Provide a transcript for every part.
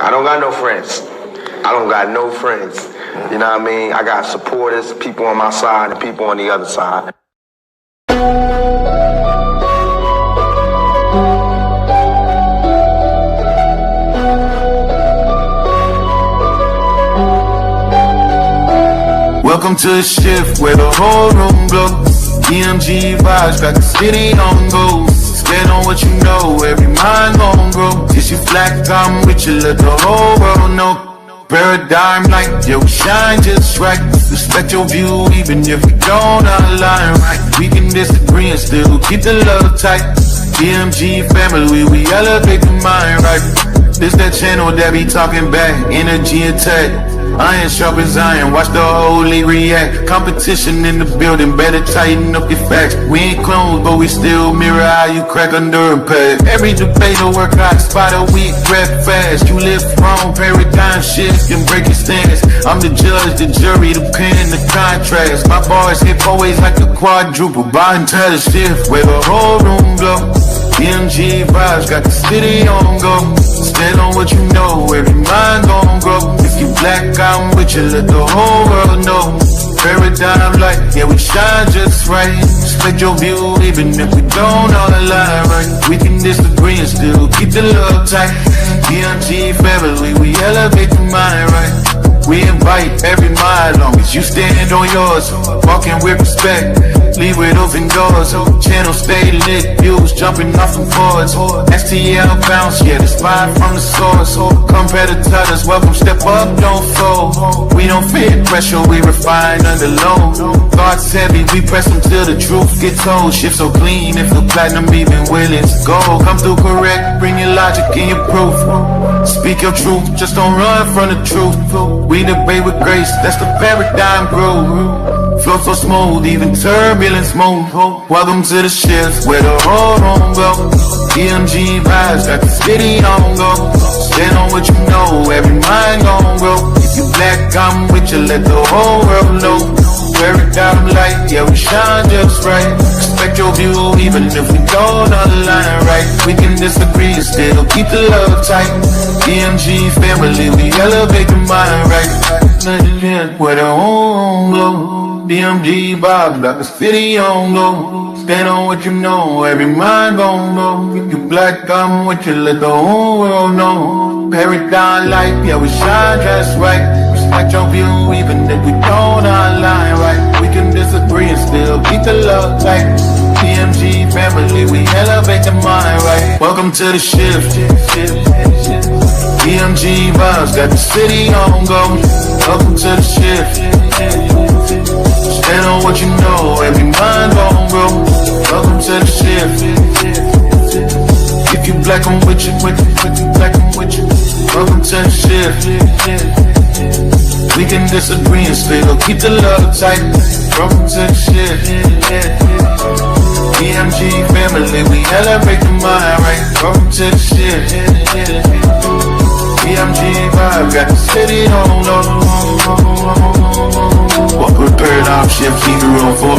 I don't got no friends. I don't got no friends. You know what I mean? I got supporters, people on my side and people on the other side. Welcome to the shift where the whole room glows. DMG vibes got the city on go. Stand on what you know, every mind gon' grow. If you black, I'm with you, let the whole world know. Paradigm like, yo, shine just right. Respect your view even if we don't align right. We can disagree and still keep the love tight. DMG family, we elevate the mind right. This that channel that be talking back, energy attack. Iron sharpens iron, watch the whole league react. Competition in the building, better tighten up your facts. We ain't clones, but we still mirror how you crack under impact. Every debate will work hot, spot a weak, rap fast. You live wrong, paradigm shift, and break your stance. I'm the judge, the jury, the pen, the contrast. My bars hit always like a quadruple, by entire shift, where the whole room glow. DMG vibes got the city on go. Stand on what you know, every mind gon' grow. If you black, I'm with you, let the whole world know. Paradigm light, yeah, we shine just right. Respect your view, even if we don't all align right. We can disagree and still keep the love tight. DMG family, we elevate the mind right. We invite every mind, long as you stand on yours. Walking with respect, leave with open doors. Channel stay lit, views jumping off from Fords. STL bounce, yeah, the spot from the source. Competitors, welcome, step up, don't fold. We don't fear pressure, we refine under load. Thoughts heavy, we press them till the truth gets told. Shift so clean, if the platinum even willing to go. Come through correct, bring your logic and your proof. Speak your truth, just don't run from the truth. We debate with grace, that's the paradigm groove. Flow so smooth, even turbulence move. Welcome to the shift where the whole room go. DMG vibes got the city on go. Stand on what you know, every mind gon' grow. If you black, I'm with you, let the whole world know. Paradigm light, yeah, we shine just right. Respect your view, even if we don't align right. We can disagree and still keep the love tight. DMG family, we elevate the mind right. Where the home glow. DMG vibes got the city on go. Stand on what you know, every mind gon' go. If you black, I'm with you, let the whole world know. Paradigm light, yeah, we shine just right. Respect your view, even if we don't align right. We can disagree and still keep the love tight. DMG family, we elevate the mind right. Welcome to the shift. DMG vibes got the city on go. Welcome to the shift. Stand on what you know, every mind gon' grow. Welcome to the shift. If you black, I'm with you, black, I'm with you. Welcome to the shift. We can disagree and still keep the love tight. Welcome to the shift. DMG family, we elevate the mind right. Welcome to the shift. DMG vibe got the city on low. Walk with paradigm shift, keep it real for.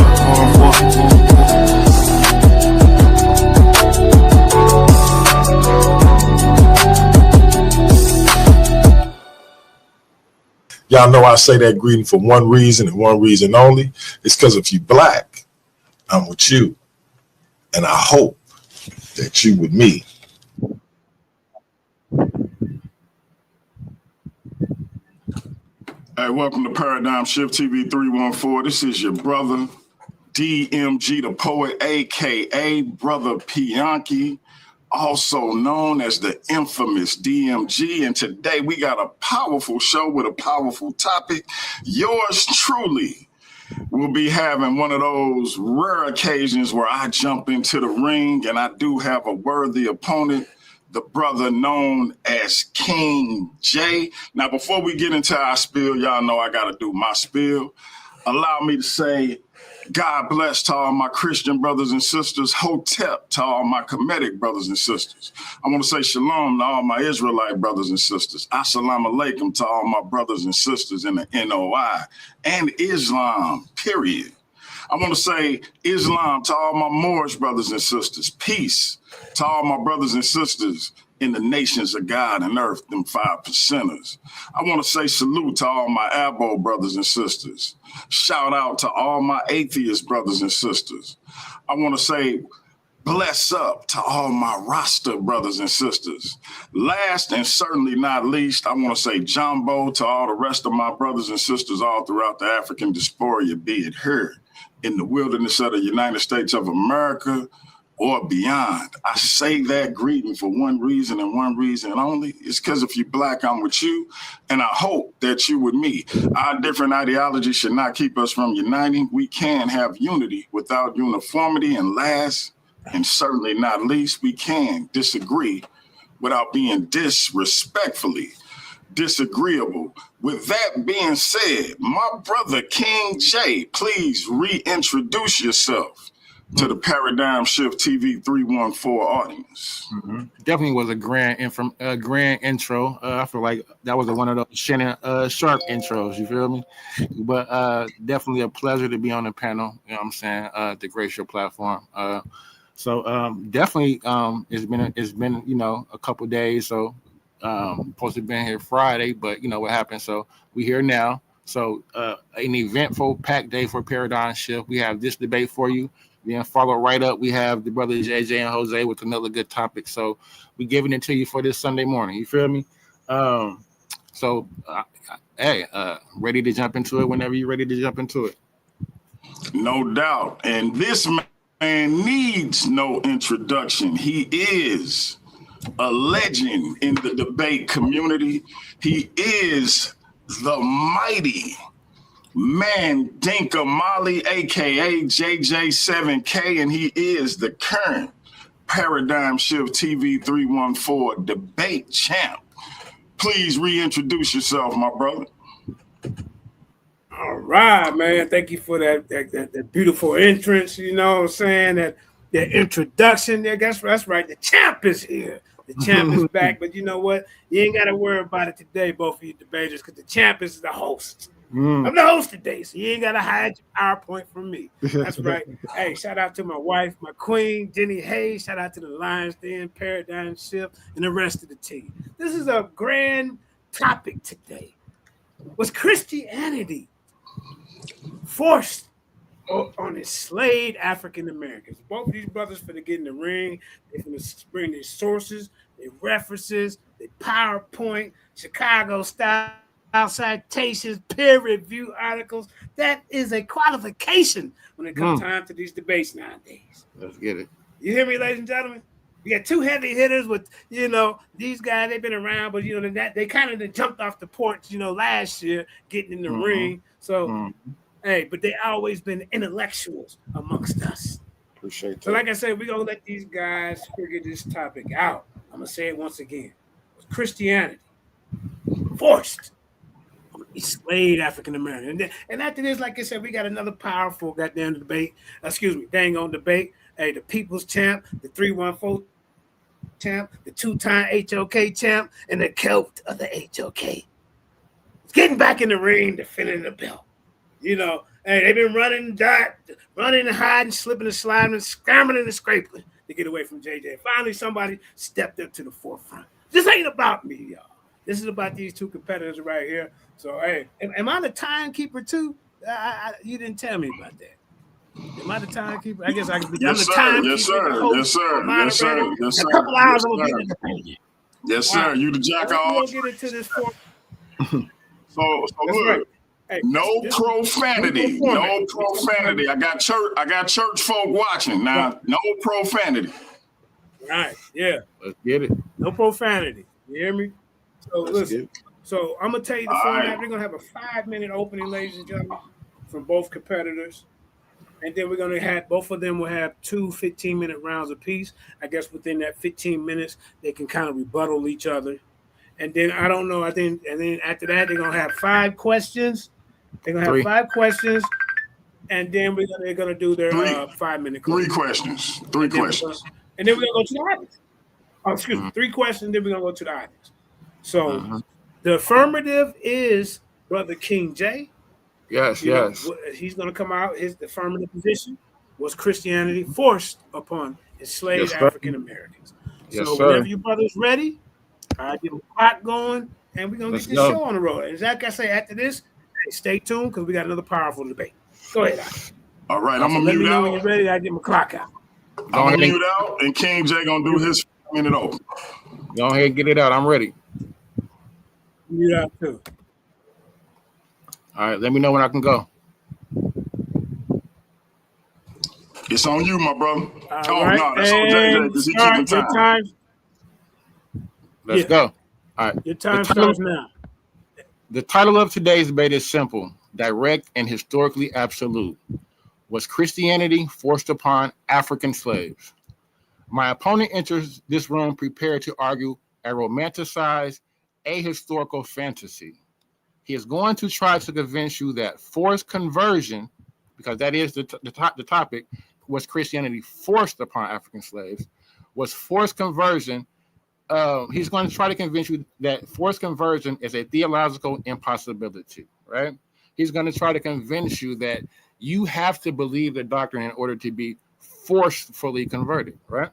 Y'all know I say that greeting for one reason and one reason only. It's because if you black, I'm with you. And I hope that you with me. Hey, welcome to Paradigm Shift TV 314. This is your brother, DMG the Poet, a.k.a. Brother Pianki, also known as the infamous DMG. And today we got a powerful show with a powerful topic. Yours truly will be having one of those rare occasions where I jump into the ring and I do have a worthy opponent, the brother known as King J. Now, before we get into our spiel, y'all know I got to do my spiel. Allow me to say, God bless to all my Christian brothers and sisters, Hotep to all my Kemetic brothers and sisters. I want to say shalom to all my Israelite brothers and sisters. Assalamu alaikum to all my brothers and sisters in the NOI and Islam, period. I want to say Islam to all my Moorish brothers and sisters. Peace to all my brothers and sisters in the nations of God and earth, them 5%ers. I want to say salute to all my Abo brothers and sisters. Shout out to all my atheist brothers and sisters. I want to say bless up to all my Rasta brothers and sisters. Last and certainly not least, I want to say jumbo to all the rest of my brothers and sisters all throughout the African diaspora, be it here in the wilderness of the United States of America or beyond. I say that greeting for one reason and one reason only. It's because if you're Black, I'm with you, and I hope that you with me. Our different ideologies should not keep us from uniting. We can have unity without uniformity, and last and certainly not least, we can disagree without being disrespectfully disagreeable. With that being said, my brother King J, please reintroduce yourself to the Paradigm Shift TV 314 audience. Definitely was a grand intro. I feel like that was one of those Shannon Sharp intros, you feel me? But definitely a pleasure to be on the panel, you know what I'm saying, to grace your platform. So definitely it's been you know, a couple days. So supposed to have been here Friday, but you know what happened. So we here now. So an eventful packed day for Paradigm Shift. We have this debate for you. Then follow right up, we have the brothers JJ and Jose with another good topic. So we giving it to you for this Sunday morning. You feel me? Ready to jump into it whenever you're ready to jump into it. No doubt. And this man needs no introduction. He is a legend in the debate community. He is the mighty Mandinka Mali, aka JJ7K, and he is the current Paradigm Shift TV 314 debate champ. Please reintroduce yourself, my brother. All right, man. Thank you for that beautiful entrance. You know what I'm saying? That introduction there. That's right. The champ is here. The champ is back. But you know what? You ain't got to worry about it today, both of you debaters, because the champ is the host. I'm the host today, so you ain't got to hide your PowerPoint from me. That's right. Hey, shout out to my wife, my queen, Jenny Hayes. Shout out to the Lions Den, Paradigm Shift, and the rest of the team. This is a grand topic today. Was Christianity forced on enslaved African Americans? Both of these brothers for to get in the ring. They're going to bring their sources, their references, their PowerPoint, Chicago style citations, peer review articles. That is a qualification when it comes time to these debates nowadays. Let's get it. You hear me, ladies and gentlemen? We got two heavy hitters with, you know, these guys, they've been around, but, you know, they kind of jumped off the porch, you know, last year, getting in the ring. So, hey, but they always been intellectuals amongst us. Appreciate that. So, like I said, we're going to let these guys figure this topic out. I'm going to say it once again. Christianity forced enslaved African American. And after this, like I said, we got another powerful goddamn debate. Dang on debate. Hey, the people's champ, the 314 champ, the two-time HOK champ, and the celt of the HOK. It's getting back in the ring, defending the belt. You know, hey, they've been running and hiding, slipping and sliding, and scrambling and scraping to get away from JJ. Finally, somebody stepped up to the forefront. This ain't about me, y'all. This is about these two competitors right here. So, hey, am I the timekeeper too? You didn't tell me about that. Am I the timekeeper? I guess I can be. Yes, sir. Yes, sir. Yes, sir. Yes, sir. Yes, sir. A couple hours, I'm going to get into the Yes, sir. You the jack of all. We'll get into this. So look. Right. Hey, no profanity. No profanity. I got church folk watching now. No profanity. Right. Yeah. Let's get it. No profanity. You hear me? So listen. So I'm gonna tell you the format. Right. We're gonna have a 5-minute opening, ladies and gentlemen, from both competitors, and then we're gonna have both of them will have 2 15-minute rounds apiece. I guess within that 15 minutes, they can kind of rebuttal each other, and then I don't know. And then after that, they're gonna have 5 questions. They're gonna have 5 questions, and then they're gonna do their 5-minute. 3 questions. 3 questions. And then we're gonna go to the audience. Oh, excuse me. 3 questions. Then we're gonna go to the audience. So the affirmative is Brother King J. Yes. He's going to come out. His affirmative position was Christianity forced upon enslaved African Americans. Yes, So sir. whenever you brothers ready, I get a clock going, and we're gonna Let's get this go. show on the road. And like I say, after this, hey, stay tuned because we got another powerful debate. Go ahead, Doc. All right, So I'm gonna let me mute know out. when you're ready. I get my clock out. Go I'm ahead gonna and, mute out, and King J gonna do his minute open. go ahead and get it out. I'm ready. Mute out too. All right, let me know when I can go. It's on you, my brother. All right, No, that's on JJ and because he keeping start your time. time. Let's Yeah. go. All right. Your time starts now. The title of today's debate is simple, direct, and historically absolute. Was Christianity forced upon African slaves? My opponent enters this room prepared to argue a romanticized, ahistorical fantasy. He is going to try to convince you that forced conversion, because that is the topic, was Christianity forced upon African slaves, was forced conversion. He's going to try to convince you that forced conversion is a theological impossibility, right? He's going to try to convince you that you have to believe the doctrine in order to be forcefully converted, right?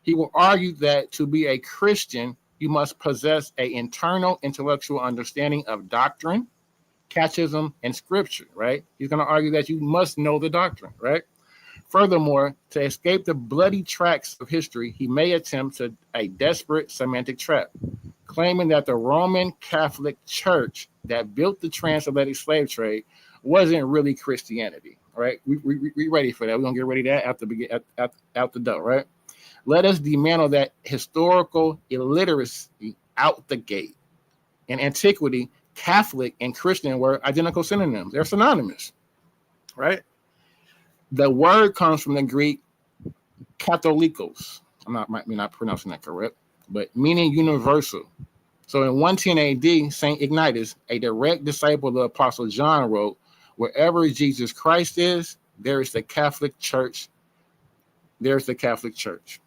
He will argue that to be a Christian, you must possess an internal intellectual understanding of doctrine, catechism, and scripture, right? He's going to argue that you must know the doctrine, right? Furthermore, to escape the bloody tracks of history, he may attempt a desperate semantic trap, claiming that the Roman Catholic Church that built the transatlantic slave trade wasn't really Christianity, right? We ready for that. We're going to get ready to that out the door, right? Let us dismantle that historical illiteracy out the gate. In antiquity, Catholic and Christian were identical synonyms. They're synonymous, right? The word comes from the Greek katholikos. I'm not pronouncing that correct, but meaning universal. So in 110 AD, St. Ignatius, a direct disciple of the Apostle John, wrote, "Wherever Jesus Christ is, there is the Catholic Church. There's the Catholic Church."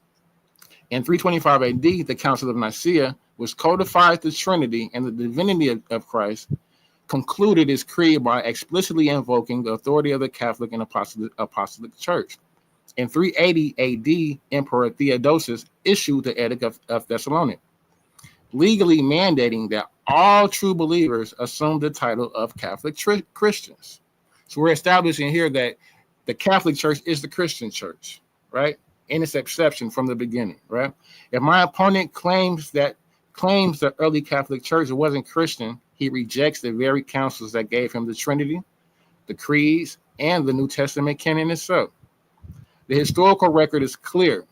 In 325 AD, the Council of Nicaea, which codified the Trinity and the divinity of Christ, concluded its creed by explicitly invoking the authority of the Catholic and Apostolic Church. In 380 AD, Emperor Theodosius issued the Edict of Thessalonians, legally mandating that all true believers assume the title of Catholic Christians. So we're establishing here that the Catholic Church is the Christian church, right? In its exception from the beginning, right? If my opponent claims the early Catholic Church wasn't Christian, he rejects the very councils that gave him the Trinity, the creeds, and the New Testament canon itself. The historical record is clear.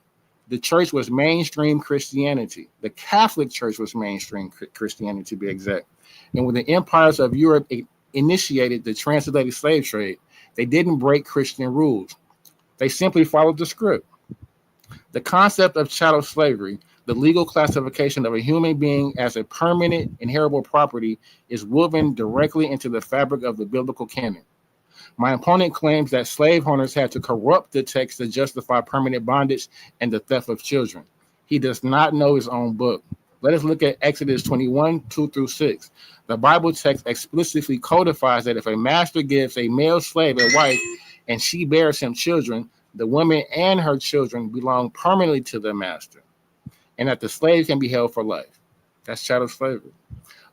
The church was mainstream Christianity. The Catholic Church was mainstream Christianity, to be exact. And when the empires of Europe initiated the transatlantic slave trade, they didn't break Christian rules. They simply followed the script. The concept of chattel slavery, the legal classification of a human being as a permanent inheritable property, is woven directly into the fabric of the biblical canon. My opponent claims that slave owners had to corrupt the text to justify permanent bondage and the theft of children. He does not know his own book. Let us look at Exodus 21, 2-6. The Bible text explicitly codifies that if a master gives a male slave a wife and she bears him children, the woman and her children belong permanently to the master, and that the slave can be held for life. That's chattel slavery.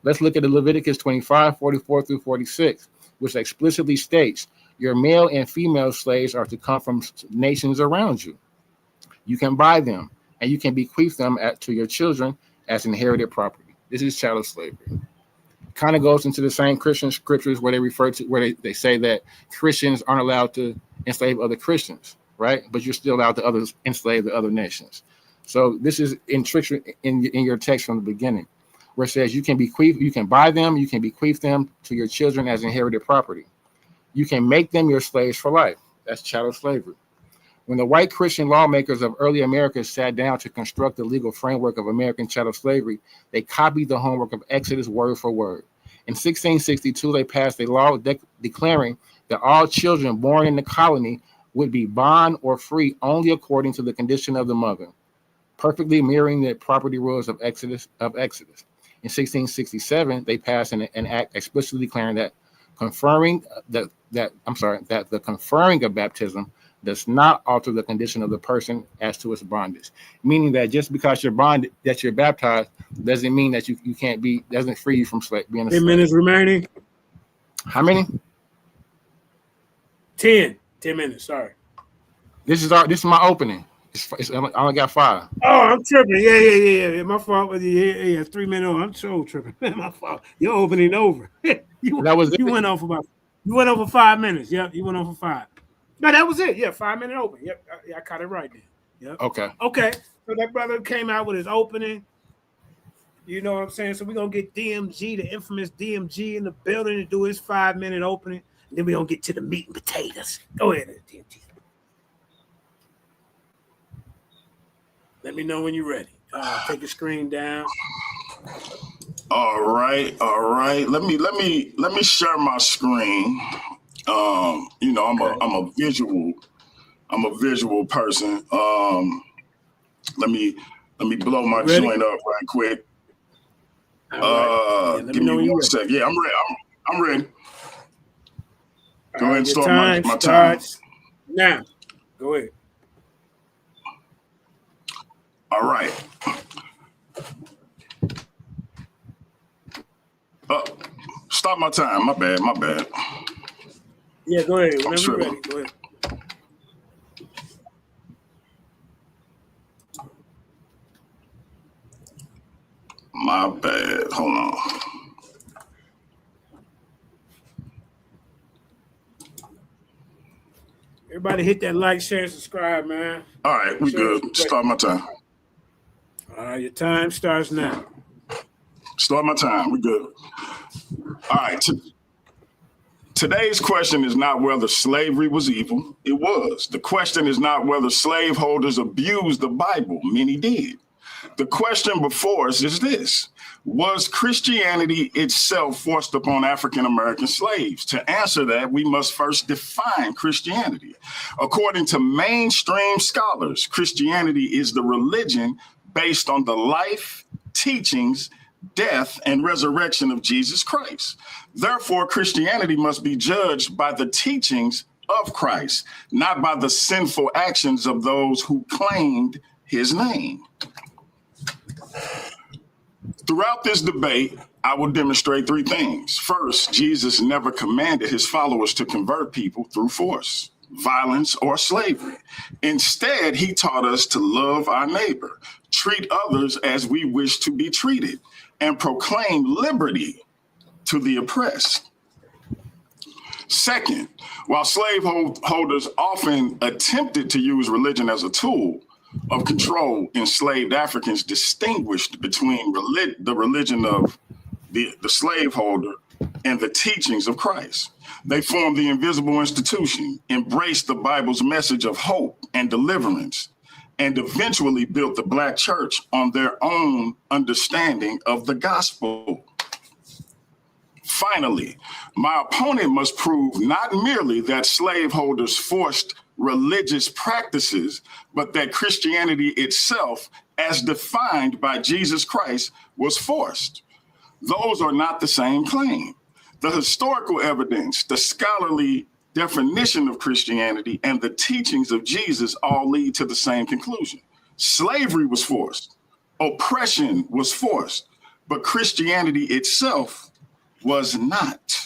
Let's look at the Leviticus 25, 44-46, which explicitly states, your male and female slaves are to come from nations around you. You can buy them, and you can bequeath them to your children as inherited property. This is chattel slavery. Kind of goes into the same Christian scriptures where they say that Christians aren't allowed to enslave other Christians, right? But you're still allowed to enslave the other nations. So this is in your text from the beginning, where it says you can buy them, you can bequeath them to your children as inherited property. You can make them your slaves for life. That's chattel slavery. When the white Christian lawmakers of early America sat down to construct the legal framework of American chattel slavery, they copied the homework of Exodus word for word. In 1662, they passed a law declaring that all children born in the colony would be bond or free only according to the condition of the mother, perfectly mirroring the property rules of Exodus. In 1667, they passed an act explicitly declaring that the conferring of baptism does not alter the condition of the person as to its bondage. Meaning that just because you're bonded, that you're baptized, doesn't mean that you can't be, doesn't free you from being a 10 slave. minutes remaining. How many? 10 minutes. Sorry. This is my opening. I only got 5. Oh, I'm tripping. Yeah. My fault. Yeah. 3 minutes. I'm so tripping. My fault. Your opening over. you went on for 5 minutes. Yep. You went on for 5. No, that was it. Yeah, 5 minute open. Yep. I caught it right there. Yep. Okay. So that brother came out with his opening. You know what I'm saying? So we're gonna get DMG, the infamous DMG, in the building to do his 5 minute opening. And then we're gonna get to the meat and potatoes. Go ahead, DMG. Let me know when you're ready. Take your screen down. All right. Let me share my screen. You know, I'm a visual person. Let me blow my joint up right quick. Right. Give me 1 second. Yeah, I'm ready. I'm ready. Go ahead and start my time. Now. Go ahead. All right. Stop my time. My bad. Yeah, go ahead. Whenever you're ready, go ahead. My bad. Hold on. Everybody hit that like, share, and subscribe, man. All right, we good. Start my time. All right, your time starts now. Start my time. We good. All right. Today's question is not whether slavery was evil. It was. The question is not whether slaveholders abused the Bible. Many did. The question before us is this: was Christianity itself forced upon African American slaves? To answer that, we must first define Christianity. According to mainstream scholars, Christianity is the religion based on the life, teachings, death, and resurrection of Jesus Christ. Therefore, Christianity must be judged by the teachings of Christ, not by the sinful actions of those who claimed his name. Throughout this debate, I will demonstrate 3 things. First, Jesus never commanded his followers to convert people through force, violence, or slavery. Instead, he taught us to love our neighbor, treat others as we wish to be treated, and proclaim liberty to the oppressed. Second, while slaveholders often attempted to use religion as a tool of control, enslaved Africans distinguished between the religion of the slaveholder and the teachings of Christ. They formed the invisible institution, embraced the Bible's message of hope and deliverance, and eventually built the Black church on their own understanding of the gospel. Finally, my opponent must prove not merely that slaveholders forced religious practices, but that Christianity itself, as defined by Jesus Christ, was forced. Those are not the same claim. The historical evidence, the scholarly definition of Christianity, and the teachings of Jesus all lead to the same conclusion. Slavery was forced, oppression was forced, but Christianity itself was not.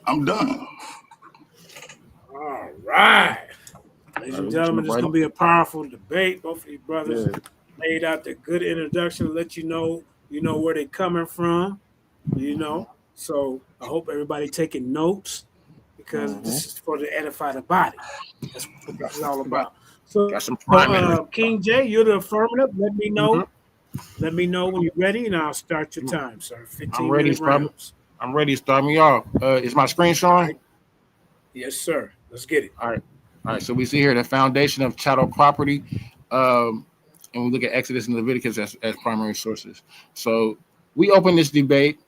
I'm done. All right. Ladies and gentlemen, this is going to be a powerful debate. Both of you brothers laid out the good introduction to let you know where they're coming from, So I hope everybody taking notes because this is for to edify the body. That's what this is all about. So, King J, you're the affirmative. Let me know. Let me know when you're ready, and I'll start your time, sir. 15-minute rounds. I'm ready. Start me off. Is my screen showing? Yes, sir. Let's get it. All right. So we see here the foundation of chattel property, and we look at Exodus and Leviticus as primary sources. So we open this debate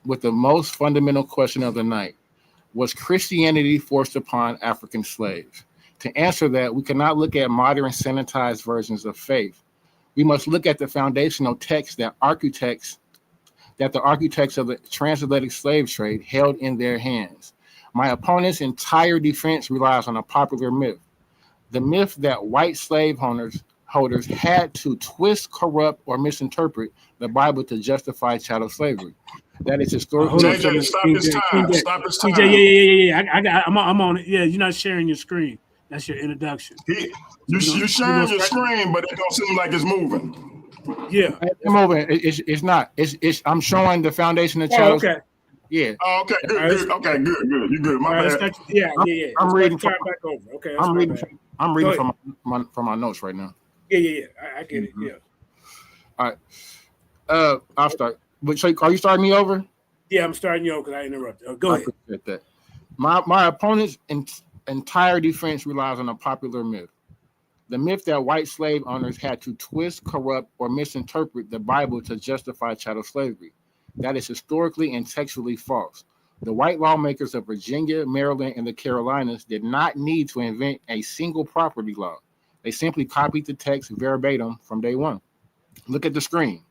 with the most fundamental question of the night: was Christianity forced upon African slaves? To answer that, we cannot look at modern sanitized versions of faith. We must look at the foundational text that the architects of the transatlantic slave trade held in their hands. My opponent's entire defense relies on a popular myth. The myth that white slave holders had to twist, corrupt, or misinterpret the Bible to justify chattel slavery. That is historically. Hold on, JJ, stop this time. Stop this time. Yeah. I'm on it. Yeah, you're not sharing your screen. That's your introduction. You sharing your screen, but it don't seem like it's moving. Yeah, It's moving. It's not. I'm showing the foundation of chattel. okay. Yeah. Oh, okay, good. Okay, good. You good. My bad. Yeah. I'm reading from, back over. Okay, I'm reading from my notes right now. Yeah. I get it. Yeah. All right. I'll start. But so, are you starting me over? Yeah, I'm starting you over because I interrupted. Go ahead. That. My opponent's entire defense relies on a popular myth. The myth that white slave owners had to twist, corrupt, or misinterpret the Bible to justify chattel slavery. That is historically and textually false. The white lawmakers of Virginia, Maryland, and the Carolinas did not need to invent a single property law. They simply copied the text verbatim from day one. Look at the screen.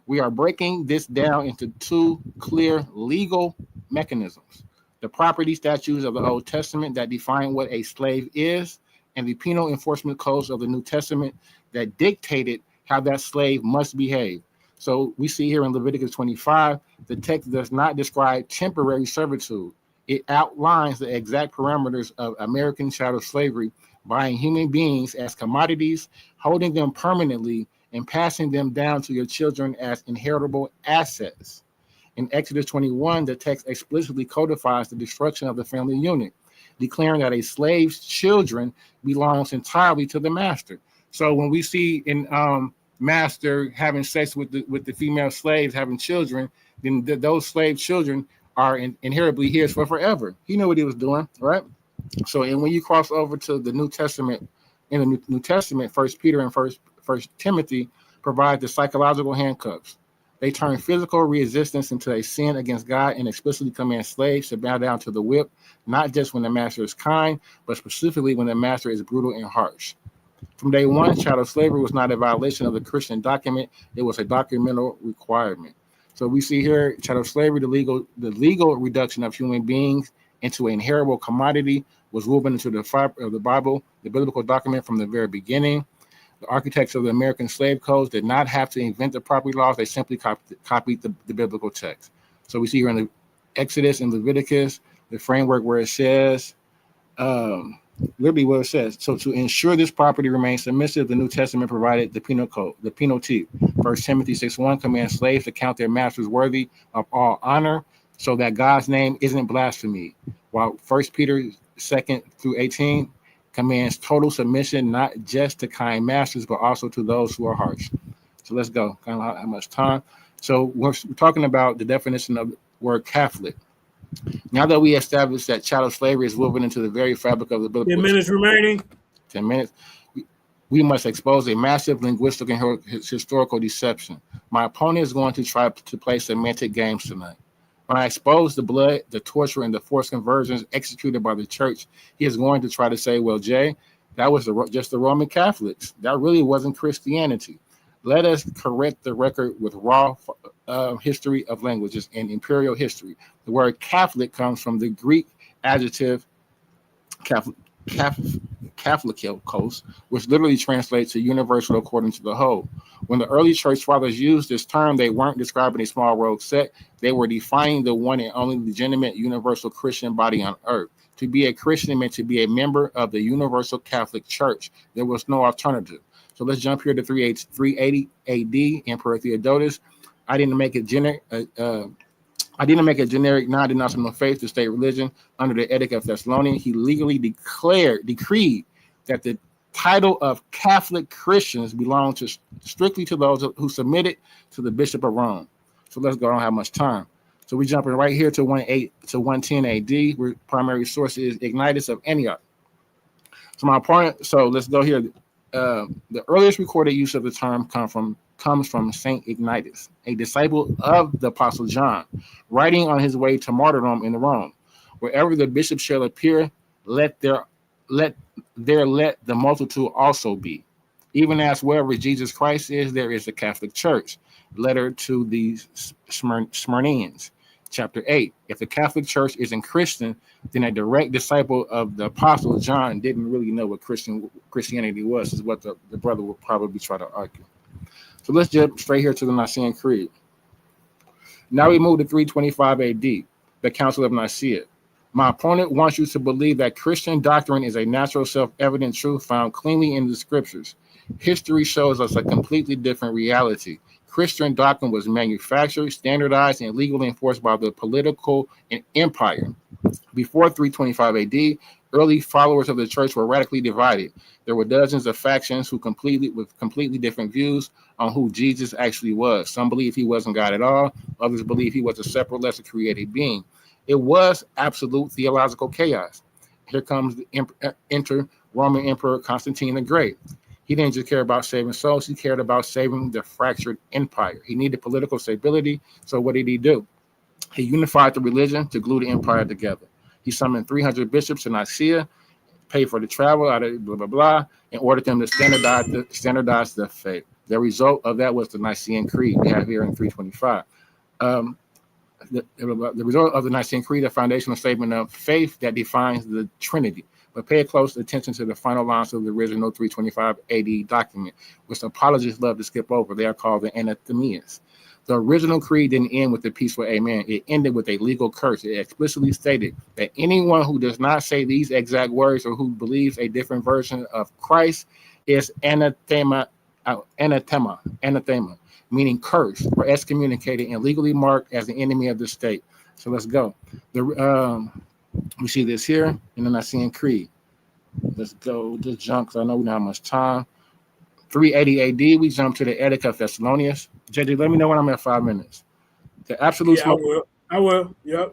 We are breaking this down into two clear legal mechanisms: the property statutes of the Old Testament that define what a slave is, and the penal enforcement codes of the New Testament that dictated how that slave must behave. So we see here in Leviticus 25, the text does not describe temporary servitude. It outlines the exact parameters of American chattel slavery, buying human beings as commodities, holding them permanently, and passing them down to your children as inheritable assets. In Exodus 21, the text explicitly codifies the destruction of the family unit, declaring that a slave's children belongs entirely to the master. So when we see in master having sex with the female slaves, having children, then those slave children are inherently his for forever. He knew what he was doing, right? So, and when you cross over to the New Testament, in the New Testament, 1 Peter and 1 Timothy provide the psychological handcuffs. They turn physical resistance into a sin against God and explicitly command slaves to bow down to the whip, not just when the master is kind, but specifically when the master is brutal and harsh. From day one, chattel slavery was not a violation of the Christian document. It was a documental requirement. So we see here chattel slavery, the legal reduction of human beings into an inheritable commodity, was woven into the fiber of the Bible, the biblical document from the very beginning. The architects of the American slave codes did not have to invent the property laws. They simply copied the biblical text. So we see here in the Exodus and Leviticus, the framework where it says, literally what it says. So to ensure this property remains submissive, the New Testament provided the penal code, the penalty. 1 Timothy 6:1 commands slaves to count their masters worthy of all honor so that God's name isn't blasphemy. While 1 Peter 2:18 commands total submission, not just to kind masters, but also to those who are harsh. So let's go. I don't know how much time. So we're talking about the definition of the word Catholic. Now that we established that chattel slavery is woven into the very fabric of the biblical. 10 minutes remaining. 10 minutes. We must expose a massive linguistic and historical deception. My opponent is going to try to play semantic games tonight. When I expose the blood, the torture, and the forced conversions executed by the church, he is going to try to say, well, Jay, that was just the Roman Catholics. That really wasn't Christianity. Let us correct the record with raw history of languages and imperial history. The word Catholic comes from the Greek adjective Catholicos, which literally translates to universal according to the whole. When the early church fathers used this term, they weren't describing a small rogue sect. They were defining the one and only legitimate universal Christian body on earth. To be a Christian meant to be a member of the Universal Catholic Church. There was no alternative. So let's jump here to 380 AD, Emperor Theodotus. I didn't make it generic non-denominational faith to state religion under the Edict of Thessalonian. He legally decreed that the title of Catholic Christians belonged strictly to those who submitted to the Bishop of Rome. So let's go. I don't have much time. So we're jumping right here to 110 AD, where primary source is Ignatius of Antioch. So my opponent. So let's go here. The earliest recorded use of the term comes from Saint Ignatius, a disciple of the Apostle John, writing on his way to martyrdom in Rome. Wherever the bishop shall appear, let the multitude also be. Even as wherever Jesus Christ is, there is a Catholic Church. Letter to the Smyrnians. Chapter 8. If the Catholic Church isn't Christian, then a direct disciple of the Apostle John didn't really know what Christianity was, is what the brother will probably try to argue. So let's jump straight here to the Nicene Creed. Now we move to 325 AD, the Council of Nicaea. My opponent wants you to believe that Christian doctrine is a natural, self-evident truth found cleanly in the scriptures. History shows us a completely different reality. Christian doctrine was manufactured, standardized, and legally enforced by the political empire. Before 325 AD, early followers of the church were radically divided. There were dozens of factions with completely different views on who Jesus actually was. Some believe he wasn't God at all. Others believe he was a separate, lesser created being. It was absolute theological chaos. Here comes the Roman Emperor Constantine the Great. He didn't just care about saving souls. He cared about saving the fractured empire. He needed political stability. So what did he do? He unified the religion to glue the empire together. He summoned 300 bishops to Nicaea, paid for the travel out of blah, blah, blah, and ordered them to standardize the faith. The result of that was the Nicene Creed we have here in 325. The result of the Nicene Creed, a foundational statement of faith that defines the Trinity. But pay close attention to the final lines of the original 325 AD document, which apologists love to skip over. They are called the anathemas. The original creed didn't end with a peaceful amen. It ended with a legal curse. It explicitly stated that anyone who does not say these exact words or who believes a different version of Christ is anathema, meaning cursed or excommunicated and legally marked as the enemy of the state. So let's go. We see this here in the Nicene Creed. Let's go to jump because I know we don't have much time. 380 AD, we jump to the Edict of Thessalonians. JJ, let me know when I'm at 5 minutes. The absolute smoke. I will. Yep.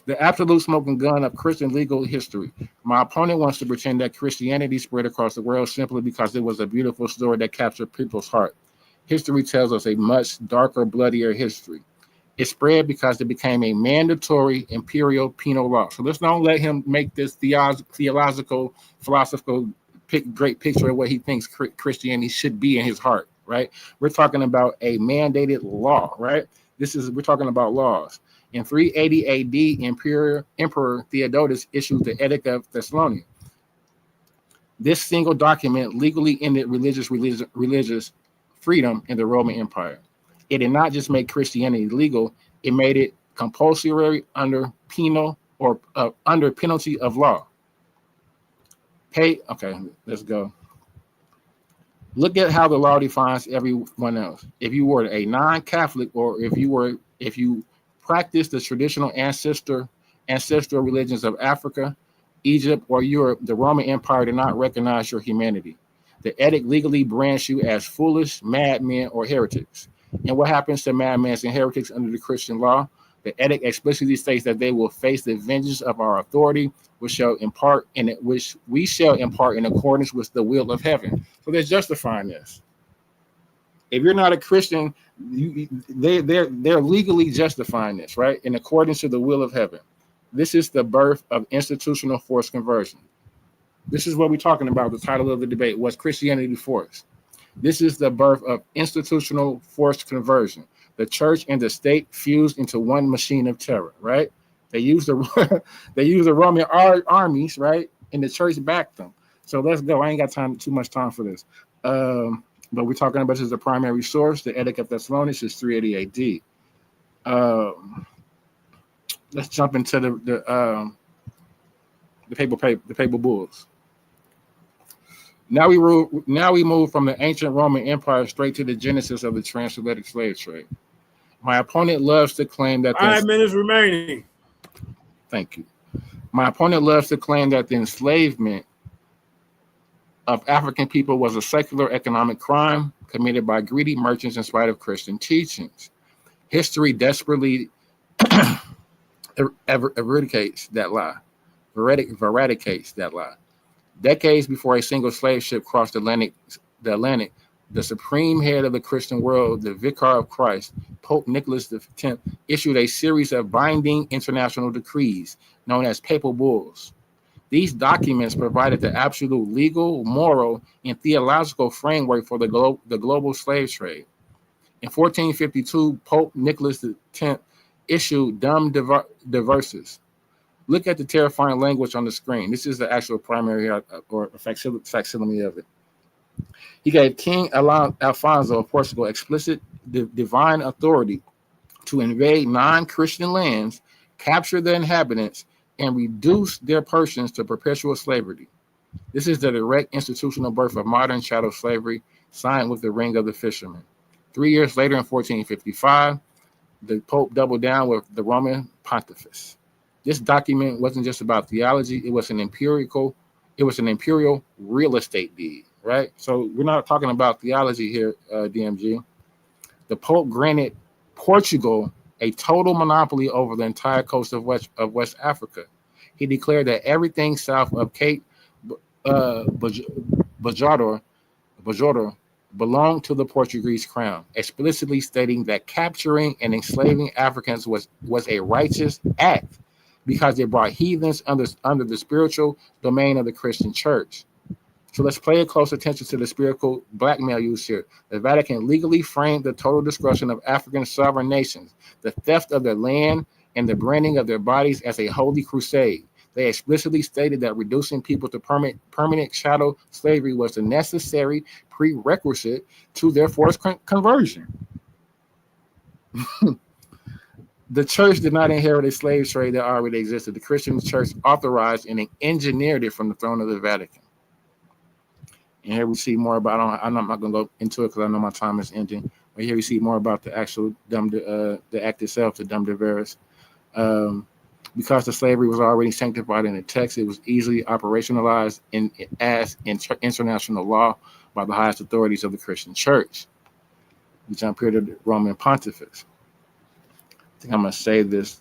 The absolute smoking gun of Christian legal history. My opponent wants to pretend that Christianity spread across the world simply because it was a beautiful story that captured people's heart. History tells us a much darker, bloodier history. It spread because it became a mandatory imperial penal law. So let's not let him make this theological, philosophical great picture of what he thinks Christianity should be in his heart, right? We're talking about a mandated law, right? We're talking about laws. In 380 AD, Emperor Theodotus issued the Edict of Thessalonians. This single document legally ended religious freedom in the Roman Empire. It did not just make Christianity legal; it made it compulsory under under penalty of law. Okay, let's go. Look at how the law defines everyone else. If you were a non-Catholic, or if you practiced the traditional ancestral religions of Africa, Egypt, or Europe, the Roman Empire did not recognize your humanity. The edict legally brands you as foolish, madmen, or heretics. And what happens to madmen and heretics under the Christian law? The edict explicitly states that they will face the vengeance of our authority, which we shall impart in accordance with the will of heaven. So they're justifying this. If you're not a Christian, they're legally justifying this, right? In accordance to the will of heaven. This is the birth of institutional forced conversion. This is what we're talking about. The title of the debate was Christianity Forced. This is the birth of institutional forced conversion. The church and the state fused into one machine of terror, right? They use the Roman armies, right? And the church backed them. So let's go. I ain't got too much time for this. But we're talking about this as the primary source. The Edict of Thessalonians is 380 AD. Let's jump into the papal bulls. Now we move from the ancient Roman Empire straight to the genesis of the transatlantic slave trade. My opponent loves to claim that 5 minutes remaining. Thank you. My opponent loves to claim that the enslavement of African people was a secular economic crime committed by greedy merchants in spite of Christian teachings. History desperately eradicates that lie. Decades before a single slave ship crossed the Atlantic, the supreme head of the Christian world, the Vicar of Christ, Pope Nicholas X, issued a series of binding international decrees known as papal bulls. These documents provided the absolute legal, moral, and theological framework for the global slave trade. In 1452, Pope Nicholas X issued dumb diverses. Look at the terrifying language on the screen. This is the actual primary or facsimile of it. He gave King Alfonso of Portugal explicit divine authority to invade non-Christian lands, capture their inhabitants, and reduce their persons to perpetual slavery. This is the direct institutional birth of modern chattel slavery, signed with the ring of the fisherman. 3 years later, in 1455, the Pope doubled down with the Roman Pontifice. This document wasn't just about theology; it was an imperial real estate deed, right? So we're not talking about theology here, DMG. The Pope granted Portugal a total monopoly over the entire coast of West Africa. He declared that everything south of Cape Bajador belonged to the Portuguese crown, explicitly stating that capturing and enslaving Africans was a righteous act because it brought heathens under the spiritual domain of the Christian church. So let's pay close attention to the spiritual blackmail used here. The Vatican legally framed the total destruction of African sovereign nations, the theft of their land, and the branding of their bodies as a holy crusade. They explicitly stated that reducing people to permanent chattel slavery was the necessary prerequisite to their forced conversion. The church did not inherit a slave trade that already existed. The Christian church authorized and engineered it from the throne of the Vatican. And here we see more about, I'm not going to go into it because I know my time is ending, but here we see more about the actual the act itself, the dum diveris. Because the slavery was already sanctified in the text, it was easily operationalized as international law by the highest authorities of the Christian church. We jump here to the Roman Pontifice. I think I'm going to save this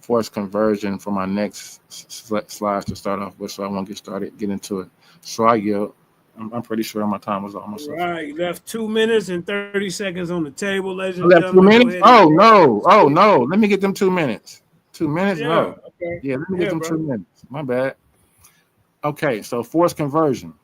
forced conversion for my next slides to start off with, so I won't get into it. So I yield. I'm pretty sure my time was almost up. Right, you left 2 minutes and 30 seconds on the table, ladies and left gentlemen. 2 minutes? Oh no! Let me get them 2 minutes. 2 minutes? Yeah, No. okay. Yeah, let me get them 2 minutes. My bad. Okay, so forced conversion.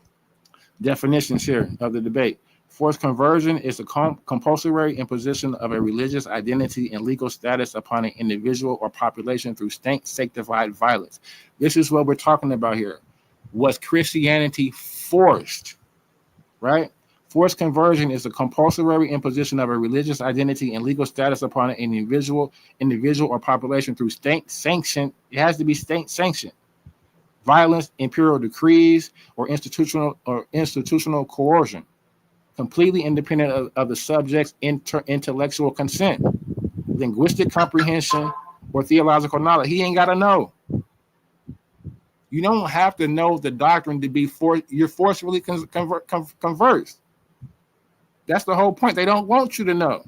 Definitions here of the debate. Forced conversion is a compulsory imposition of a religious identity and legal status upon an individual or population through state-sanctified violence. This is what we're talking about here. Was Christianity forced? Right? Forced conversion is a compulsory imposition of a religious identity and legal status upon an individual or population through state sanction. It has to be state sanctioned. Violence, imperial decrees, or institutional coercion, completely independent of the subject's intellectual consent, linguistic comprehension, or theological knowledge. He ain't got to know. You don't have to know the doctrine to be you're forcefully conversed. That's the whole point. They don't want you to know.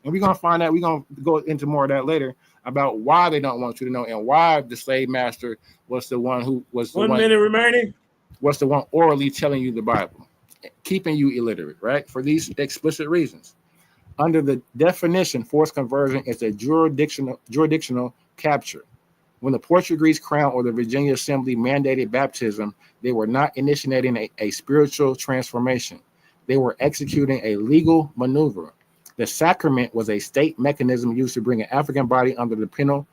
And we're going to find out, we're going to go into more of that later about why they don't want you to know and why the slave master was the one who was the 1 minute remaining. Was the one orally telling you the Bible, keeping you illiterate, right? For these explicit reasons. Under the definition, forced conversion is a jurisdictional capture. When the Portuguese crown or the Virginia Assembly mandated baptism, they were not initiating a spiritual transformation. They were executing a legal maneuver. The sacrament was a state mechanism used to bring an African body under the penal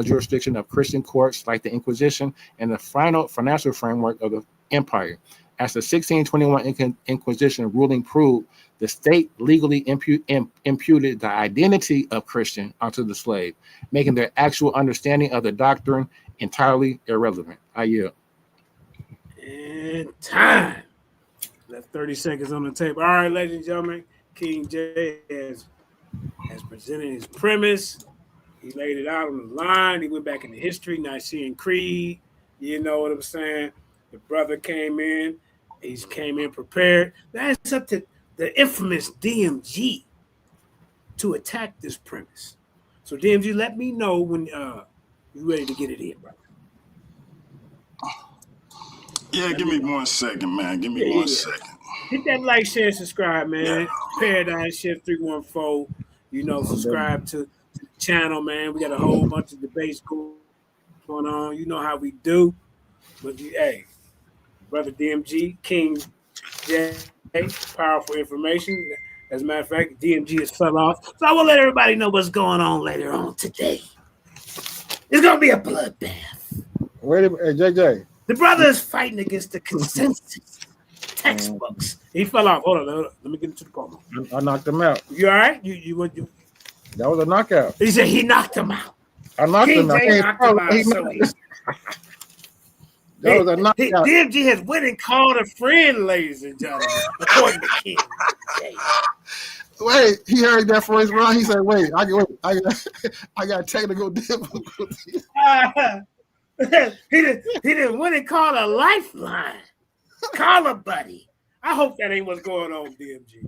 jurisdiction of Christian courts like the Inquisition and the final financial framework of the empire. As the 1621 Inquisition ruling proved, the state legally imputed the identity of Christian onto the slave, making their actual understanding of the doctrine entirely irrelevant. I yield. And time. Left 30 seconds on the table. All right, ladies and gentlemen, King J has presented his premise. He laid it out on the line. He went back into history, Nicene Creed. You know what I'm saying? The brother came in. He came in prepared. That's up to the infamous DMG to attack this premise. So DMG, let me know when you're ready to get it in, brother. Yeah, give me 1 second, man. Give me 1 second. Hit that like, share, subscribe, man. Yeah. Paradigm Shift 314. You know, subscribe to the channel, man. We got a whole bunch of debates going on. You know how we do. But hey, brother DMG, King J, powerful information. As a matter of fact, DMG has fell off. So I will let everybody know what's going on later on today. It's going to be a bloodbath. Wait a minute, JJ. The brother is fighting against the consensus textbooks. He fell off. Hold on. Let me get into the promo. I knocked him out. You all right? You That was a knockout. He said he knocked him out. I knocked him out. knocked him out. That was a knockout. DMG has went and called a friend, ladies and gentlemen, according to King J. Wait, he heard that phrase wrong. He said, "Wait, I got technical difficulties." He didn't went and call a lifeline. Call a buddy. I hope that ain't what's going on, DMG.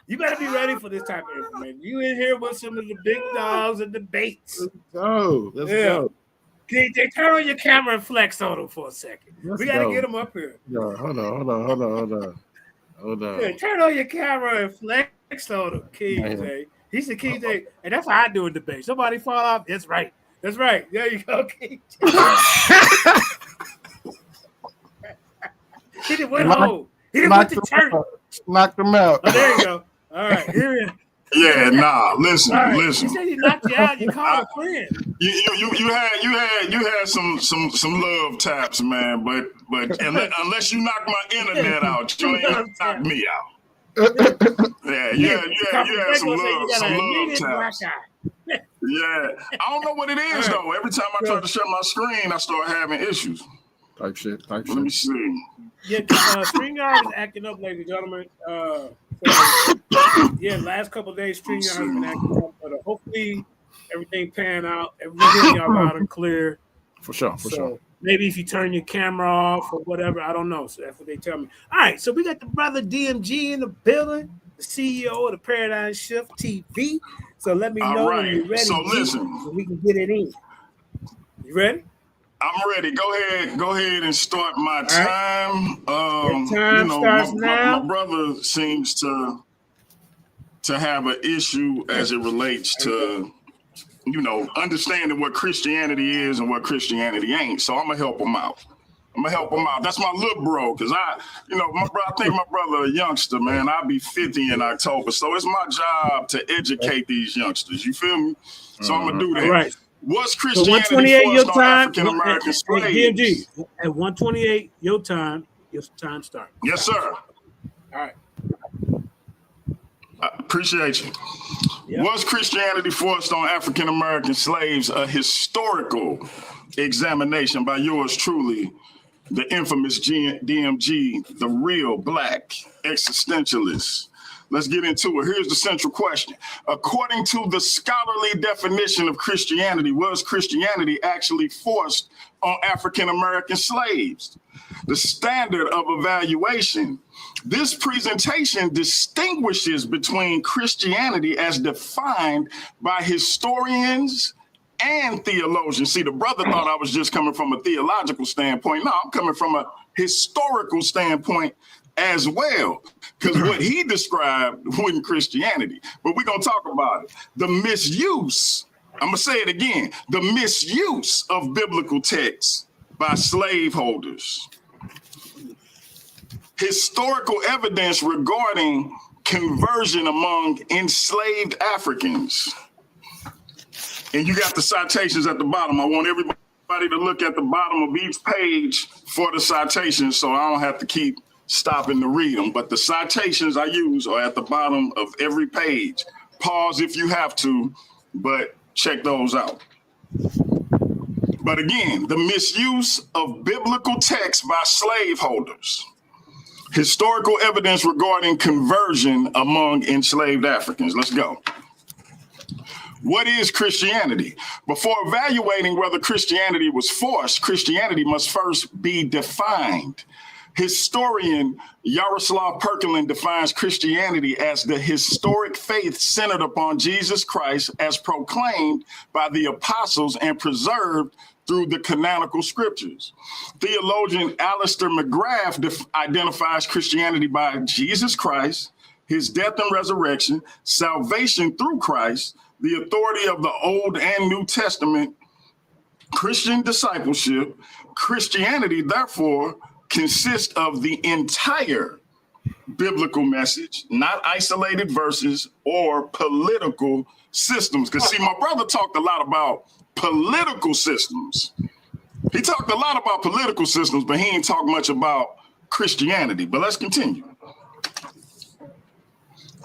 You better be ready for this type of information. You in here with some of the big dogs and debates. Let's go. KJ, turn on your camera and flex on him for a second. We got to get him up here. Yo, hold on. Yeah, turn on your camera and flex on him, KJ. He said, KJ, and that's how I do a debate. Somebody fall off. That's right. There you go, KJ. He didn't went home. He didn't went to church. Knocked him out. Oh, there you go. All right, here. Yeah, nah. Listen. He said he knocked you out. You called a friend. You had some love taps, man. But unless you knock my internet out, you ain't knock me out. Yeah, you had some love taps. Yeah, I don't know what it is though. Every time I try to shut my screen, I start having issues. Type shit. Let me see. Yeah, StreamYard is acting up, ladies and gentlemen. Last couple of days, StreamYard has been acting up, but hopefully everything pan out. Everything y'all loud and clear. For sure. Maybe if you turn your camera off or whatever, I don't know. So that's what they tell me. All right, so we got the brother DMG in the building, the CEO of the Paradigm Shift TV. So let me know when you're ready. So listen, so we can get it in. You ready? I'm ready. Go ahead and start my time. Your time starts now. My brother seems to have an issue as it relates to, understanding what Christianity is and what Christianity ain't. So I'm gonna help him out. That's my little bro, because I think my brother a youngster, man. I'll be 50 in October. So it's my job to educate these youngsters. You feel me? So I'm gonna do that. Right. What's Christianity 128 your on time, African American slaves? DMG, at 128 your time starts. Yes, sir. All right. I appreciate you. Yep. Was Christianity forced on African American slaves a historical examination by yours truly, the infamous DMG, the real black existentialist? Let's get into it. Here's the central question. According to the scholarly definition of Christianity, was Christianity actually forced on African American slaves? The standard of evaluation. This presentation distinguishes between Christianity as defined by historians and theologians. See, the brother thought I was just coming from a theological standpoint. No, I'm coming from a historical standpoint as well, because what he described wasn't Christianity. But we're going to talk about it. The misuse, I'm going to say it again, the misuse of biblical texts by slaveholders. Historical evidence regarding conversion among enslaved Africans. And you got the citations at the bottom. I want everybody to look at the bottom of each page for the citations so I don't have to keep stopping to read them. But the citations I use are at the bottom of every page. Pause if you have to, but check those out. But again, the misuse of biblical texts by slaveholders. Historical evidence regarding conversion among enslaved Africans. Let's go. What is Christianity? Before evaluating whether Christianity was forced, Christianity must first be defined. Historian Yaroslav Perkelin defines Christianity as the historic faith centered upon Jesus Christ as proclaimed by the apostles and preserved through the canonical scriptures. Theologian Alistair McGrath identifies Christianity by Jesus Christ, his death and resurrection, salvation through Christ, the authority of the Old and New Testament, Christian discipleship. Christianity, therefore, consists of the entire biblical message, not isolated verses or political systems. Because, see, my brother talked a lot about political systems. He talked a lot about political systems, but he ain't talked much about Christianity. But let's continue.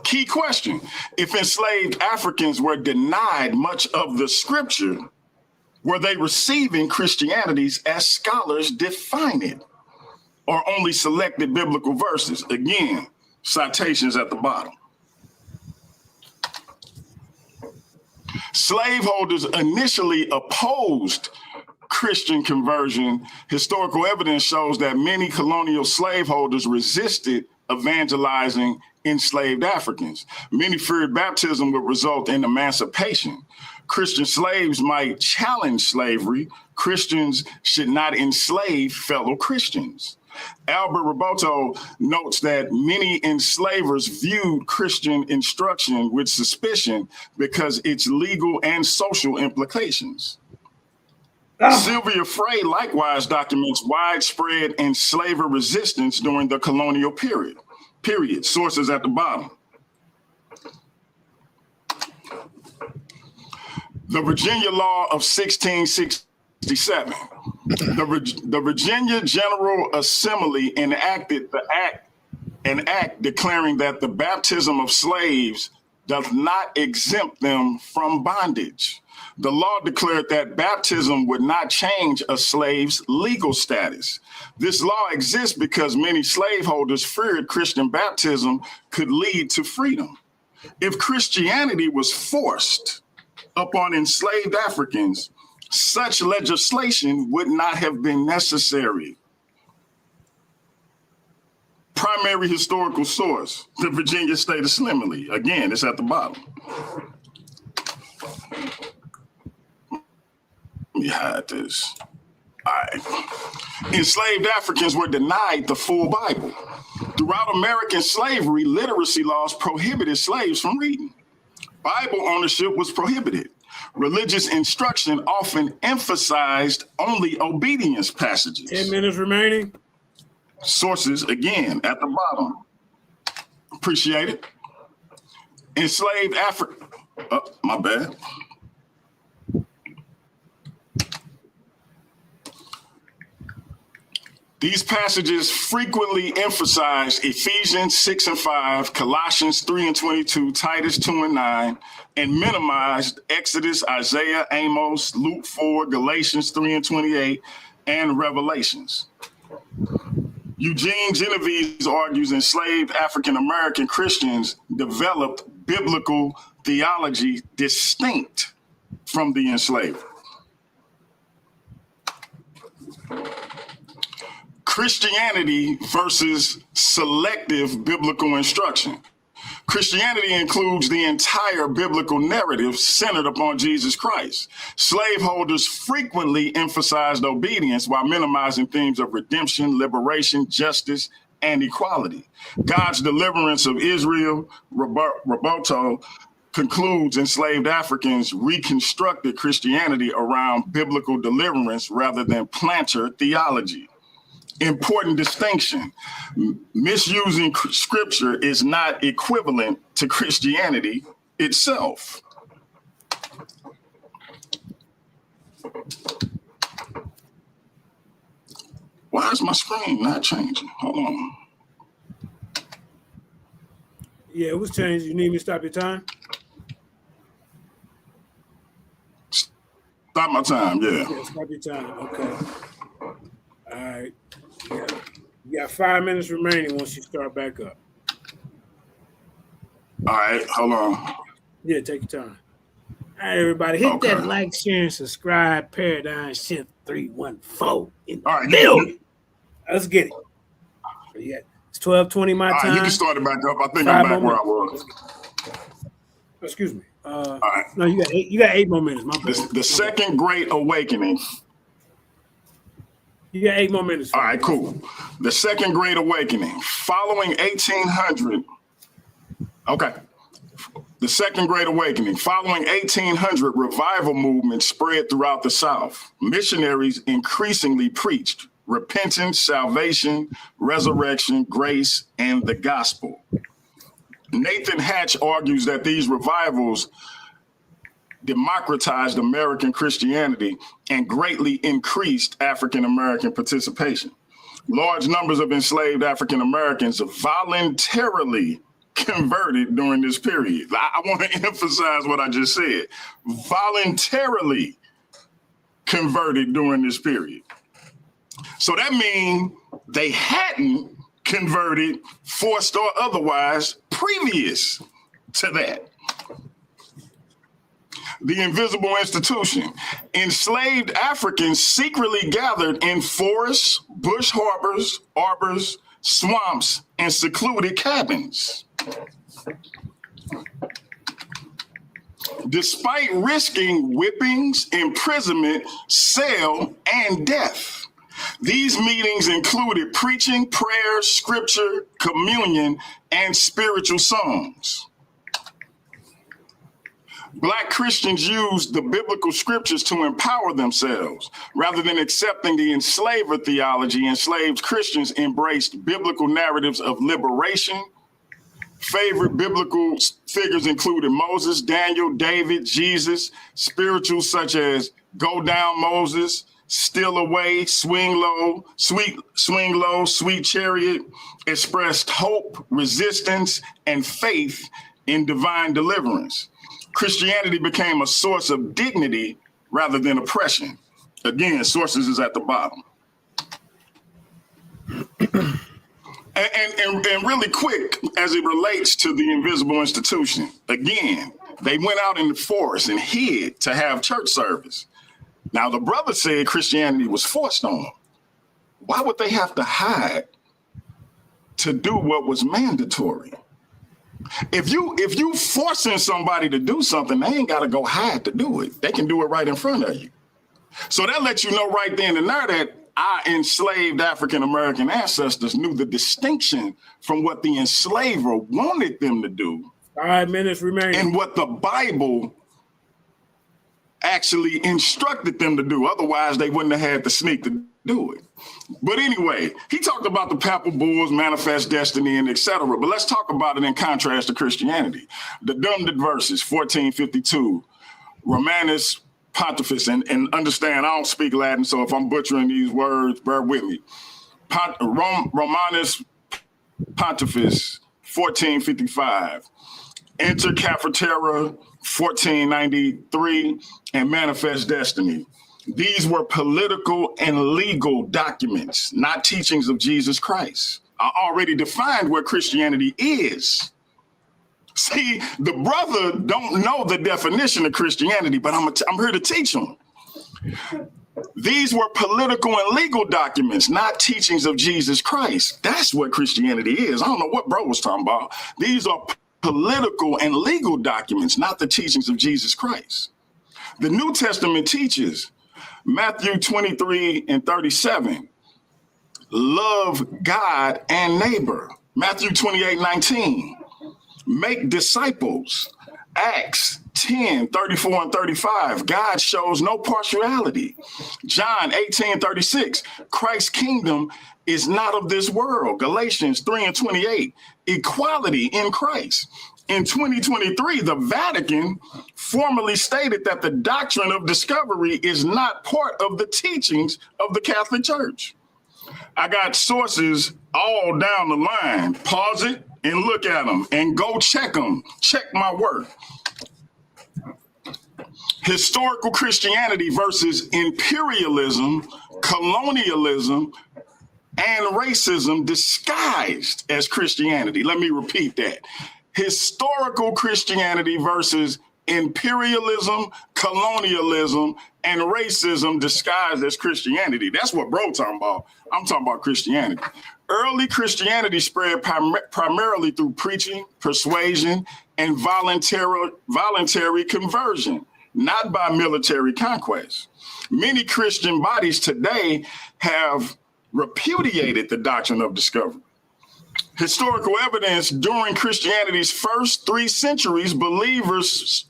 Key question. If enslaved Africans were denied much of the scripture, were they receiving Christianities as scholars define it, or only selected biblical verses? Again, citations at the bottom. Slaveholders initially opposed Christian conversion. Historical evidence shows that many colonial slaveholders resisted evangelizing enslaved Africans. Many feared baptism would result in emancipation. Christian slaves might challenge slavery. Christians should not enslave fellow Christians. Albert Roboto notes that many enslavers viewed Christian instruction with suspicion because its legal and social implications. Sylvia Frey likewise documents widespread enslaver resistance during the colonial period. Sources at the bottom. The Virginia Law of 1667. The Virginia General Assembly enacted an act declaring that the baptism of slaves does not exempt them from bondage. The law declared that baptism would not change a slave's legal status. This law exists because many slaveholders feared Christian baptism could lead to freedom. If Christianity was forced upon enslaved Africans, such legislation would not have been necessary. Primary historical source, the Virginia State Assembly. Again, it's at the bottom. Let me hide this. All right. Enslaved Africans were denied the full Bible. Throughout American slavery, literacy laws prohibited slaves from reading. Bible ownership was prohibited. Religious instruction often emphasized only obedience passages. 10 minutes remaining. Sources, again, at the bottom. Appreciate it. Enslaved Africa. My bad. These passages frequently emphasize Ephesians 6 and 5, Colossians 3 and 22, Titus 2 and 9, and minimized Exodus, Isaiah, Amos, Luke 4, Galatians 3 and 28, and Revelations. Eugene Genovese argues enslaved African-American Christians developed biblical theology distinct from the enslaver. Christianity versus selective biblical instruction. Christianity includes the entire biblical narrative centered upon Jesus Christ. Slaveholders frequently emphasized obedience while minimizing themes of redemption, liberation, justice, and equality. God's deliverance of Israel, Roboto concludes enslaved Africans reconstructed Christianity around biblical deliverance rather than planter theology. Important distinction. Misusing scripture is not equivalent to Christianity itself. Why is my screen not changing? Hold on. Yeah, it was changed. You need me to stop your time? Stop my time, yeah. Yeah, stop your time. Okay. All right. You got 5 minutes remaining once you start back up. All right, hold on. Yeah, take your time. All right, everybody, hit that like, share, and subscribe. Paradigm Shift 314. All right, let's get it. Yeah, it's 12:20 my time. You can start it back up. I think I'm back where I was. Excuse me. All right. No, you got 8 more minutes. My bad. The Second Great Awakening. You got 8 more minutes. All right, cool. The Second Great Awakening. Following 1800. Okay. The Second Great Awakening. Following 1800, revival movements spread throughout the South. Missionaries increasingly preached repentance, salvation, resurrection, grace, and the gospel. Nathan Hatch argues that these revivals democratized American Christianity and greatly increased African American participation. Large numbers of enslaved African Americans voluntarily converted during this period. I want to emphasize what I just said. Voluntarily converted during this period. So that means they hadn't converted, forced or otherwise, previous to that. The invisible institution. Enslaved Africans secretly gathered in forests, bush arbors, swamps, and secluded cabins. Despite risking whippings, imprisonment, sale, and death. These meetings included preaching, prayer, scripture, communion, and spiritual songs. Black Christians used the biblical scriptures to empower themselves. Rather than accepting the enslaver theology, enslaved Christians embraced biblical narratives of liberation. Favorite biblical figures included Moses, Daniel, David, Jesus. Spirituals such as Go Down Moses, Still Away, Swing Low, Sweet Chariot expressed hope, resistance, and faith in divine deliverance. Christianity became a source of dignity rather than oppression. Again, sources is at the bottom. And really quick, as it relates to the invisible institution, again, they went out in the forest and hid to have church service. Now, the brother said Christianity was forced on them. Why would they have to hide to do what was mandatory? If you forcing somebody to do something, they ain't got to go hide to do it. They can do it right in front of you. So that lets you know right then and there that our enslaved African-American ancestors knew the distinction from what the enslaver wanted them to do. 5 minutes remaining. And what the Bible actually instructed them to do. Otherwise, they wouldn't have had the sneak to do it. But anyway, he talked about the papal bulls, manifest destiny, and etc. But let's talk about it in contrast to Christianity. The Dumded verses, 1452, Romanus Pontifex, and understand, I don't speak Latin, so if I'm butchering these words, bear with me. Romanus Pontifex, 1455, Inter Cafetera, 1493, and Manifest Destiny. These were political and legal documents, not teachings of Jesus Christ. I already defined what Christianity is. See, the brother don't know the definition of Christianity, but I'm here to teach him. These were political and legal documents, not teachings of Jesus Christ. That's what Christianity is. I don't know what bro was talking about. These are political and legal documents, not the teachings of Jesus Christ. The New Testament teaches Matthew 23 and 37, love God and neighbor. Matthew 28, 19, make disciples. Acts 10, 34 and 35, God shows no partiality. John 18, 36, Christ's kingdom is not of this world. Galatians 3 and 28, equality in Christ. In 2023, the Vatican formally stated that the doctrine of discovery is not part of the teachings of the Catholic Church. I got sources all down the line. Pause it and look at them and go check them. Check my work. Historical Christianity versus imperialism, colonialism, and racism disguised as Christianity. Let me repeat that. Historical Christianity versus imperialism, colonialism, and racism disguised as Christianity. That's what bro talking about. I'm talking about Christianity. Early Christianity spread primarily through preaching, persuasion, and voluntary conversion, not by military conquest. Many Christian bodies today have repudiated the doctrine of discovery. Historical evidence during Christianity's first 3 centuries, believers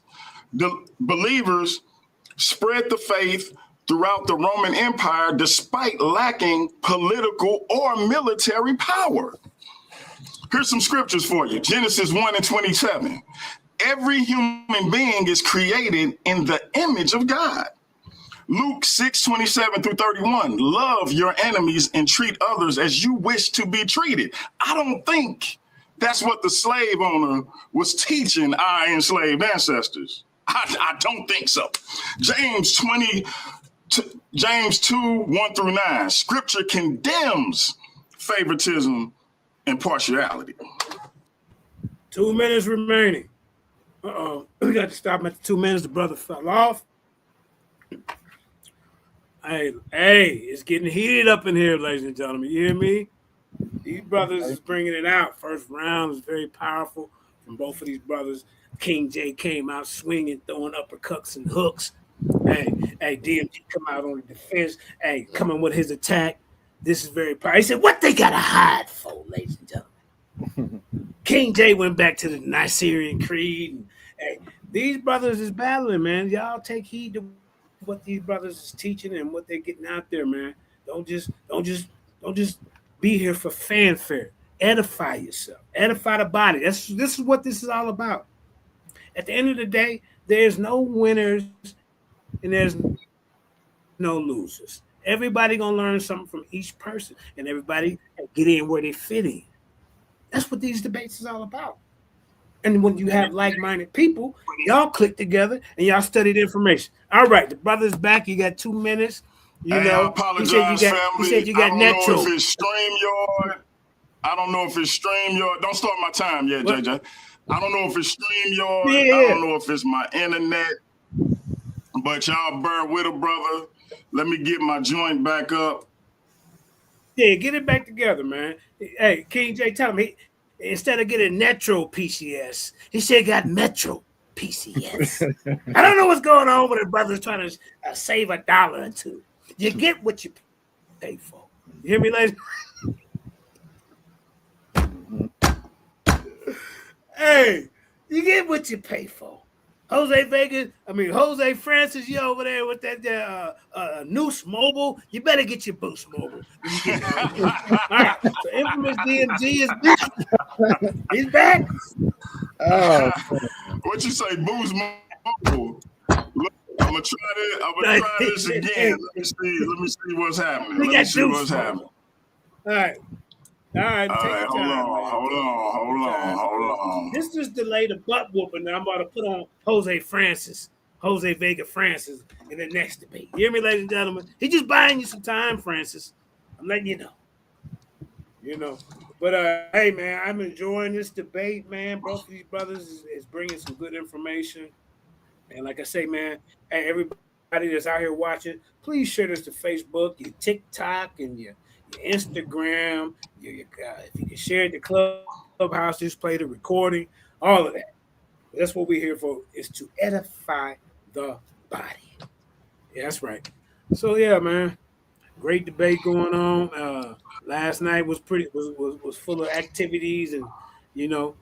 spread the faith throughout the Roman Empire despite lacking political or military power. Here's some scriptures for you. Genesis 1:27. Every human being is created in the image of God. Luke 6:27-31. Love your enemies and treat others as you wish to be treated. I don't think that's what the slave owner was teaching our enslaved ancestors. I don't think so. James 2:1-9. Scripture condemns favoritism and partiality. 2 minutes remaining. We got to stop at the 2 minutes. The brother fell off. Hey, it's getting heated up in here, ladies and gentlemen. You hear me? These brothers is bringing it out. First round was very powerful from both of these brothers. King J came out swinging, throwing uppercuts and hooks. Hey, DMG come out on the defense. Hey, coming with his attack. This is very powerful. He said, what they got to hide for, ladies and gentlemen? King J went back to the Nicene Creed. And, hey, these brothers is battling, man. Y'all take heed to what these brothers is teaching and what they're getting out there, man. Don't just be here for fanfare. Edify yourself. Edify the body. This is what this is all about. At the end of the day, there's no winners and there's no losers. Everybody gonna learn something from each person, and everybody get in where they fit in. That's what these debates is all about. And when you have like-minded people, y'all click together and y'all study the information. All right, the brother's back. You got 2 minutes. You know, I apologize, he family. said you got I don't Netro. know if it's StreamYard. I don't know if it's StreamYard. Don't start my time yet, What? JJ. I don't know if it's StreamYard. Yeah. I don't know if it's my internet. But y'all bear with a brother. Let me get my joint back up. Yeah, get it back together, man. Hey, King J, tell him instead of getting Netro PCS, he said got Metro PCS. I don't know what's going on with the brothers trying to save $1 or $2. You get what you pay for. You hear me, ladies? Hey, you get what you pay for. Jose Francis, you over there with that Noose Mobile. You better get your Boost Mobile. All right, so infamous DMG is back. He's back. Oh, What you say, Boost Mobile? Look, I'm gonna try this again. Let me see what's happening. We Let got me see Deuce what's happening. All right. All right, take your time, Hold on. This just delayed a butt whooping that I'm about to put on Jose Vega Francis, in the next debate. You hear me, ladies and gentlemen? He just buying you some time, Francis. I'm letting you know. You know. But, hey, man, I'm enjoying this debate, man. Both of these brothers is bringing some good information. And like I say, man, hey, everybody that's out here watching, please share this to Facebook, your TikTok, and your Instagram. If you can share it to Clubhouse, just play the recording, all of that. That's what we're here for, is to edify the body. Yeah, that's right. So yeah, man, great debate going on. Last night was full of activities, and there's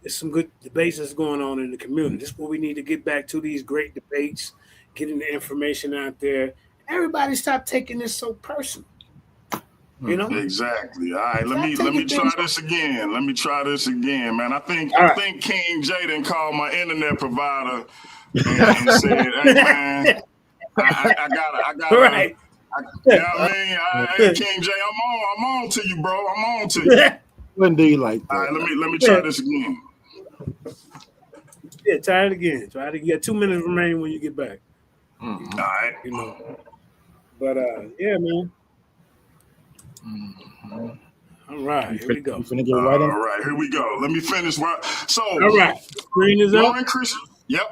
some good debates that's going on in the community. This is what we need to get back to, these great debates, getting the information out there. Everybody stop taking this so personal. You know? Exactly. All right, let me try this again. Man. I think King Jaden called my internet provider and said, "Hey man, I got right. You know what I mean? Hey, King J, I'm on to you, bro. I'm on to you." when do you like that? All right, let me try this again. Yeah, try it again. You got 2 minutes remaining when you get back. All right. You know. But yeah, man. All right, here we go. You finna get right in? All right, here we go. Let me finish. So, all right, screen is up.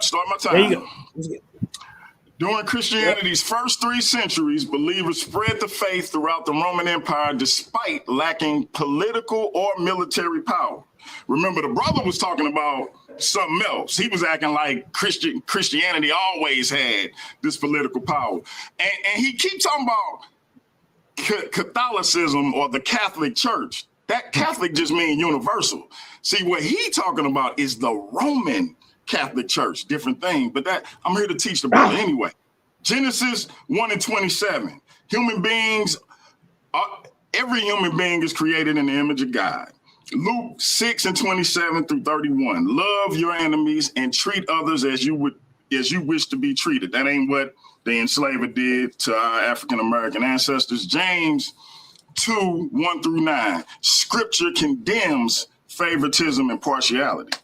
Start my time. There you go. During Christianity's first 3 centuries, believers spread the faith throughout the Roman Empire despite lacking political or military power. Remember, the brother was talking about something else. He was acting like Christianity always had this political power. And he keeps talking about Catholicism or the Catholic Church. That Catholic just means universal. See, what he talking about is the Roman Catholic Church, different thing. But that I'm here to teach the brother anyway. Genesis 1:27. Human beings, every human being is created in the image of God. Luke 6:27 through 31. Love your enemies and treat others as you wish to be treated. That ain't what the enslaver did to our African American ancestors. James 2:1 through 9. Scripture condemns favoritism and partiality.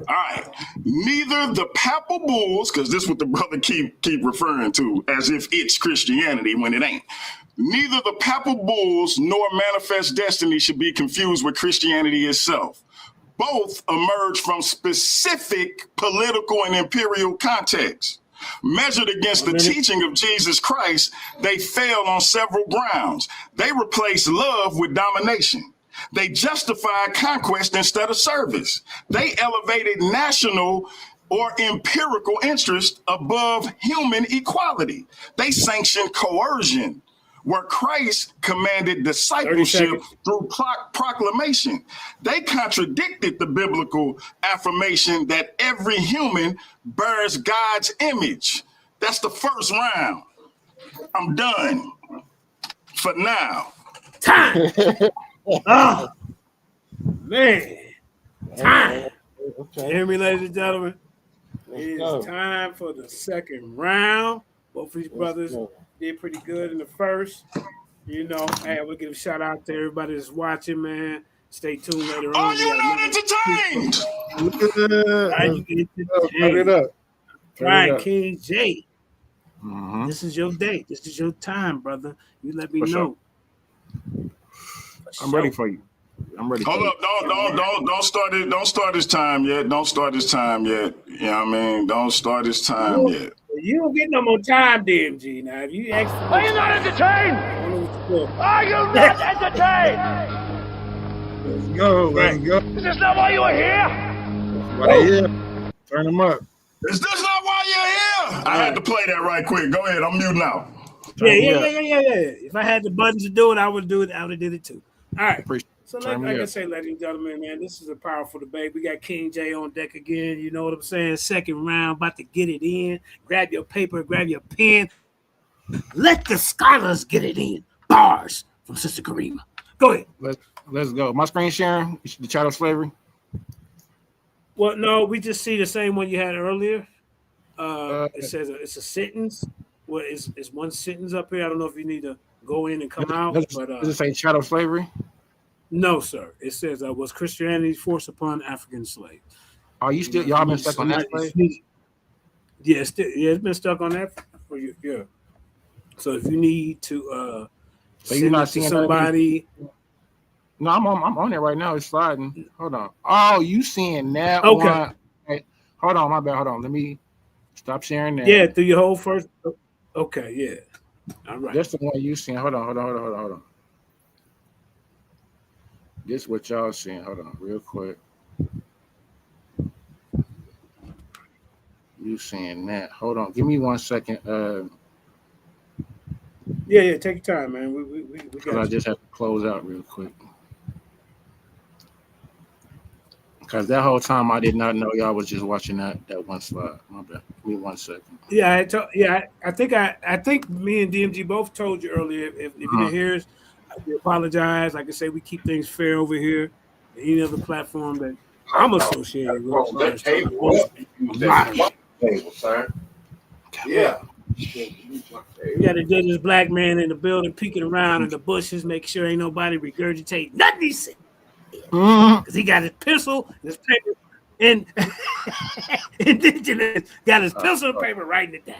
All right. Neither the papal bulls, because this is what the brother keep referring to as if it's Christianity when it ain't. Neither the papal bulls nor manifest destiny should be confused with Christianity itself. Both emerge from specific political and imperial contexts. Measured against the teaching of Jesus Christ, they fail on several grounds. They replace love with domination. They justified conquest instead of service. They elevated national or empirical interest above human equality. They sanctioned coercion, where Christ commanded discipleship through proclamation. They contradicted the biblical affirmation that every human bears God's image. That's the first round. I'm done for now. Time. Oh, man. Time. Okay. Hear me, ladies and gentlemen? It's go. time for the second round. Both of these brothers did pretty good in the first. You know, hey, we'll give a shout out to everybody that's watching, man. Stay tuned later on. Are you not entertained? Turn it up. Right, King J. This is your day. This is your time, brother. You let me know. I'm ready for you. I'm ready. Hold up, don't start it. Don't start his time yet. Don't start his time yet. You know what I mean? Don't start his time yet. You don't get no more time, DMG. Now, if you ask Are you not entertained? Are you not entertained? Let's go. Let's go. Is this not why you are here? Right here. Turn them up. Is this not why you're here? I had to play that right quick. Go ahead. I'm muting out. Yeah. If I had the buttons to do it, I would do it. I would have did it too. All right. So like I say, ladies and gentlemen, man, this is a powerful debate. We got King J on deck again. You know what I'm saying? Second round, about to get it in. Grab your paper, grab your pen. Let the scholars get it in. Bars from Sister Karima. Go ahead. Let's go. My screen sharing, the chattel slavery. Well, no, we just see the same one you had earlier. It says it's a sentence. Well, it's one sentence up here. I don't know if you need to go in and come out. But does it say chattel slavery? No, sir. It says was Christianity forced upon African slaves. Are you still y'all been stuck on that slave? Yeah, it's been stuck on that for you. Yeah. So if you need to so you're not seeing somebody. No, I'm on it right now. It's sliding. Hold on. Oh, you seeing that okay. One? Hey, hold on, my bad. Hold on. Let me stop sharing that. Yeah, through your whole first. Okay, yeah. All right. That's the one you seeing. Hold on. This is what y'all seeing. Hold on, real quick. You seeing that? Hold on. Give me 1 second. Yeah. Take your time, man. We got. I just have to close out real quick. Because that whole time I did not know y'all was just watching that one slide. My bad. Give me 1 second. Yeah, I think me and DMG both told you earlier. If you didn't hear us, we apologize. Like I say, we keep things fair over here. Any other platform that I'm associated with. Table, sir. Yeah. You got a judge's black man in the building peeking around in the bushes, make sure ain't nobody regurgitate nothing he said. Because he got his pencil, his paper, and indigenous got his pencil and paper writing it down.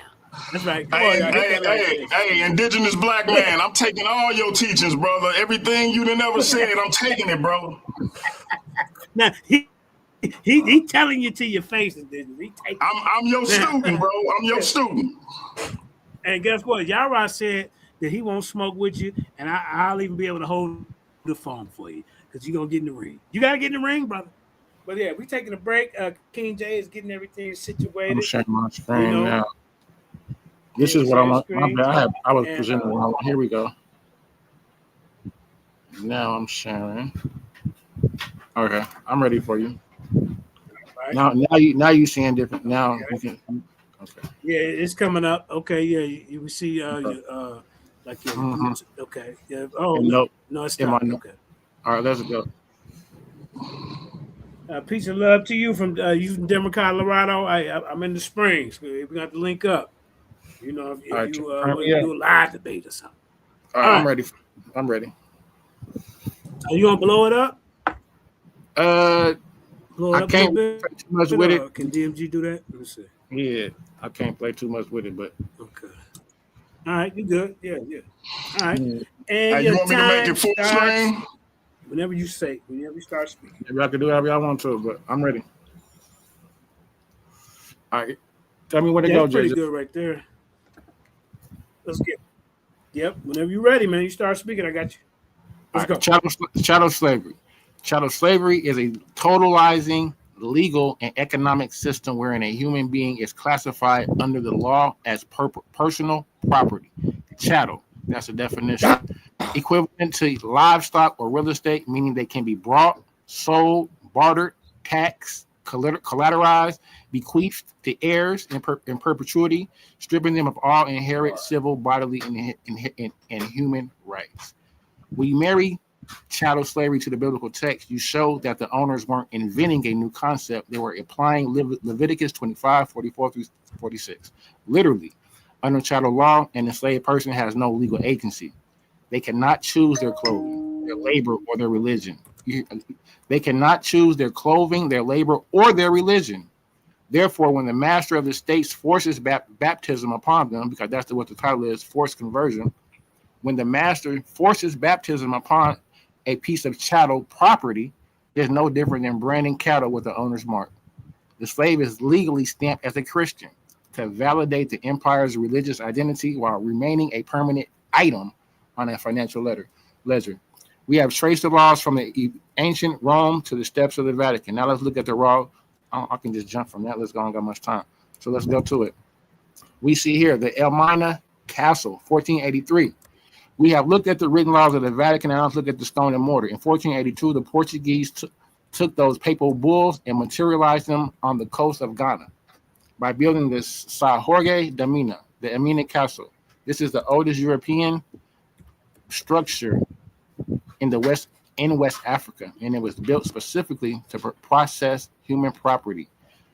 That's right. Hey, indigenous black man, I'm taking all your teachings, brother. Everything you done ever said, I'm taking it, bro. Now he telling you to your face, indigenous. I'm your student, bro. I'm your student. And guess what? Yara said that he won't smoke with you, and I'll even be able to hold the phone for you because you're gonna get in the ring. You gotta get in the ring, brother. But yeah, we taking a break. King J is getting everything situated. I'm sharing my screen now. This is what I was presenting. Here we go. Now I'm sharing. Okay, I'm ready for you. Right. Now you seeing different. Now you can. Okay. Yeah, it's coming up. Okay, yeah, you will see like your Mhm. okay. Yeah. Oh And no, no, no, it's in my stopped. note. Okay. All right, let's go. Peace and love to you from Denver, Colorado. I'm in the Springs. We got to link up. You know, All if right, you turn want me to up. do a live debate or something. All All right, I'm right. ready. I'm ready. Are you gonna blow it up? Uh, Blow it I up a little can't bit, play too much with it. or can DMG do that? Let me see. Yeah, I can't play too much with it, but Okay. All right, you good? Yeah, yeah. All right. yeah, And Hey, you your want me to make time it full starts screen? whenever you say, whenever you start speaking. maybe I can do whatever I want to, but I'm ready. All right, tell me where to Yeah, go, that's pretty JJ. good right there. Let's get. Yep. Whenever you're ready, man, you start speaking. I got you. All Let's right, go. chattel slavery. Chattel slavery is a totalizing legal and economic system wherein a human being is classified under the law as personal property. Chattel, that's the definition. Equivalent to livestock or real estate, meaning they can be bought, sold, bartered, taxed, collateralized, bequeathed to heirs in perpetuity, stripping them of all inherent civil, bodily, and human rights. When you marry chattel slavery to the biblical text, you show that the owners weren't inventing a new concept. They were applying Leviticus 25, 44 through 46. Literally, under chattel law, an enslaved person has no legal agency. They cannot choose their clothing, their labor, or their religion. They cannot choose their clothing, their labor, or their religion. Therefore, when the master of the states forces baptism upon them, because that's what the title is, forced conversion, when the master forces baptism upon a piece of chattel property, there's no different than branding cattle with the owner's mark. The slave is legally stamped as a Christian to validate the empire's religious identity while remaining a permanent item on a financial ledger. We have traced the laws from the ancient Rome to the steps of the Vatican. Now let's look at the raw. I can just jump from that. Let's go. I don't got much time. So let's go to it. We see here the Elmina Castle, 1483. We have looked at the written laws of the Vatican, and now let's look at the stone and mortar. In 1482, the Portuguese took those papal bulls and materialized them on the coast of Ghana by building the Sa Jorge da Mina, the Elmina Castle. This is the oldest European structure in West Africa, and it was built specifically to process human property.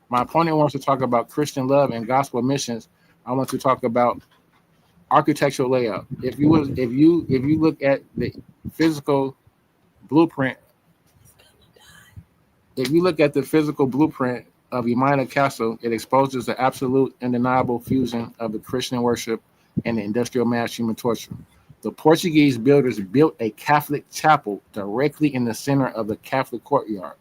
My opponent wants to talk about Christian love and gospel missions. I want to talk about architectural layout. If you look at the physical blueprint, of Yamina Castle, it exposes the absolute undeniable fusion of the Christian worship and the industrial mass human torture. The Portuguese builders built a Catholic chapel directly in the center of the Catholic courtyard.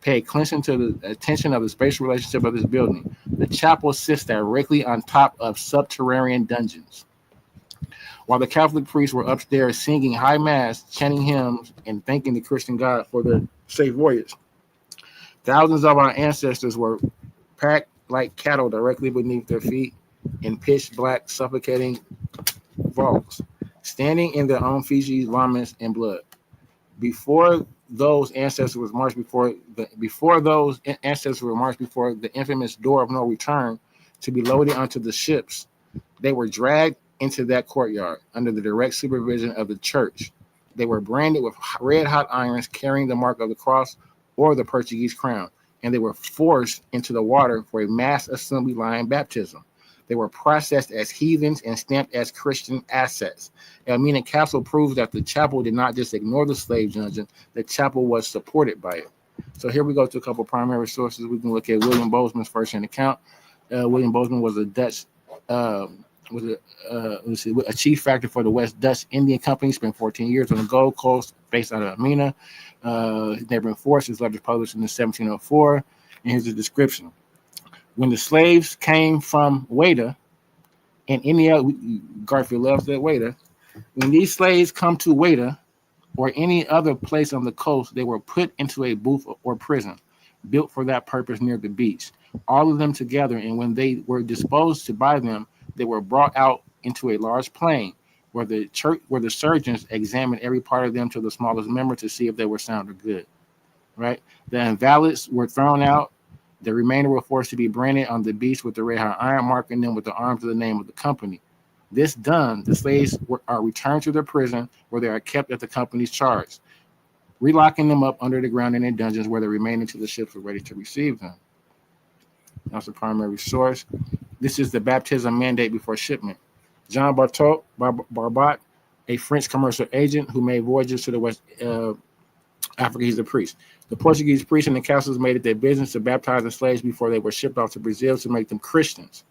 Pay attention to the attention of the spatial relationship of this building. The chapel sits directly on top of subterranean dungeons. While the Catholic priests were upstairs singing high mass, chanting hymns, and thanking the Christian God for their safe voyage, thousands of our ancestors were packed like cattle directly beneath their feet in pitch black, suffocating vaults, standing in their own feces, vomits, and blood. Before those ancestors were marched before the infamous door of no return to be loaded onto the ships, they were dragged into that courtyard under the direct supervision of the church. They were branded with red hot irons carrying the mark of the cross or the Portuguese crown, and they were forced into the water for a mass assembly line baptism. They were processed as heathens and stamped as Christian assets. Elmina Castle proves that the chapel did not just ignore the slave dungeon, the chapel was supported by it. So here we go to a couple primary sources. We can look at William Bozeman's first-hand account. William Bozeman was a Dutch a chief factor for the West Dutch Indian Company. Spent 14 years on the Gold Coast, based out of Elmina. His neighboring force, his letters published in 1704. And here's the description. When the slaves came from Wada, and any other, Garfield loves that Wada. When these slaves come to Wada or any other place on the coast, they were put into a booth or prison built for that purpose near the beach. All of them together, and when they were disposed to buy them, they were brought out into a large plain where the surgeons examined every part of them to the smallest member to see if they were sound or good. Right? The invalids were thrown out. The remainder were forced to be branded on the beast with the red hot iron, marking them with the arms of the name of the company. This done, the slaves are returned to their prison where they are kept at the company's charge, relocking them up under the ground in their dungeons where they remain until the ships were ready to receive them. That's the primary source. This is the baptism mandate before shipment. Jean Barbat, a French commercial agent who made voyages to the West Africa, he's a priest. The Portuguese priests in the castles made it their business to baptize the slaves before they were shipped off to Brazil to make them Christians.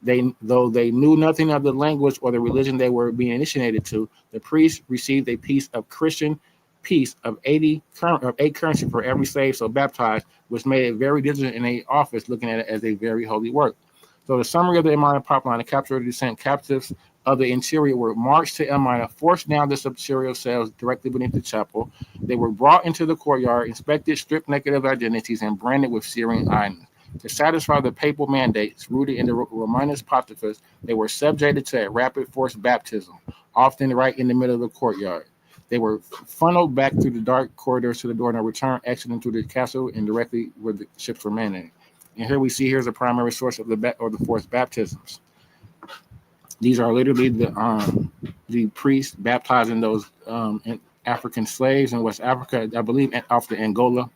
Though they knew nothing of the language or the religion they were being initiated to, the priests received a piece of Christian piece of 8 currency for every slave so baptized, which made it very diligent in a office looking at it as a very holy work. So the summary of the Elmina pipeline, the capture of the descent captives of the interior were marched to Elmina, forced down the subterior cells directly beneath the chapel. They were brought into the courtyard, inspected, stripped naked of identities, and branded with Syrian irons. To satisfy the papal mandates rooted in the Romanus Pontifex, they were subjected to a rapid force baptism, often right in the middle of the courtyard. They were funneled back through the dark corridors to the door and returned, exiting through the castle and directly where the ships were mandated. And here we see here's a primary source of the forced baptisms. These are literally the priests baptizing those African slaves in West Africa, I believe, off the Angola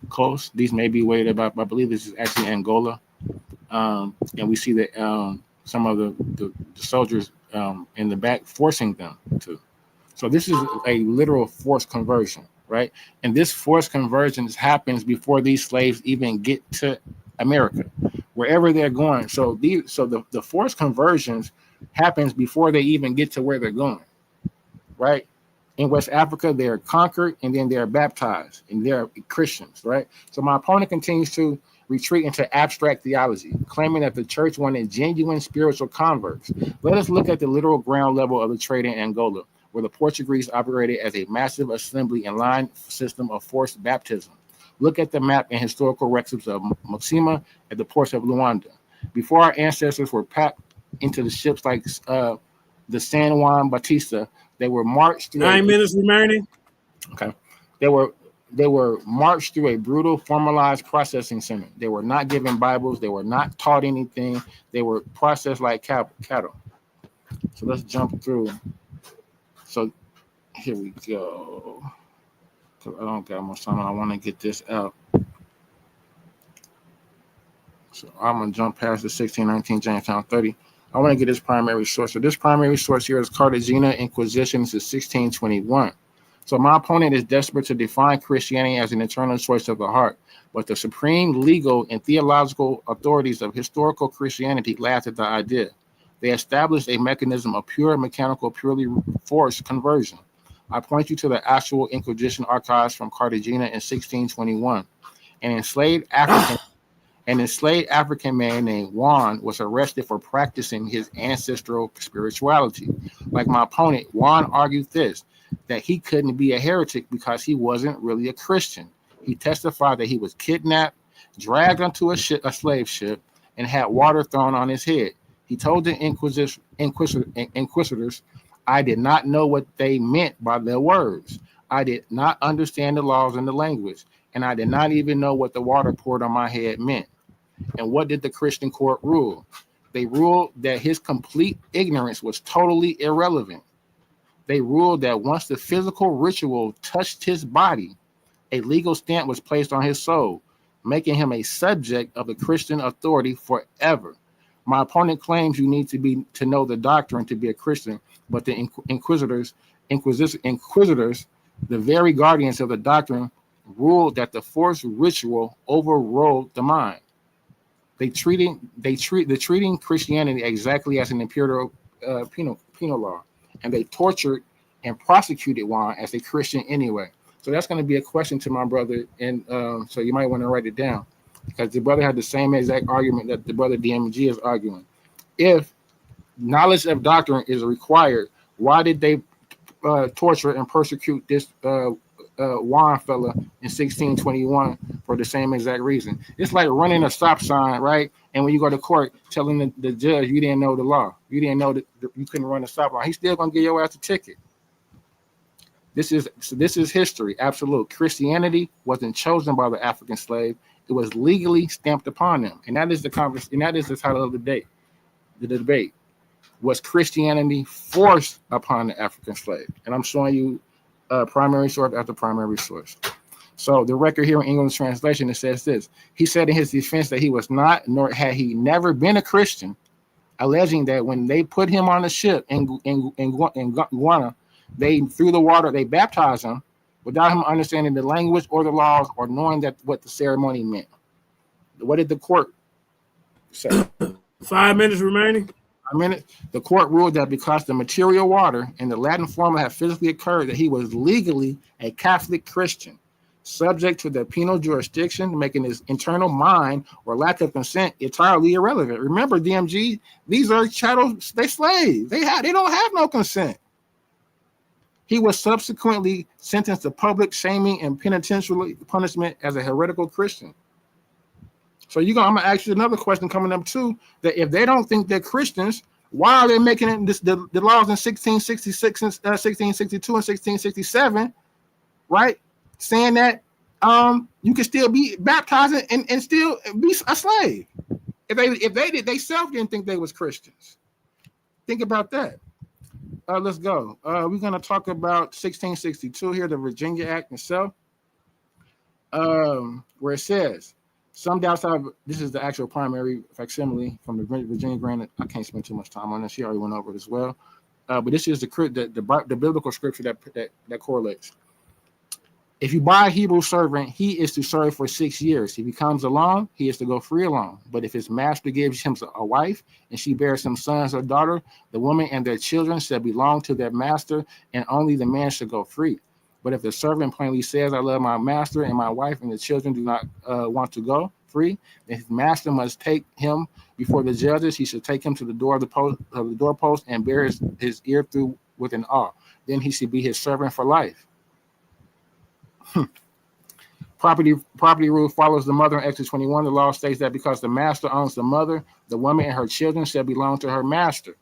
coast. These may be weighted about, I believe this is actually Angola. And we see that some of the soldiers in the back forcing them to. So this is a literal forced conversion, right? And this forced conversion happens before these slaves even get to America, wherever they're going. So the forced conversions happens before they even get to where they're going, right? In West Africa, they're conquered and then they're baptized and they're Christians, right? So my opponent continues to retreat into abstract theology, claiming that the church wanted genuine spiritual converts. Let us look at the literal ground level of the trade in Angola, where the Portuguese operated as a massive assembly and line system of forced baptism. Look at the map and historical records of Moxima at the ports of Luanda. Before our ancestors were packed into the ships like the San Juan Bautista, they were marched through 9 minutes remaining. Okay. They were marched through a brutal formalized processing center. They were not given Bibles. They were not taught anything. They were processed like cattle. So let's jump through. So here we go. I don't got much time. I want to get this out. So I'm going to jump past the 1619 Jamestown 30. I want to get this primary source. So this primary source here is Cartagena Inquisition to 1621. So my opponent is desperate to define Christianity as an eternal choice of the heart, but the supreme legal and theological authorities of historical Christianity laughed at the idea. They established a mechanism of pure mechanical, purely forced conversion. I point you to the actual Inquisition archives from Cartagena in 1621. An enslaved African man named Juan was arrested for practicing his ancestral spirituality. Like my opponent, Juan argued that he couldn't be a heretic because he wasn't really a Christian. He testified that he was kidnapped, dragged onto a slave ship, and had water thrown on his head. He told the inquisitors, I did not know what they meant by their words. I did not understand the laws and the language, and I did not even know what the water poured on my head meant. And what did the Christian court rule? They ruled that his complete ignorance was totally irrelevant. They ruled that once the physical ritual touched his body, a legal stamp was placed on his soul, making him a subject of the Christian authority forever. My opponent claims you need to know the doctrine to be a Christian, but the inquisitors, the very guardians of the doctrine, ruled that the forced ritual overrode the mind. They treating Christianity exactly as an imperial penal law, and they tortured and prosecuted Juan as a Christian anyway. So that's going to be a question to my brother, and so you might want to write it down, because the brother had the same exact argument that the brother DMG is arguing. If knowledge of doctrine is required, why did they torture and persecute this Juan fella in 1621 for the same exact reason? It's like running a stop sign, right? And when you go to court, telling the judge you didn't know the law, you didn't know that you couldn't run a stop line, he's still gonna give your ass a ticket. This is history, absolute. Christianity wasn't chosen by the African slave; It was legally stamped upon them, and that is the conversation. And that is the title of the debate. Was Christianity forced upon the African slave? And I'm showing you primary source after primary source. So the record here in English translation, it says this. He said in his defense that he was not, nor had he never been a Christian, alleging that when they put him on the ship in Guyana, they through the water, they baptized him without him understanding the language or the laws or knowing that what the ceremony meant. What did the court say? 5 minutes remaining. The court ruled that because the material water in the Latin formula had physically occurred, that he was legally a Catholic Christian, subject to the penal jurisdiction, making his internal mind or lack of consent entirely irrelevant. Remember, DMG, these are slaves. They don't have no consent. He was subsequently sentenced to public shaming and penitentiary punishment as a heretical Christian. So I'm gonna ask you another question coming up too. That if they don't think they're Christians, why are they making it the laws in 1666 and 1662 and 1667, right? Saying that you can still be baptized and still be a slave. If they self didn't think they was Christians. Think about that. Let's go. We're gonna talk about 1662 here, the Virginia Act itself, where it says. Some doubts have, this is the actual primary facsimile from the Virginia Grant. I can't spend too much time on this. She already went over it as well. But this is the biblical scripture that correlates. If you buy a Hebrew servant, he is to serve for 6 years. If he comes alone, he is to go free alone. But if his master gives him a wife and she bears him sons or daughter, the woman and their children shall belong to their master, and only the man shall go free. But if the servant plainly says, I love my master and my wife, and the children do not want to go free, then his master must take him before the judges. He should take him to the door of the doorpost and bear his ear through with an awl. Then he should be his servant for life. Property rule follows the mother in Exodus 21. The law states that because the master owns the mother, the woman and her children shall belong to her master.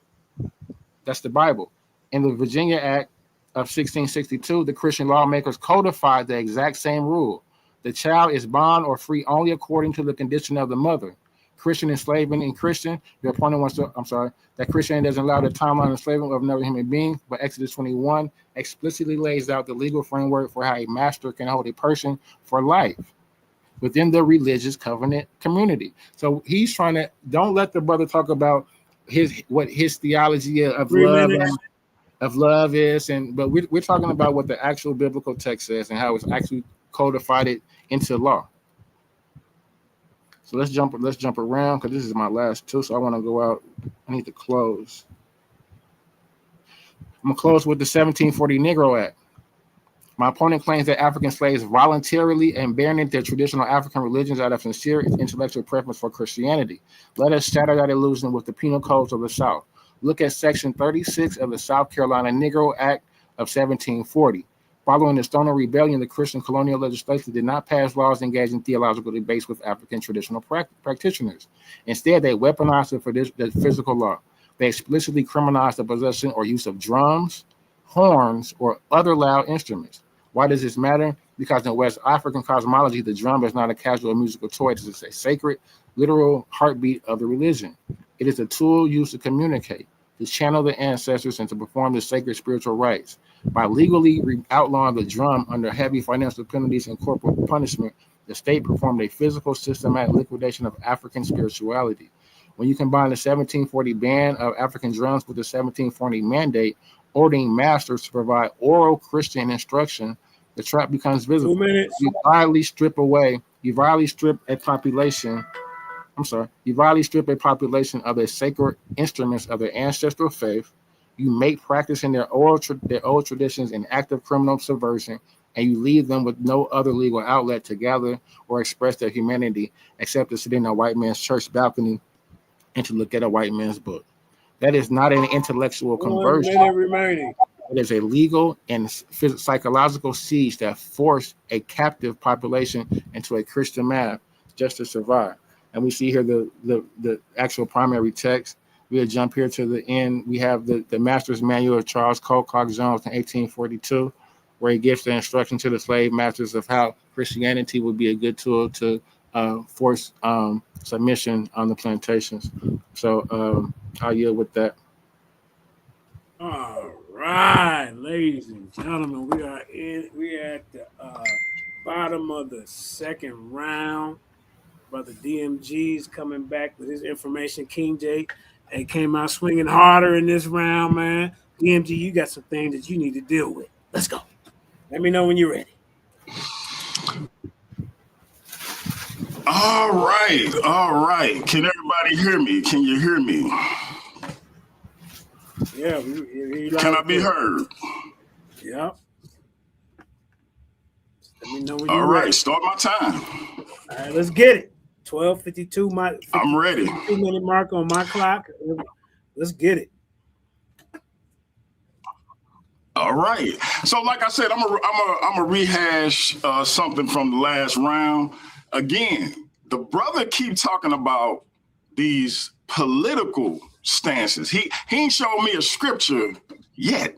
That's the Bible. In the Virginia Act of 1662, the Christian lawmakers codified the exact same rule. The child is bond or free only according to the condition of the mother. Christian enslavement in Christian, your opponent wants to, that Christianity doesn't allow the timeline of enslavement of another human being, but Exodus 21 explicitly lays out the legal framework for how a master can hold a person for life within the religious covenant community. So he's trying to, don't let the brother talk about what his theology of love is, but we're talking about what the actual biblical text says and how it's actually codified it into law. So let's jump around because this is my last two. So I want to go out. I need to close. I'm gonna close with the 1740 Negro Act. My opponent claims that African slaves voluntarily abandoned their traditional African religions out of sincere intellectual preference for Christianity. Let us shatter that illusion with the penal codes of the South. Look at Section 36 of the South Carolina Negro Act of 1740. Following the Stoner Rebellion, the Christian colonial legislature did not pass laws engaging theological debates with African traditional practitioners. Instead, they weaponized it for the physical law. They explicitly criminalized the possession or use of drums, horns, or other loud instruments. Why does this matter? Because in West African cosmology, the drum is not a casual musical toy. It is a sacred, literal heartbeat of the religion. It is a tool used to communicate, to channel the ancestors, and to perform the sacred spiritual rites. By legally outlawing the drum under heavy financial penalties and corporal punishment, the state performed a physical, systematic liquidation of African spirituality. When you combine the 1740 ban of African drums with the 1740 mandate ordering masters to provide oral Christian instruction, the trap becomes visible. 2 minutes. You violently strip a population of their sacred instruments of their ancestral faith. You make practicing their old traditions an act of criminal subversion, and you leave them with no other legal outlet to gather or express their humanity except to sit in a white man's church balcony and to look at a white man's book. That is not an intellectual conversion. 1 minute remaining. It is a legal and psychological siege that forced a captive population into a Christian mass just to survive. And we see here the actual primary text. We'll jump here to the end. We have the Master's Manual of Charles Colcock Jones in 1842, where he gives the instruction to the slave masters of how Christianity would be a good tool to forced submission on the plantations. So I'll yield with that. All right, ladies and gentlemen, we are at the bottom of the second round. Brother DMG is coming back with his information. King J, they came out swinging harder in this round, man. DMG, you got some things that you need to deal with. Let's go. Let me know when you're ready. All right. Can everybody hear me? Can you hear me? Yeah. Can I be heard? Yep. Let me know when All you're right, ready. start my time. All right, let's get it. 12:52. I'm ready. 2-minute mark on my clock. Let's get it. All right. So, like I said, I'm a rehash something from the last round. Again, the brother keep talking about these political stances. He ain't showed me a scripture yet.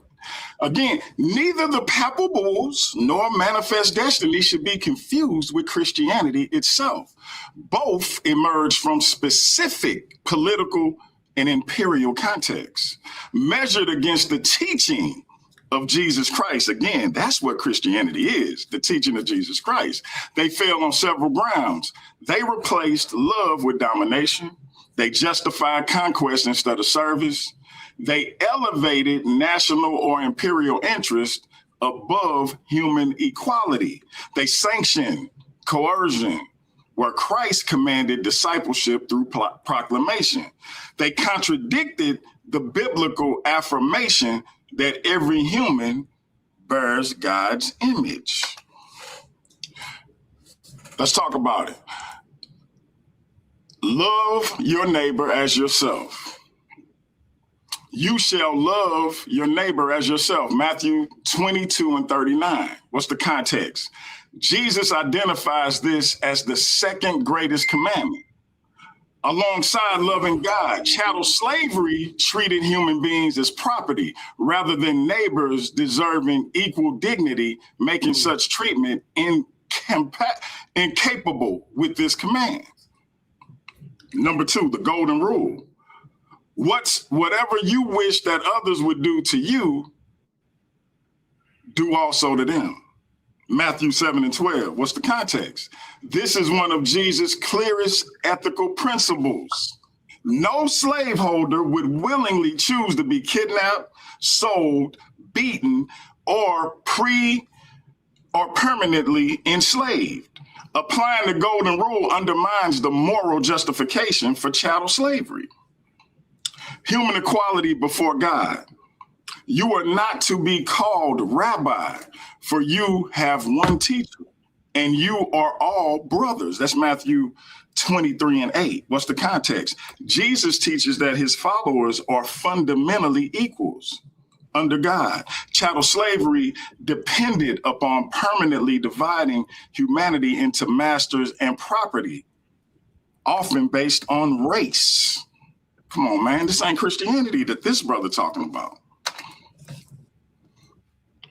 Again, neither the papal bulls nor manifest destiny should be confused with Christianity itself. Both emerge from specific political and imperial contexts, measured against the teaching of Jesus Christ. Again, that's what Christianity is, the teaching of Jesus Christ. They fail on several grounds. They replaced love with domination. They justified conquest instead of service. They elevated national or imperial interest above human equality. They sanctioned coercion, where Christ commanded discipleship through proclamation. They contradicted the biblical affirmation that every human bears God's image. Let's talk about it. Love your neighbor as yourself. You shall love your neighbor as yourself. Matthew 22:39. What's the context? Jesus identifies this as the second greatest commandment. Alongside loving God, chattel slavery treated human beings as property rather than neighbors deserving equal dignity, making such treatment incapable with this command. Number 2, the golden rule. Whatever you wish that others would do to you, do also to them. Matthew 7:12. What's the context? This is one of Jesus' clearest ethical principles. No slaveholder would willingly choose to be kidnapped, sold, beaten, or permanently enslaved. Applying the golden rule undermines the moral justification for chattel slavery. Human equality before God. You are not to be called rabbi, for you have one teacher, and you are all brothers. That's Matthew 23:8. What's the context? Jesus teaches that his followers are fundamentally equals under God. Chattel slavery depended upon permanently dividing humanity into masters and property, often based on race. Come on, man, this ain't Christianity that this brother talking about.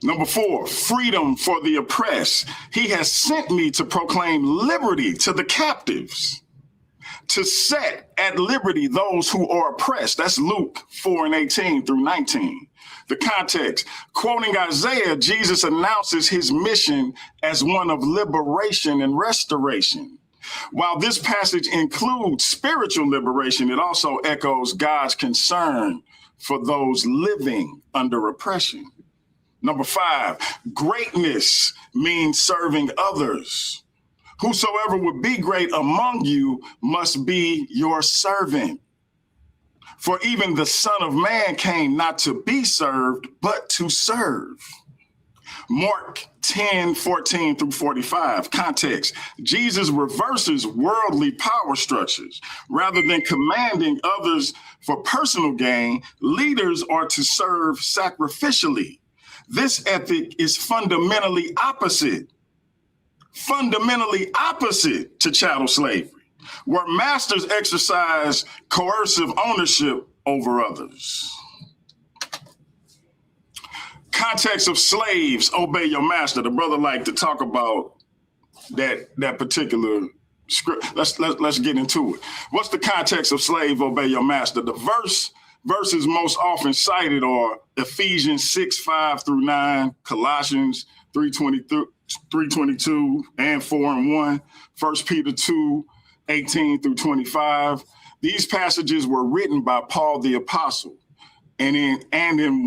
Number 4, freedom for the oppressed. He has sent me to proclaim liberty to the captives, to set at liberty those who are oppressed. That's Luke 4:18 through 19. The context, quoting Isaiah, Jesus announces his mission as one of liberation and restoration. While this passage includes spiritual liberation, it also echoes God's concern for those living under oppression. Number 5, greatness means serving others. Whosoever would be great among you must be your servant. For even the Son of Man came not to be served, but to serve. Mark 10:14 through 45. Context, Jesus reverses worldly power structures. Rather than commanding others for personal gain, leaders are to serve sacrificially. This ethic is fundamentally opposite to chattel slavery, where masters exercise coercive ownership over others. Context of slaves, obey your master. The brother liked to talk about that particular Let's get into it. What's the context of slave obey your master? The verses most often cited are Ephesians 6:5-9, Colossians 3:22 and 4:1, 1 Peter 2:18-25. These passages were written by Paul the Apostle, and in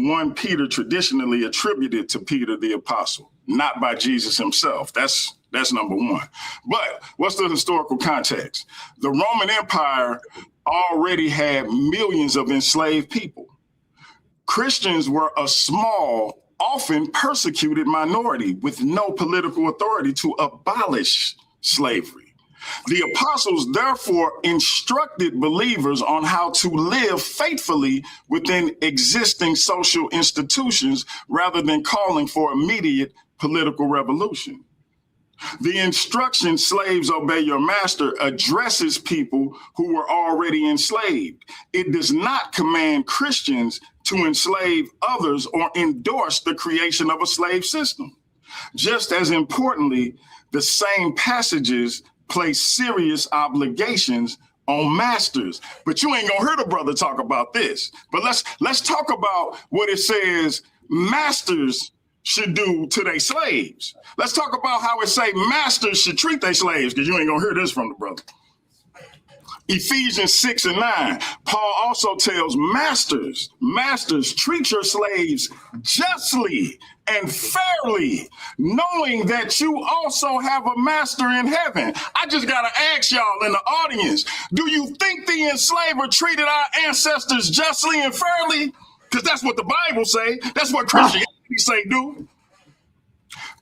1 Peter traditionally attributed to Peter the Apostle, not by Jesus himself. That's number one. But what's the historical context? The Roman Empire already had millions of enslaved people. Christians were a small, often persecuted minority with no political authority to abolish slavery. The apostles therefore instructed believers on how to live faithfully within existing social institutions rather than calling for immediate political revolution. The instruction, slaves obey your master, addresses people who were already enslaved. It does not command Christians to enslave others or endorse the creation of a slave system. Just as importantly, the same passages place serious obligations on masters. But you ain't gonna hear the brother talk about this. But let's talk about what it says masters should do to their slaves. Let's talk about how it say masters should treat their slaves, because you ain't gonna hear this from the brother. Ephesians 6:9, Paul also tells masters, treat your slaves justly and fairly, knowing that you also have a master in heaven. I just gotta ask y'all in the audience, do you think the enslaver treated our ancestors justly and fairly? Because that's what the Bible say. That's what Christianity say do.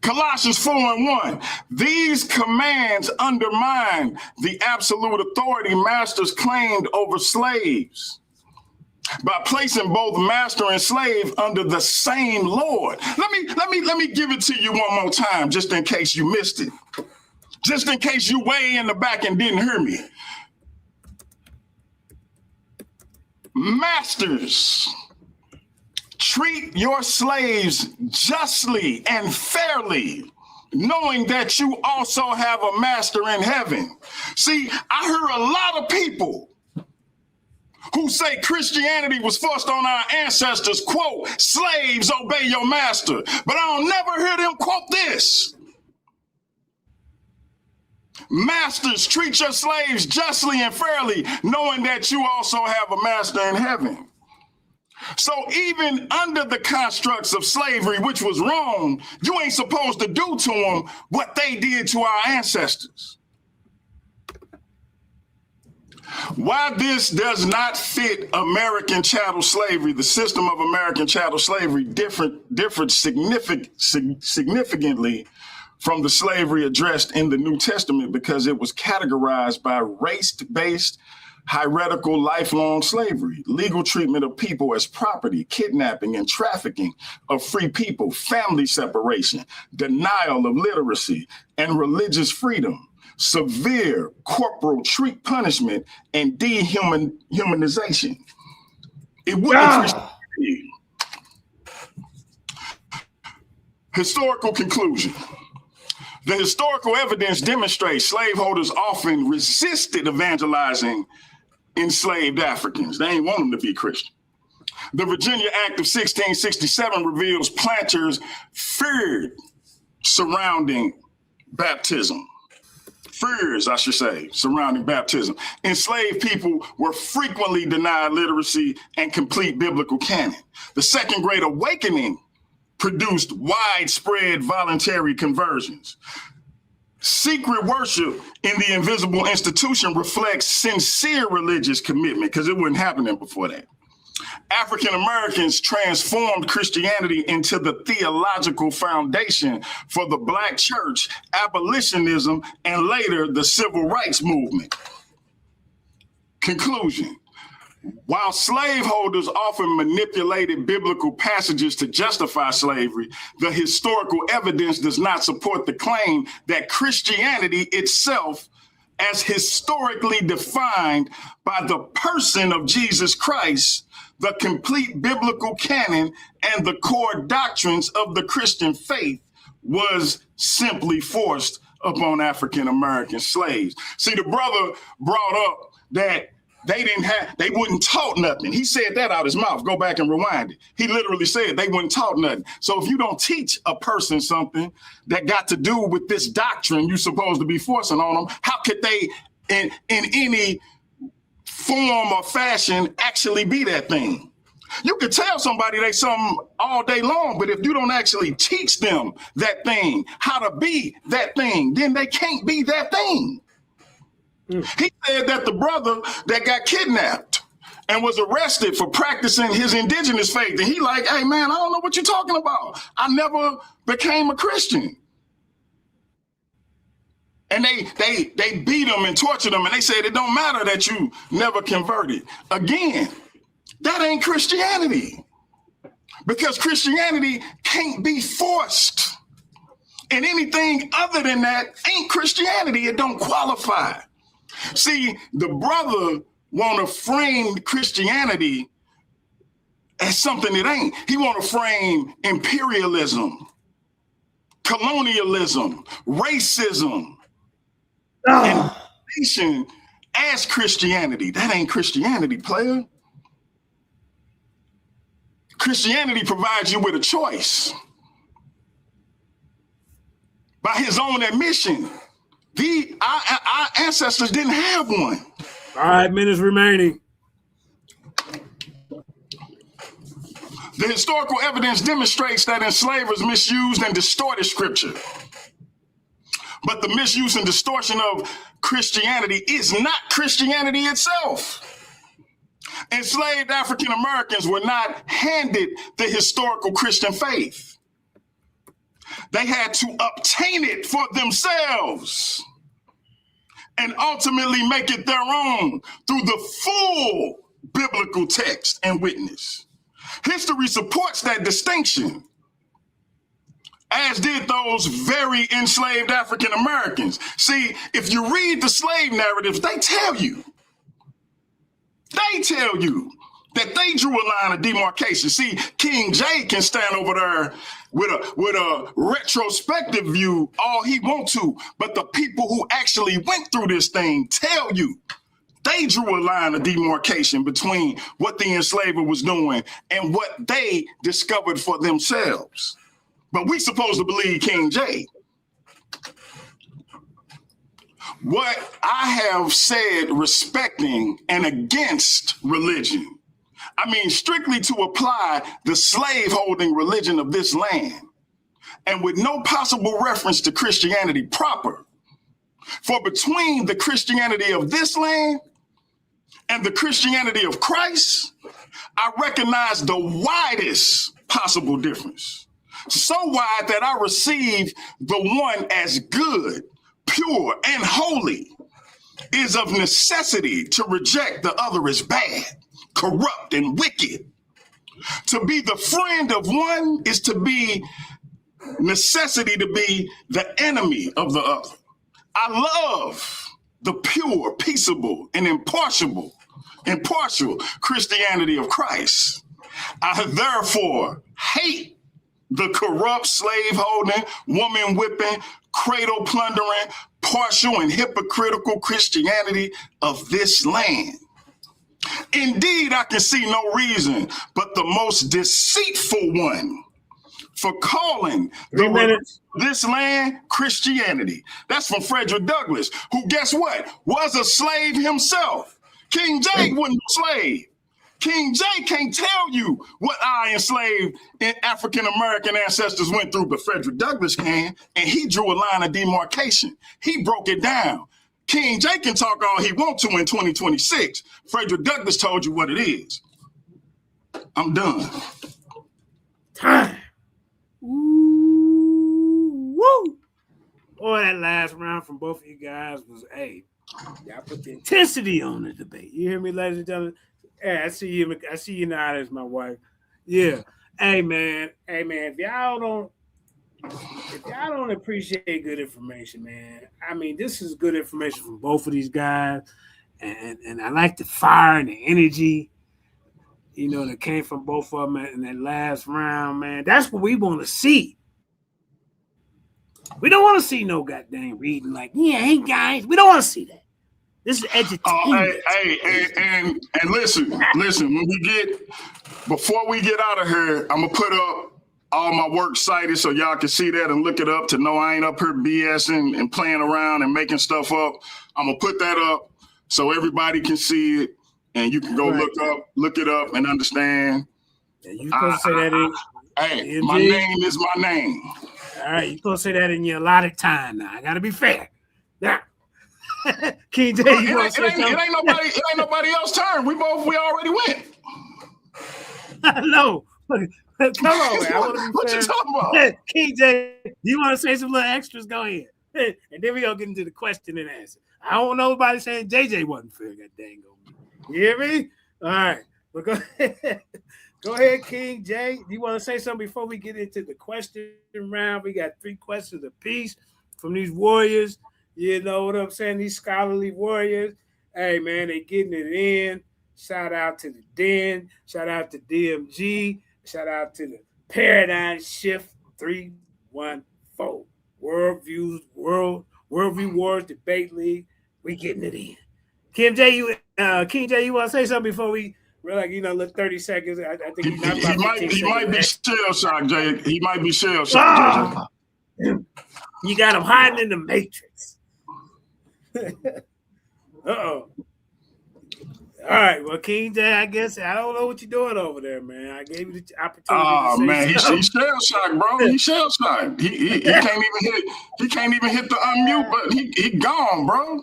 Colossians 4:1. These commands undermine the absolute authority masters claimed over slaves by placing both master and slave under the same Lord. Let me give it to you one more time, just in case you missed it. Just in case you way in the back and didn't hear me. Masters, treat your slaves justly and fairly, knowing that you also have a master in heaven. See, I hear a lot of people who say Christianity was forced on our ancestors, quote, slaves obey your master. But I don't never hear them quote this. Masters, treat your slaves justly and fairly, knowing that you also have a master in heaven. So even under the constructs of slavery, which was wrong, you ain't supposed to do to them what they did to our ancestors. Why this does not fit American chattel slavery, the system of American chattel slavery differed significantly from the slavery addressed in the New Testament, because it was categorized by race-based hierarchical lifelong slavery, legal treatment of people as property, kidnapping and trafficking of free people, family separation, denial of literacy and religious freedom, severe corporal punishment, and dehumanization. It wouldn't Historical conclusion. The historical evidence demonstrates slaveholders often resisted evangelizing enslaved Africans. They ain't want them to be Christian. The Virginia Act of 1667 reveals planters feared surrounding baptism. Fears, I should say, surrounding baptism. Enslaved people were frequently denied literacy and complete biblical canon. The Second Great Awakening produced widespread voluntary conversions. Secret worship in the invisible institution reflects sincere religious commitment, because it wasn't happening before that. African Americans transformed Christianity into the theological foundation for the Black church, abolitionism, and later the civil rights movement. Conclusion. While slaveholders often manipulated biblical passages to justify slavery, the historical evidence does not support the claim that Christianity itself, as historically defined by the person of Jesus Christ, the complete biblical canon and the core doctrines of the Christian faith, was simply forced upon African American slaves. See, the brother brought up that they wouldn't taught nothing. He said that out his mouth. Go back and rewind it. He literally said they wouldn't taught nothing. So if you don't teach a person something that got to do with this doctrine you're supposed to be forcing on them, how could they in any form or fashion actually be that thing? You could tell somebody they something all day long, but if you don't actually teach them that thing, how to be that thing, then they can't be that thing. He said that the brother that got kidnapped and was arrested for practicing his indigenous faith, and he like, hey man, I don't know what you're talking about. I never became a Christian. And they beat him and tortured him, and they said it don't matter that you never converted. Again, that ain't Christianity, because Christianity can't be forced. And anything other than that ain't Christianity. It don't qualify. See, the brother want to frame Christianity as something it ain't. He want to frame imperialism, colonialism, racism, and nation as Christianity. That ain't Christianity, player. Christianity provides you with a choice. By his own admission, our ancestors didn't have one. 5 minutes remaining. The historical evidence demonstrates that enslavers misused and distorted scripture. But the misuse and distortion of Christianity is not Christianity itself. Enslaved African Americans were not handed the historical Christian faith. They had to obtain it for themselves and ultimately make it their own through the full biblical text and witness. History supports that distinction, as did those very enslaved African Americans. See, if you read the slave narratives, they tell you that they drew a line of demarcation. See, King J can stand over there with a retrospective view all he want to, but the people who actually went through this thing tell you they drew a line of demarcation between what the enslaver was doing and what they discovered for themselves. But we supposed to believe King J. What I have said respecting and against religion, I mean strictly to apply the slave-holding religion of this land, and with no possible reference to Christianity proper. For between the Christianity of this land and the Christianity of Christ, I recognize the widest possible difference. So wide that I receive the one as good, pure, and holy, is of necessity to reject the other as bad, corrupt, and wicked. To be the friend of one is to be necessity to be the enemy of the other. I love the pure, peaceable, and impartial Christianity of Christ. I therefore hate the corrupt, slave-holding, woman-whipping, cradle-plundering, partial, and hypocritical Christianity of this land. Indeed, I can see no reason but the most deceitful one for calling this land Christianity. That's from Frederick Douglass, who, guess what, was a slave himself. King J wasn't a slave. King J can't tell you what our enslaved African-American ancestors went through, but Frederick Douglass can, and he drew a line of demarcation. He broke it down. King J can talk all he wants to in 2026. Frederick Douglass told you what it is. I'm done. Time. Ooh, woo. Boy, that last round from both of you guys was, hey, y'all put the intensity on the debate. You hear me, ladies and gentlemen? Hey, I see you now as my wife. Yeah. Hey man, if y'all don't appreciate good information, man. I mean, this is good information from both of these guys. And I like the fire and the energy, you know, that came from both of them in that last round, man. That's what we want to see. We don't want to see no goddamn reading like, yeah, hey guys. We don't want to see that. This is edutainment. And listen, before we get out of here, I'm gonna put up all my work cited so y'all can see that and look it up to know I ain't up here BSing and playing around and making stuff up. I'm gonna put that up so everybody can see it and you can go look it up and understand. Yeah, you supposed to say that in hey, my name is my name. All right, you supposed to say that in your allotted time now. I gotta be fair. Now, King J, you want to say something? It ain't nobody else's turn. We already went. No. Come on, man. I want to be what fair. You talking about? King J, you want to say some little extras? Go ahead. And then we gonna get into the question and answer. I don't know nobody saying JJ wasn't fair. God dang on. You hear me? All right. But go ahead. Go ahead, King J. Do you want to say something before we get into the question round? We got 3 questions apiece from these warriors. You know what I'm saying? These scholarly warriors. Hey, man, they getting it in. Shout out to the Den. Shout out to DMG. Shout out to the Paradigm Shift 314. Worldview Wars Debate League. We getting it in. King J, you want to say something before we... We're like, look, 30 seconds. I think he might be shell shocked, Jay. He might be shell shocked. You got him hiding in the matrix. Uh-oh. All right, well, King J, I guess I don't know what you're doing over there, man. I gave you the opportunity. Oh man, he's shell shocked, bro. He's shell shocked. He can't even hit the unmute button. He gone, bro.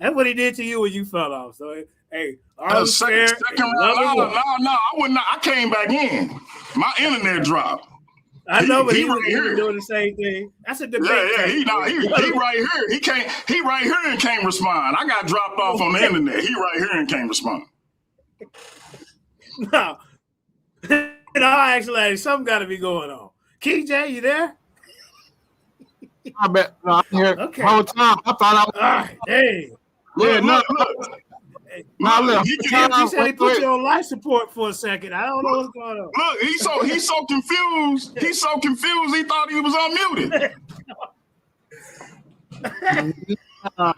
That's what he did to you when you fell off. So hey, second round. No, I wouldn't. I came back in. My internet dropped. I know, but he was doing the same thing. That's a debate. Yeah. He right here. He right here and can't respond. I got dropped off on the internet. He right here and can't respond. No. Actually, something got to be going on. King J, you there? I bet. No, I'm here. Okay. Whole time. I thought I was. All right. Hey. Yeah, look. He said he put you on life support for a second. I don't know what's going on. Look, he's so confused. He's so confused. He thought he was unmuted. All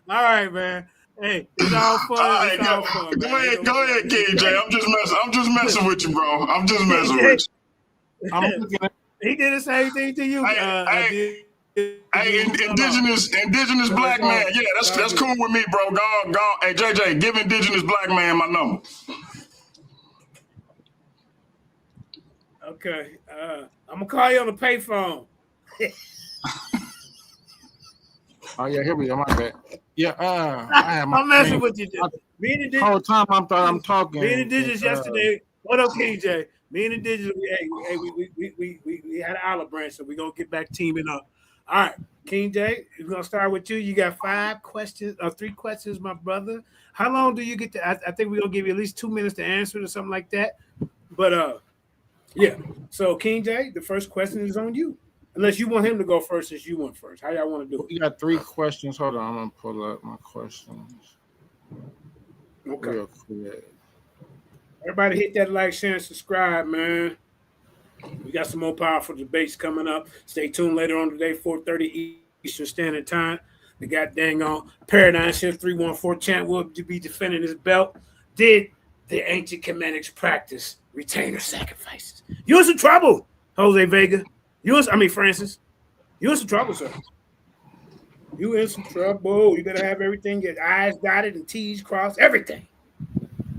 right, man. Hey, it's all fun. All right, all fun, go ahead, KJ. I'm just messing with you, bro. I'm just messing with you. He did the same thing to you. Hey, indigenous black man. Yeah, that's cool with me, bro. Gone. Hey, JJ, give indigenous black man my number. Okay. I'm gonna call you on the payphone. Oh yeah, here we go. My bad. Yeah, I have my. I'm messing with you. Me and the whole time I'm talking. Me and Indigenous yesterday. What up, KJ? Me and Indigenous. We had an olive branch, so we're gonna get back teaming up. All right, King J, we're gonna start with you. You got 5 questions or 3 questions, my brother. How long do you get to? I think we're gonna give you at least 2 minutes to answer it or something like that. But yeah. So King J, the first question is on you. Unless you want him to go first, since you went first. How y'all want to do it? You got 3 questions. Hold on, I'm gonna pull up my questions. Okay. Real quick. Everybody hit that like, share, and subscribe, man. We got some more powerful debates coming up. Stay tuned later on today, 4:30 Eastern Standard Time. The goddamn on Paradigm Shift 314 champ will be defending his belt. Did the ancient Kemetics practice retainer sacrifices? You in some trouble, Jose Vega. Francis. You in some trouble, sir. You in some trouble. You better have everything, your I's dotted and T's crossed, everything.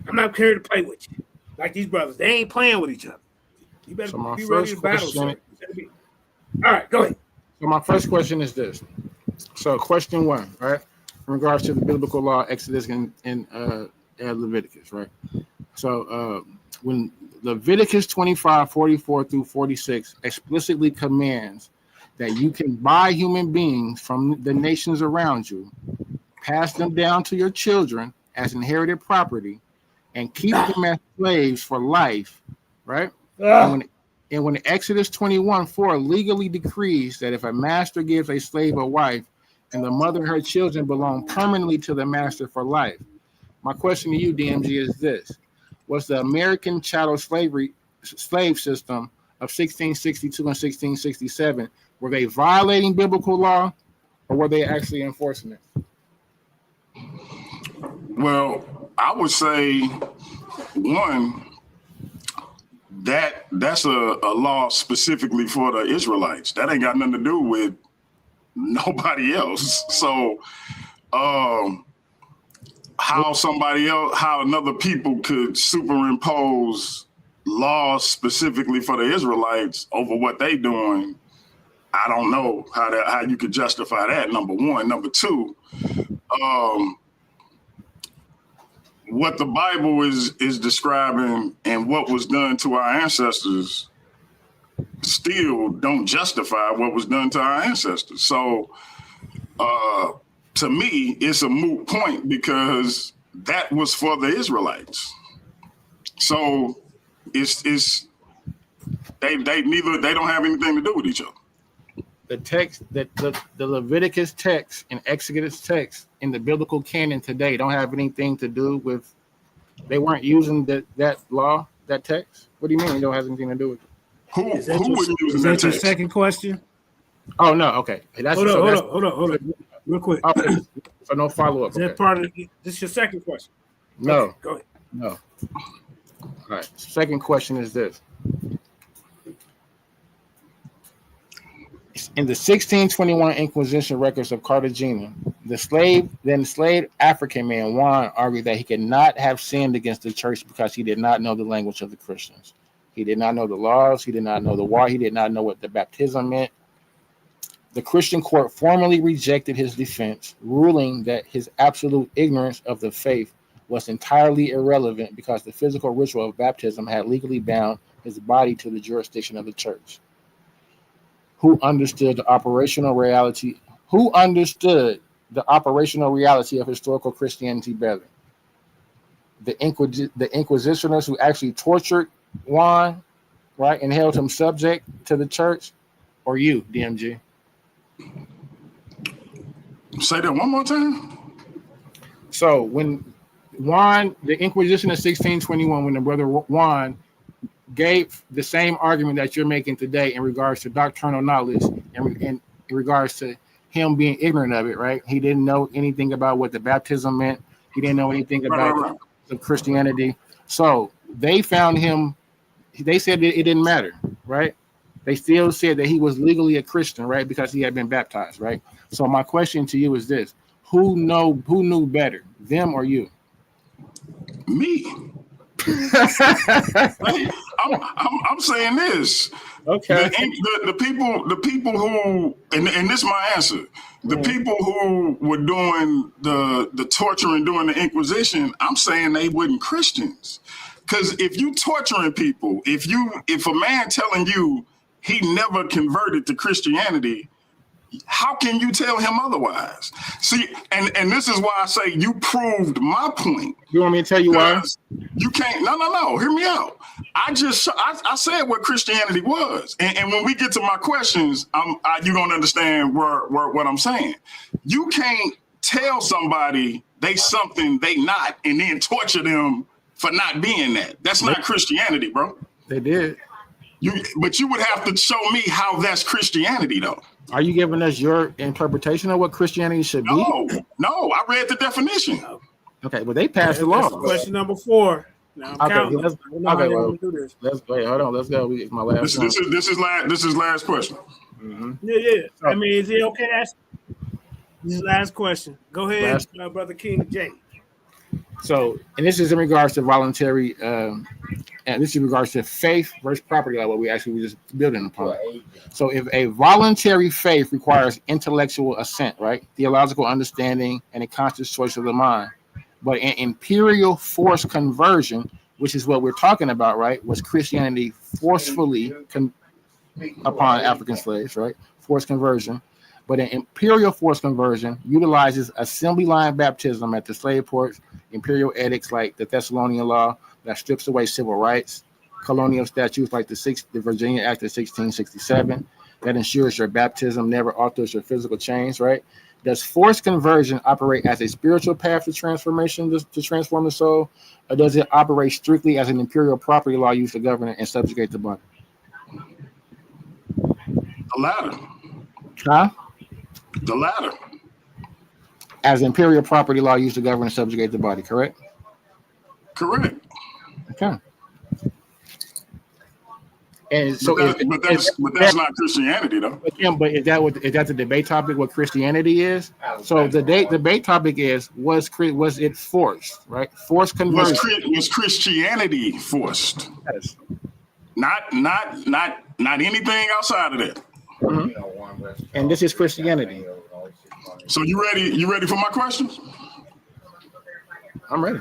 I'm not here to play with you. Like these brothers. They ain't playing with each other. You better be ready to battle, sir. All right, go ahead. So my first question is this. So question 1, right? In regards to the biblical law, Exodus and Leviticus, right? So when Leviticus 25:44-46 explicitly commands that you can buy human beings from the nations around you, pass them down to your children as inherited property, and keep them as slaves for life, right? And when Exodus 21:4 legally decrees that if a master gives a slave a wife and the mother and her children belong permanently to the master for life, my question to you, DMG, is this. Was the American chattel slave system of 1662 and 1667, were they violating biblical law, or were they actually enforcing it? Well, I would say one, that's a law specifically for the Israelites. That ain't got nothing to do with nobody else. So how another people could superimpose laws specifically for the Israelites over what they doing, I don't know how you could justify that, number one. Number two, what the Bible is describing and what was done to our ancestors still don't justify what was done to our ancestors. So to me, it's a moot point because that was for the Israelites. So it's they don't have anything to do with each other. The text that the Leviticus text and Exodus text in the biblical canon today don't have anything to do with. They weren't using that law, that text. What do you mean it don't have anything to do with it? Who was using that text? Your second question? Oh no, okay. Hold on, real quick. Okay. So no follow up. Is that part of this is your second question? No. Okay, go ahead. No. All right. Second question is this. In the 1621 Inquisition records of Cartagena, the enslaved African man Juan argued that he could not have sinned against the church because he did not know the language of the Christians. He did not know the laws. He did not know the law. He did not know what the baptism meant. The Christian court formally rejected his defense, ruling that his absolute ignorance of the faith was entirely irrelevant because the physical ritual of baptism had legally bound his body to the jurisdiction of the church. Who understood the operational reality of historical Christianity better? The Inquisitioners who actually tortured Juan, right, and held him subject to the church, or you, DMG? Say that one more time. So when Juan, the Inquisition of 1621, when the brother Juan gave the same argument that you're making today in regards to doctrinal knowledge and in regards to him being ignorant of it, right? He didn't know anything about what the baptism meant. He didn't know anything about the Christianity. So they found him, they said that it didn't matter, right? They still said that he was legally a Christian, right? Because he had been baptized, right? So my question to you is this: who knew better, them or you? Me. I'm saying this. Okay. The people who, and this is my answer. The people who were doing the torture and doing the Inquisition, I'm saying they weren't Christians. Because if you torturing people, if a man telling you he never converted to Christianity, how can you tell him otherwise? See, and this is why I say you proved my point. You want me to tell you why? You can't. No. Hear me out. I said what Christianity was, and when we get to my questions, you're gonna understand what I'm saying. You can't tell somebody they something they not, and then torture them for not being that. That's not Christianity, bro. They did. But you would have to show me how that's Christianity, though. Are you giving us your interpretation of what Christianity should be? No, I read the definition. Okay, well, they passed the law. Question number 4. Now I'm counting. Let's do this. Hold on. Let's go. My last. This is last question. Mm-hmm. Yeah. I mean, is it okay? This is last question. Go ahead, Brother King J. So, and this is in regards to voluntary, and this is in regards to faith versus property law, what we just building upon. So, if a voluntary faith requires intellectual assent, right, theological understanding, and a conscious choice of the mind, but an imperial force conversion, which is what we're talking about, right, was Christianity forcefully upon African slaves, right, forced conversion. But an imperial force conversion utilizes assembly line baptism at the slave ports, imperial edicts like the Thessalonian law that strips away civil rights, colonial statutes like the Virginia Act of 1667 that ensures your baptism never alters your physical change, right? Does forced conversion operate as a spiritual path to transformation to transform the soul, or does it operate strictly as an imperial property law used to govern and subjugate the body? The latter. Huh? The latter. As imperial property law used to govern and subjugate the body, correct? Correct. Okay. And so, but that's not Christianity, though. But is that the debate topic? What Christianity is? So the debate topic is was it forced? Right? Forced conversion. Was Christianity forced? Yes. Not anything outside of that. Mm-hmm. And this is Christianity. So you ready? You ready for my questions? I'm ready.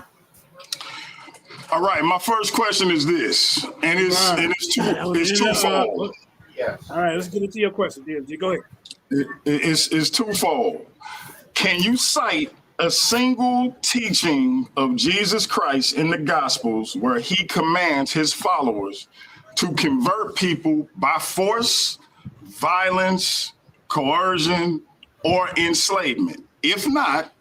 All right, my first question is this, and it's twofold. Yes. All right, let's get into your question, DMG. Go ahead. It's twofold. Can you cite a single teaching of Jesus Christ in the Gospels where he commands his followers to convert people by force, violence, coercion, or enslavement? If not,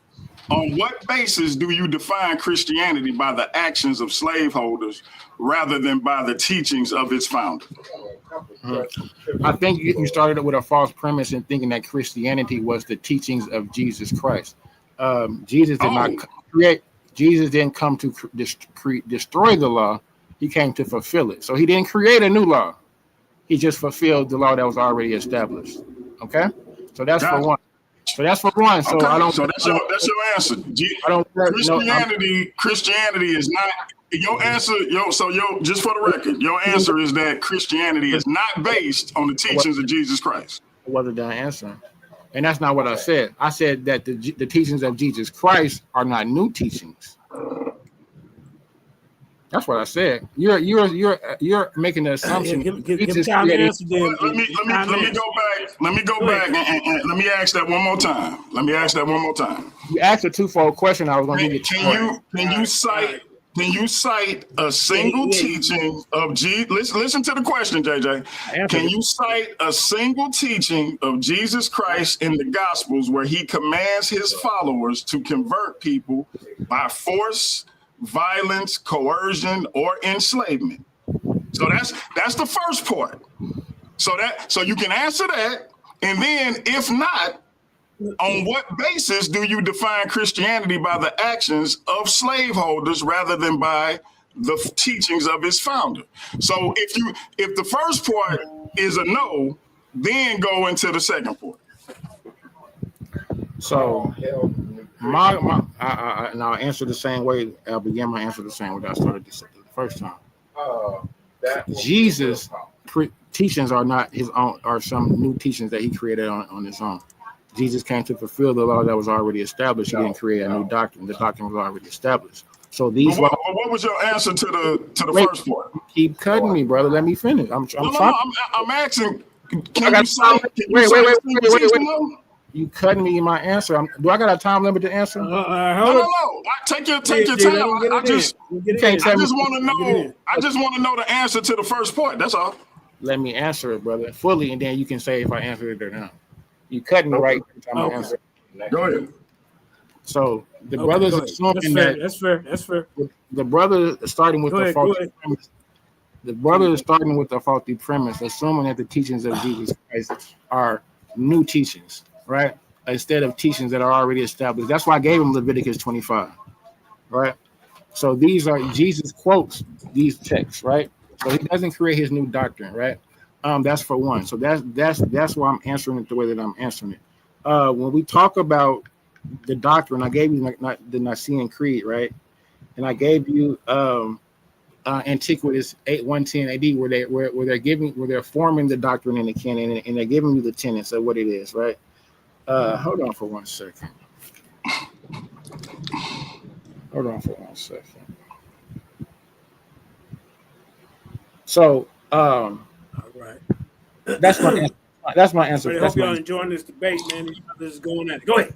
on what basis do you define Christianity by the actions of slaveholders rather than by the teachings of its founder? I think you started with a false premise in thinking that Christianity was the teachings of Jesus Christ. Jesus did not create. Jesus didn't come to destroy the law. He came to fulfill it. So he didn't create a new law. He just fulfilled the law that was already established. Okay, so that's for one. So that's for one. So okay. I don't. So that's your answer. Christianity is not your answer. Just for the record, your answer is that Christianity is not based on the teachings of Jesus Christ. I wasn't done answering, and that's not what I said. I said that the teachings of Jesus Christ are not new teachings. That's what I said. You're making the assumption. Give time to answer, let me go back and let me ask that one more time. You asked a twofold question. I was going to give you. Can you cite a single teaching of Jesus? Listen to the question, JJ. Can you cite a single teaching of Jesus Christ in the Gospels where he commands his followers to convert people by force, violence, coercion, or enslavement? So that's the first part. So you can answer that, and then if not, on what basis do you define Christianity by the actions of slaveholders rather than by the teachings of its founder? So if the first part is a no, then go into the second part. So and I'll answer the same way. I'll begin my answer the same way that I started the first time. Jesus' teachings are not his own, are some new teachings that he created on his own. Jesus came to fulfill the law that was already established. He didn't create a new doctrine. The doctrine was already established. So these. What was your answer to the first part? Keep cutting me, brother. Let me finish. I'm asking. Wait. You cutting me in my answer. Do I got a time limit to answer? No. Take your time. I just want to know. I just want to know the answer to the first part. That's all. Let me answer it, brother, fully, and then you can say if I answered it or not. You cutting me right every time I answer. Go ahead. So the brothers assuming that's fair. The brother is starting with the faulty premise. The brother is starting with the faulty premise, assuming that the teachings of Jesus Christ are new teachings, right? Instead of teachings that are already established. That's why I gave him Leviticus 25, right? So these are Jesus quotes these texts, right? So he doesn't create his new doctrine, right? That's for one. So that's why I'm answering it the way that I'm answering it. When we talk about the doctrine, I gave you the Nicene Creed, right? And I gave you Antiquities 110 AD, where they're forming the doctrine in the canon, and they're giving you the tenets of what it is, right? Hold on for 1 second. So, all right. That's my answer. That's my answer. I hope y'all enjoying this debate, man. This is going at it. Go ahead.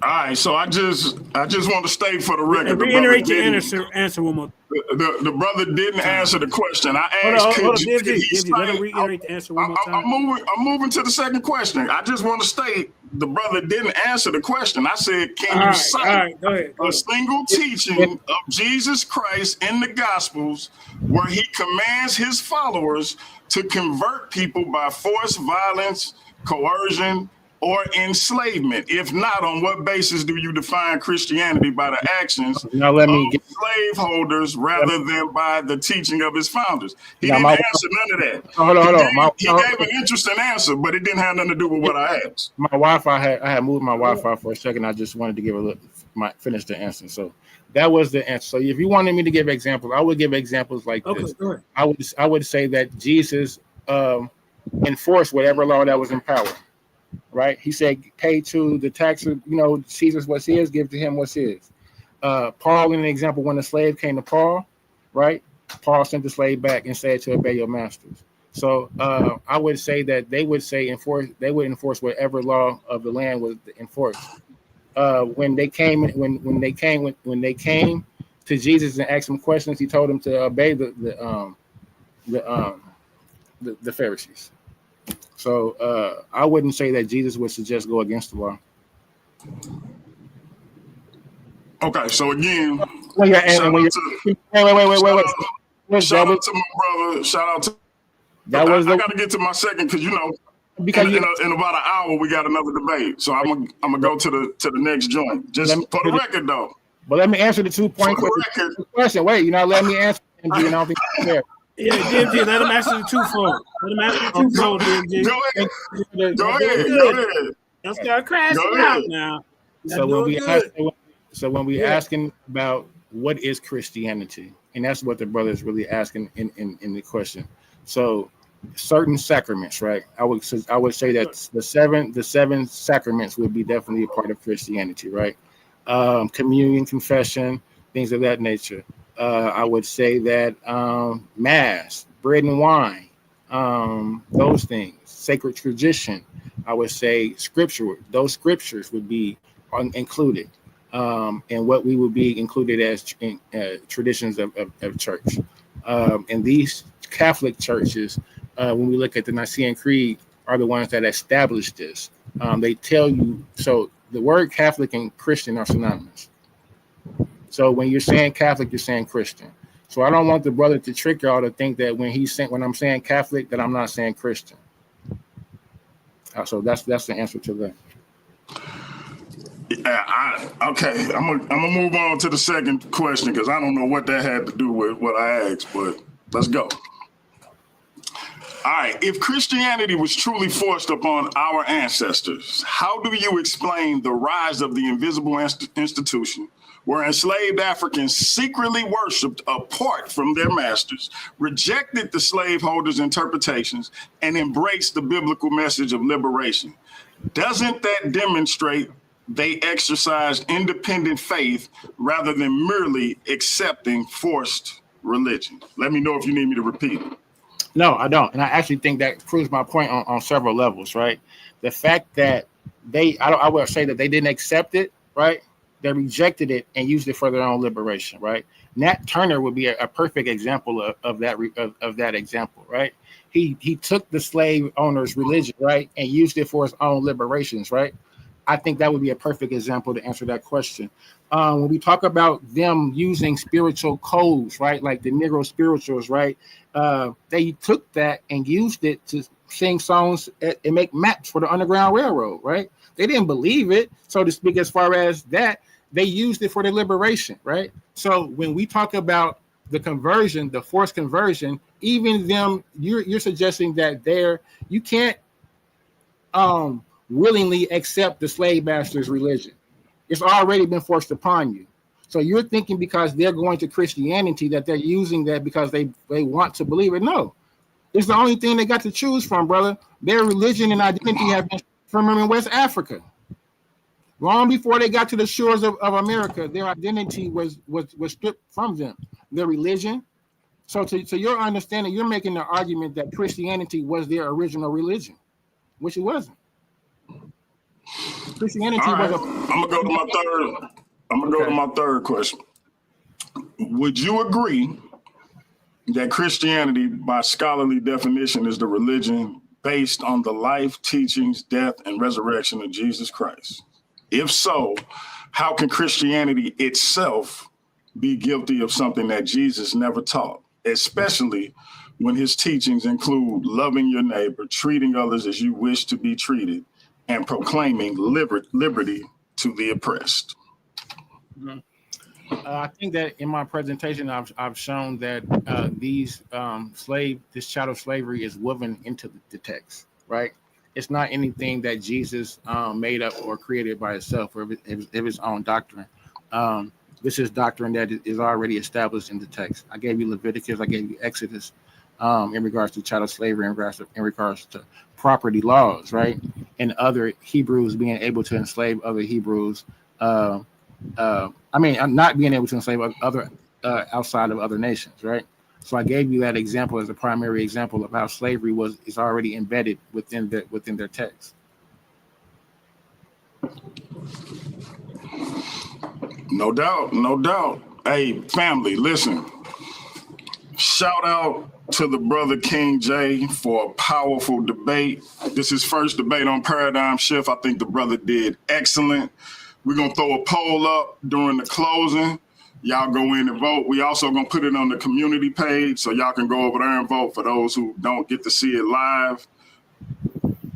All right, so I just want to state for the record. Reiterate your answer one more. The brother didn't answer the question. I asked, DMG, let him reiterate the answer one more time. I'm moving to the second question. I just want to state the brother didn't answer the question. I said, can you cite go ahead. a single teaching of Jesus Christ in the Gospels where he commands his followers to convert people by force, violence, coercion, or enslavement? If not, on what basis do you define Christianity by the actions of slaveholders rather than by the teaching of his founders? He didn't answer none of that. Hold on. He gave an interesting answer, but it didn't have nothing to do with what I asked. My Wi-Fi I had moved my Wi-Fi for a second. I just wanted to give finish the answer. So that was the answer. So if you wanted me to give examples, I would give examples like this. Go ahead. I would say that Jesus enforced whatever law that was in power. Right? He said, pay to the tax, Caesar's what's his, give to him what's his. Paul, in an example, when the slave came to Paul, right? Paul sent the slave back and said to obey your masters. So I would say that they would enforce whatever law of the land was enforced. When they came to Jesus and asked him questions, he told them to obey the Pharisees. So I wouldn't say that Jesus would suggest go against the law. Okay, so again, wait. Shout out to my brother. Shout out to. I got to get to my second because because in about an hour we got another debate. So I'm gonna go to the next joint. Just for the record though. But let me answer the 2 point question. Wait, let me answer. I don't think it's fair. Yeah, DMG, let him answer the twofold. DMG. Go ahead. Don't start crashing out now. So when we asking about what is Christianity, and that's what the brother is really asking in the question. So certain sacraments, right? I would say that the seven sacraments would be definitely a part of Christianity, right? Communion, confession, things of that nature. I would say that Mass, bread and wine, those things, sacred tradition. I would say scripture. Those scriptures would be included, and what we would be included as traditions of church. And these Catholic churches, when we look at the Nicene Creed, are the ones that established this. They tell you, so the word Catholic and Christian are synonymous. So when you're saying Catholic, you're saying Christian. So I don't want the brother to trick y'all to think that when I'm saying Catholic, that I'm not saying Christian. So that's the answer to that. Okay, I'm gonna move on to the second question because I don't know what that had to do with what I asked, but let's go. All right, if Christianity was truly forced upon our ancestors, how do you explain the rise of the invisible institution where enslaved Africans secretly worshipped apart from their masters, rejected the slaveholders' interpretations, and embraced the biblical message of liberation? Doesn't that demonstrate they exercised independent faith rather than merely accepting forced religion? Let me know if you need me to repeat it. No, I don't. And I actually think that proves my point on several levels, right? The fact that I would say that they didn't accept it, right? They rejected it and used it for their own liberation, right? Nat Turner would be a perfect example of that example, right? He took the slave owner's religion, right, and used it for his own liberations, right? I think that would be a perfect example to answer that question. When we talk about them using spiritual codes, right, like the Negro spirituals, right, they took that and used it to sing songs and make maps for the Underground Railroad, right? They didn't believe it, so to speak, as far as that. They used it for their liberation, right? So when we talk about the conversion, the forced conversion, even them, you're suggesting that you can't willingly accept the slave master's religion. It's already been forced upon you. So you're thinking because they're going to Christianity that they're using that because they want to believe it. No, it's the only thing they got to choose from, brother. Their religion and identity have been from in West Africa. Long before they got to the shores of America, their identity was stripped from them. Their religion. So to your understanding, you're making the argument that Christianity was their original religion, which it wasn't. Christianity was I'm gonna go to my third question. Would you agree that Christianity, by scholarly definition, is the religion based on the life, teachings, death, and resurrection of Jesus Christ? If so, how can Christianity itself be guilty of something that Jesus never taught, especially when his teachings include loving your neighbor, treating others as you wish to be treated, and proclaiming liberty to the oppressed? I think that in my presentation, I've shown that this chattel slavery is woven into the text, right? It's not anything that Jesus made up or created by itself or of his own doctrine. This is doctrine that is already established in the text. I gave you Leviticus, I gave you Exodus in regards to chattel slavery, in regards to property laws, right? And other Hebrews being able to enslave other Hebrews. Not being able to enslave other outside of other nations, right? So I gave you that example as a primary example of how slavery is already embedded within their text. No doubt, no doubt. Hey, family, listen. Shout out to the brother King J for a powerful debate. This is his first debate on Paradigm Shift. I think the brother did excellent. We're going to throw a poll up during the closing. Y'all go in and vote. We also going to put it on the community page so y'all can go over there and vote for those who don't get to see it live.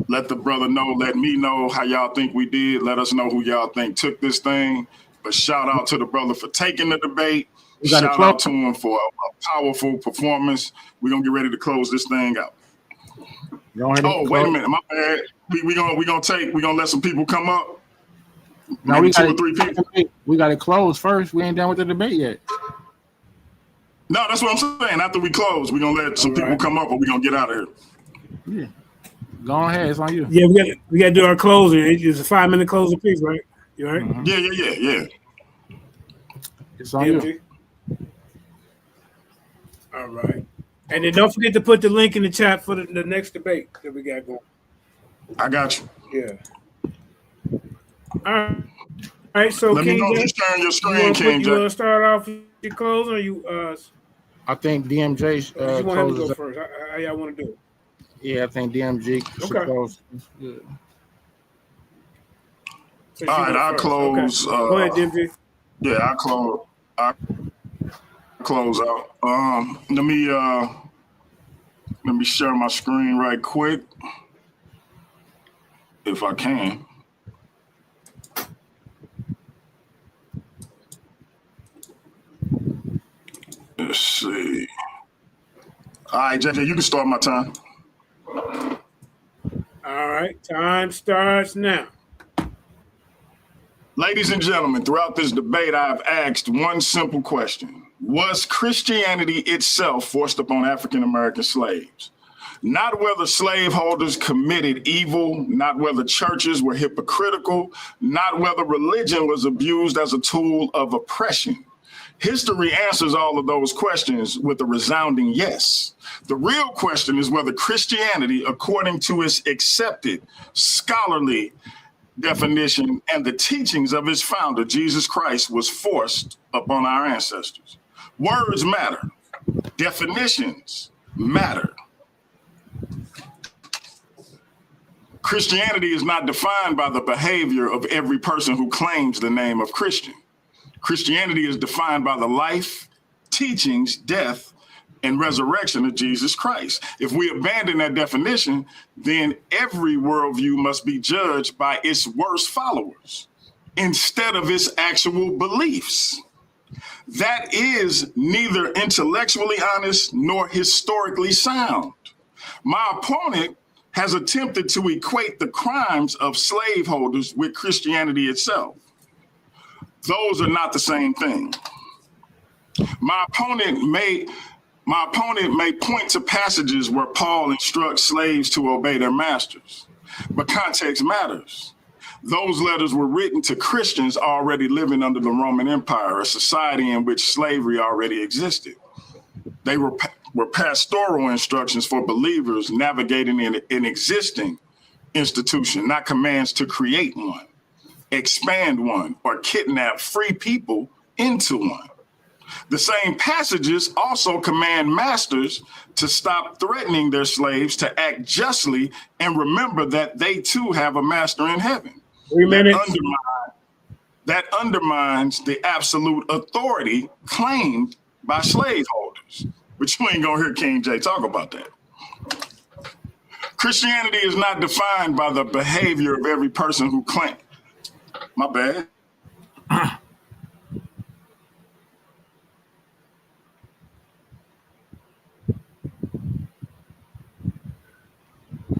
Let the brother know, let me know how y'all think we did. Let us know who y'all think took this thing. But shout out to the brother for taking the debate. Shout out to him for a powerful performance. We're going to get ready to close this thing out. Oh, wait a minute. My bad. We're gonna let some people come up. Now Maybe 2 or 3 people. We got to close first. We ain't done with the debate yet. No, that's what I'm saying. After we close, we're going to let some people come up or we're going to get out of here. Yeah. Go ahead. It's on you. Yeah, we got to do our closing. It's a 5-minute closing piece, right? You all right? Mm-hmm. Yeah. It's on you. All right. And then don't forget to put the link in the chat for the next debate that we got going. I got you. Yeah. All right. So let me know if you're sharing your screen, King J. You want to start off with your closing, or you? I think DMJ. You want him to go first? How y'all want to do it? Yeah, I think DMG should close. Yeah. So all right, I'll close. Okay. Go ahead, DMG. Yeah, I'll close out. Let me share my screen right quick, if I can. Let's see. All right, JJ, you can start my time. All right, time starts now. Ladies and gentlemen, throughout this debate, I've asked one simple question. Was Christianity itself forced upon African-American slaves? Not whether slaveholders committed evil, not whether churches were hypocritical, not whether religion was abused as a tool of oppression. History answers all of those questions with a resounding yes. The real question is whether Christianity, according to its accepted scholarly definition and the teachings of its founder, Jesus Christ, was forced upon our ancestors. Words matter. Definitions matter. Christianity is not defined by the behavior of every person who claims the name of Christian. Christianity is defined by the life, teachings, death, and resurrection of Jesus Christ. If we abandon that definition, then every worldview must be judged by its worst followers instead of its actual beliefs. That is neither intellectually honest nor historically sound. My opponent has attempted to equate the crimes of slaveholders with Christianity itself. Those are not the same thing. My opponent may point to passages where Paul instructs slaves to obey their masters, but context matters. Those letters were written to Christians already living under the Roman Empire, a society in which slavery already existed. They were pastoral instructions for believers navigating an existing institution, not commands to create one, expand one, or kidnap free people into one. The same passages also command masters to stop threatening their slaves to act justly and remember that they too have a master in heaven. 3 minutes. That undermines the absolute authority claimed by slaveholders. But you ain't gonna hear King J talk about that. Christianity is not defined by the behavior of every person who claims. My bad. All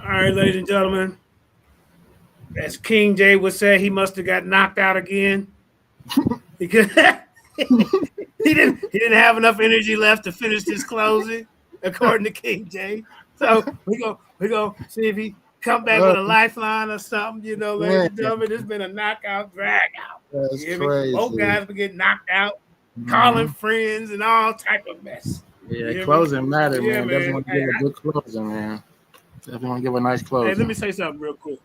right, ladies and gentlemen. As King J would say, he must have got knocked out again because he didn't have enough energy left to finish this closing, according to King J. So we go see if he come back with a lifeline or something. You know, ladies and gentlemen, it's been a knockout drag out. That's crazy. Both guys were getting knocked out, calling friends and all type of mess. Yeah, closing matter, Yeah, man. Definitely want to give a good closing, man. Definitely want to give a nice closing. Hey, let me say something real quick.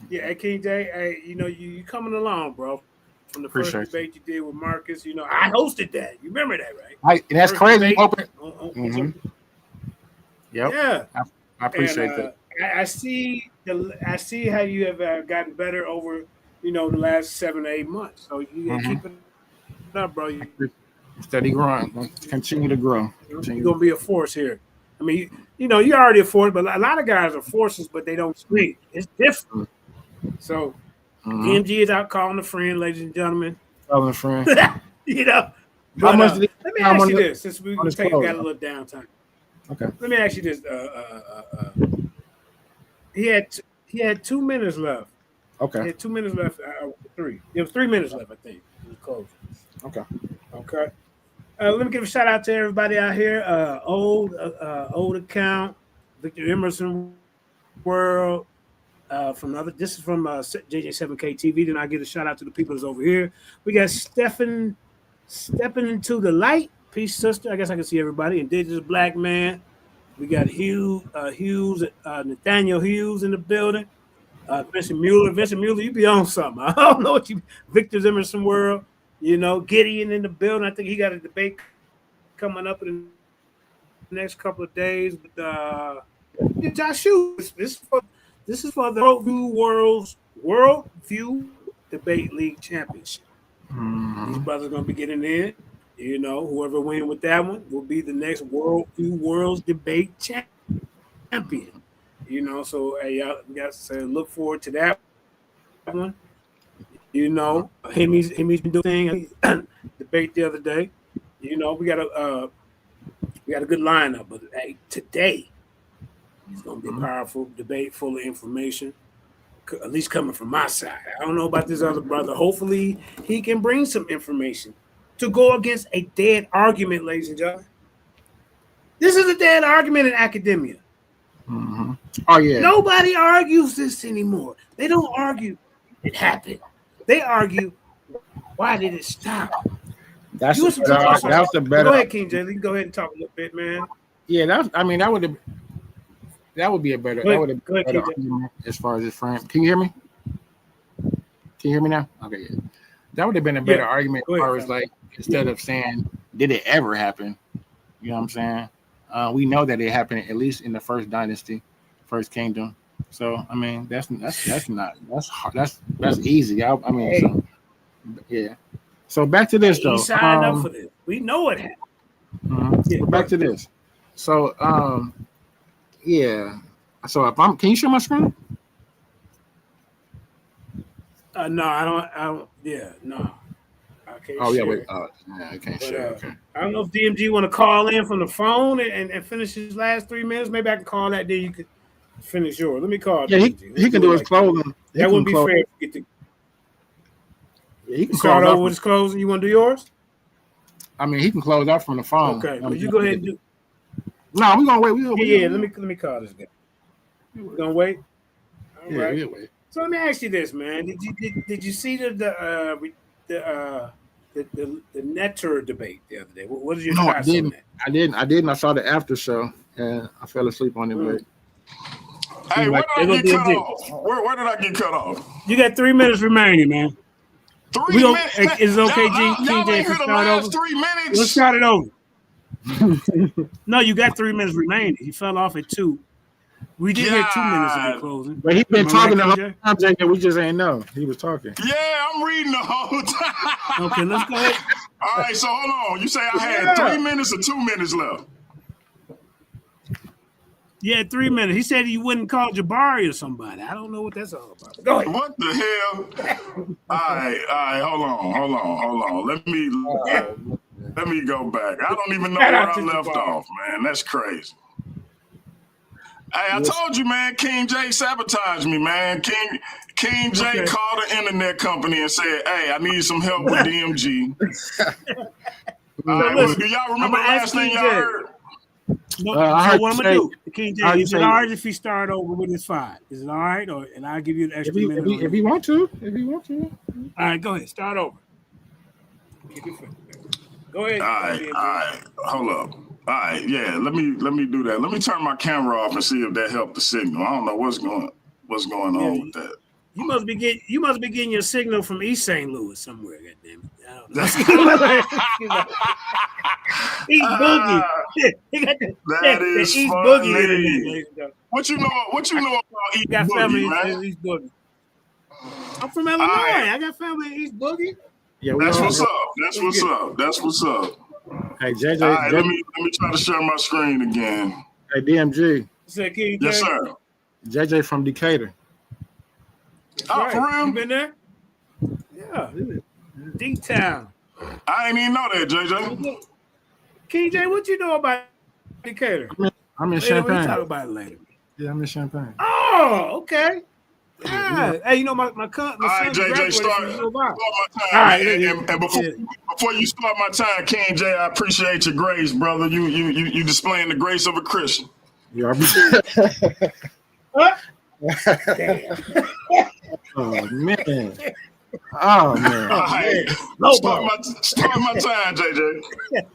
Yeah, hey, King J, hey, you know, you coming along, bro. From the first debate you did with Marcus, you know, I hosted that. You remember that, right? And that's crazy. Open. Yep. Yeah. I appreciate that. I see how you have gotten better over, you know, the last 7 to 8 months. So you gotta keep it up, bro. Steady growing. Continue to grow. You're gonna be a force here. I mean, you know, you're already a force, but a lot of guys are forces, but they don't speak. It's different. So DMG is out calling a friend, ladies and gentlemen. Calling a friend. You know. But, let me ask you this, since we got a little downtime. Okay. Let me ask you this. He had 2 minutes left. Okay. He had 2 minutes left. 3. It was 3 minutes left, I think. It was close. Okay. Okay. Let me give a shout out to everybody out here. Old account, Victor Emerson World. This is from JJ7K TV. Then I give a shout out to the people that's over here. We got Stepping Into the Light. Peace, sister. I guess I can see everybody. Indigenous Black Man. We got Nathaniel Hughes in the building. Vincent Mueller, you be on something. I don't know what you. Victor Emerson World. You know, Gideon in the building. I think he got a debate coming up in the next couple of days with Josh Hughes. This is for the Worldview Debate League Championship. These brothers are gonna be getting in. You know, whoever wins with that one will be the next World's Debate Champion. You know, so hey, y'all guys look forward to that one. You know, Hemi's been doing debate the other day. You know, we got a good lineup, but hey, today it's gonna be a powerful debate, full of information. At least coming from my side. I don't know about this other brother. Hopefully, he can bring some information to go against a dead argument, ladies and gentlemen. This is a dead argument in academia. Oh yeah. Nobody argues this anymore. They don't argue it happened. They argue, why did it stop? That's the better. Go ahead, King J. You can go ahead and talk a little bit, man. Yeah, that would be a better. That would have been a better argument as far as his friend. Can you hear me? Can you hear me now? Okay, yeah. That would have been a better argument as far as like instead of saying, did it ever happen? You know what I'm saying? We know that it happened at least in the first dynasty, first kingdom. So I mean, that's easy. I mean, so, yeah. So back to this though. He signed up for this. We know it happened. Yeah, back to this. So yeah. So if can you share my screen? No, I don't. Yeah, no. I can't. Oh yeah, share. wait. I can't share. Okay. I don't know if DMG want to call in from the phone and finish his last 3 minutes. Maybe I can call that. Then you could finish yours. Let me call. Yeah, he can do his closing. That wouldn't be fair. He can start over with his closing. You want to do yours? I mean, he can close out from the phone. Okay, well, you go ahead and do. No, we're gonna wait. Let me call this guy. We're gonna wait. All right. We'll wait. So let me ask you this, man. Did you see the Netter debate the other day? What is your thoughts on that? I didn't. I saw the after show and I fell asleep on it. But hey, where did I get cut off? Where did I get cut off? You got 3 minutes remaining, man. 3 minutes. Is it okay, Y'all KJ, ain't if we heard the start last over? 3 minutes. Let's start it over. No, you got 3 minutes remaining. He fell off at 2. We did hear 2 minutes of the closing. But he been Am I talking the right, whole KJ? time, JJ. We just ain't know. He was talking. Yeah, I'm reading the whole time. Okay, let's go ahead. All right, so hold on. You say I had 3 minutes or 2 minutes left? Yeah, 3 minutes. He said he wouldn't call Jabari or somebody. I don't know what that's all about. Go ahead. What the hell? All right. Hold on. Let me go back. I don't even know where I left off, man. That's crazy. Hey, I told you, man, King J sabotaged me, man. King J called the internet company and said, hey, I need some help with DMG. All right, do y'all remember the last thing y'all heard? No, so what I'm gonna do, King J, is it all right if he start over with his 5? Is it all right, and I'll give you an extra minute? If you want to, All right, go ahead, start over. Go ahead. All right, hold up. All right, yeah, let me do that. Let me turn my camera off and see if that helped the signal. I don't know what's going on with that. You must be getting your signal from East St. Louis somewhere. Goddamn it! I don't know. East Boogie. That is East funny. Boogie. What you know about East got Boogie, family man? in East Boogie. I'm from Illinois. I got family in East Boogie. Yeah, That's what's up. That's what's up. Hey, JJ. All right, let me try to share my screen again. Hey, DMG. Yes, sir. JJ from Decatur. Oh, for real? You been there? Yeah. D-Town. I ain't even know that, JJ. King J, what you know about Decatur? I'm in We'll Champaign. talk about it later. Yeah, I'm in Champaign. Oh, okay. Yeah. Hey, you know my son. All right, JJ, start my time. All right, and before you start my time, King J, I appreciate your grace, brother. You displaying the grace of a Christian. Yeah. Damn. Oh man. All right. Start my time, JJ.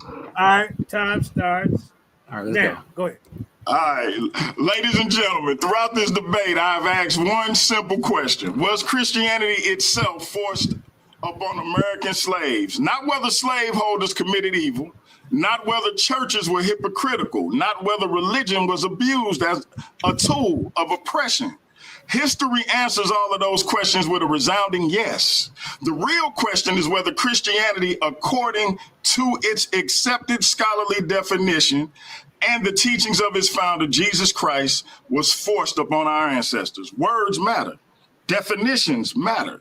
All right, time starts. All right, let's now. Go ahead. All right, ladies and gentlemen, throughout this debate, I've asked one simple question. Was Christianity itself forced upon American slaves? Not whether slaveholders committed evil, not whether churches were hypocritical, not whether religion was abused as a tool of oppression. History answers all of those questions with a resounding yes. The real question is whether Christianity, according to its accepted scholarly definition and the teachings of its founder, Jesus Christ, was forced upon our ancestors. Words matter. Definitions matter.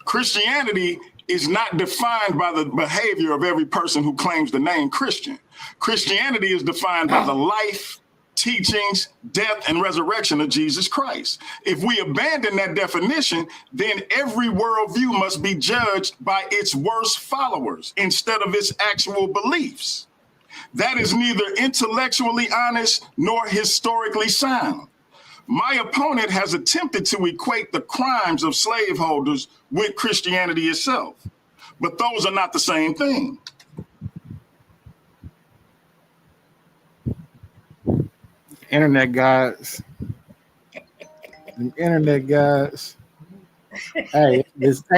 Christianity is not defined by the behavior of every person who claims the name Christian. Christianity is defined by the life, teachings, death, and resurrection of Jesus Christ. If we abandon that definition, then every worldview must be judged by its worst followers instead of its actual beliefs. That is neither intellectually honest nor historically sound. My opponent has attempted to equate the crimes of slaveholders with Christianity itself, but those are not the same thing. Internet guys. Hey,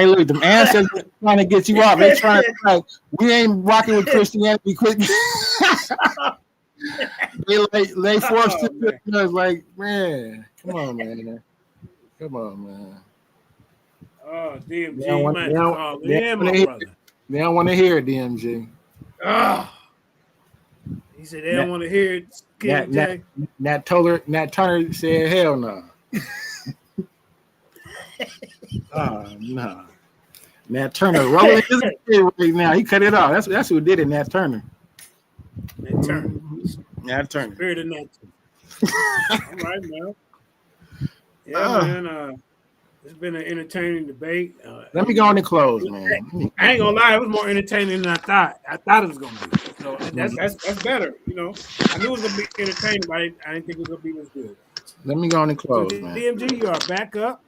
look, them ancestors trying to get you off. They trying to like, we ain't rocking with Christianity quick. they forced it. Like, man, come on, man. Oh, DMG, they don't want to hear it, DMG. He said they don't want to hear it. Nat Turner said, hell no. Oh no. Nat Turner rolling his head right now. He cut it off. That's who did it, Nat Turner. Nat Turner. Spirit of Nat Turner. All right, man. Yeah, man. It's been an entertaining debate. Let me go on and close, man. I ain't gonna lie, it was more entertaining than I thought. I thought it was gonna be. So that's better, you know. I knew it was gonna be entertaining, but I didn't think it was gonna be as good. Let me go on and close, so, man. DMG, you are back up.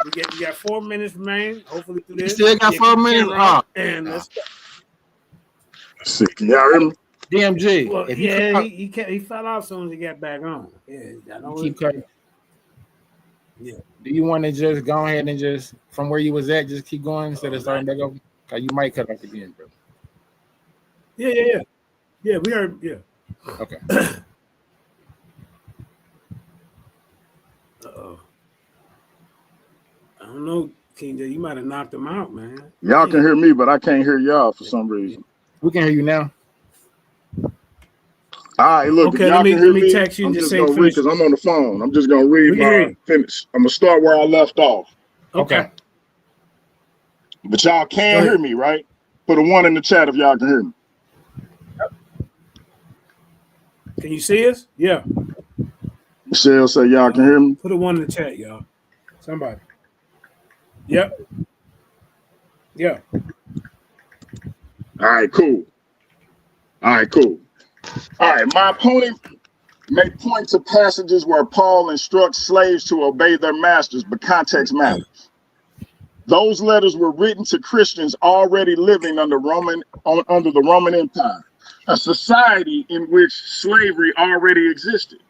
You got 4 minutes remaining. Hopefully through this. You still got 4 minutes? And let's go. See, can y'all hear me? DMG. Well, yeah, he fell off as soon as he got back on. Yeah, I don't keep cutting. keep cutting. Keep cutting. Yeah. Do you want to just go ahead and just from where you was at, just keep going instead of starting back over? Cause you might cut off again, bro. Yeah. Yeah, we heard. Yeah. Okay. Uh-oh. I don't know, King J. You might have knocked him out, man. Y'all can hear me, but I can't hear y'all for some reason. We can hear you now. All right, look. Okay, if y'all let can hear me text you I'm and just just say gonna read because I'm on the phone. I'm just gonna read We can hear my you. finish. I'm gonna start where I left off. Okay. But y'all Go can ahead. hear me, right? Put a 1 in the chat if y'all can hear me. Can you see us? Yeah. Michelle say y'all can hear me. Put a 1 in the chat, y'all. Somebody. Yep. Yeah. All right, cool. All right, my opponent may point to passages where Paul instructs slaves to obey their masters, but context matters. Those letters were written to Christians already living under the Roman Empire, a society in which slavery already existed.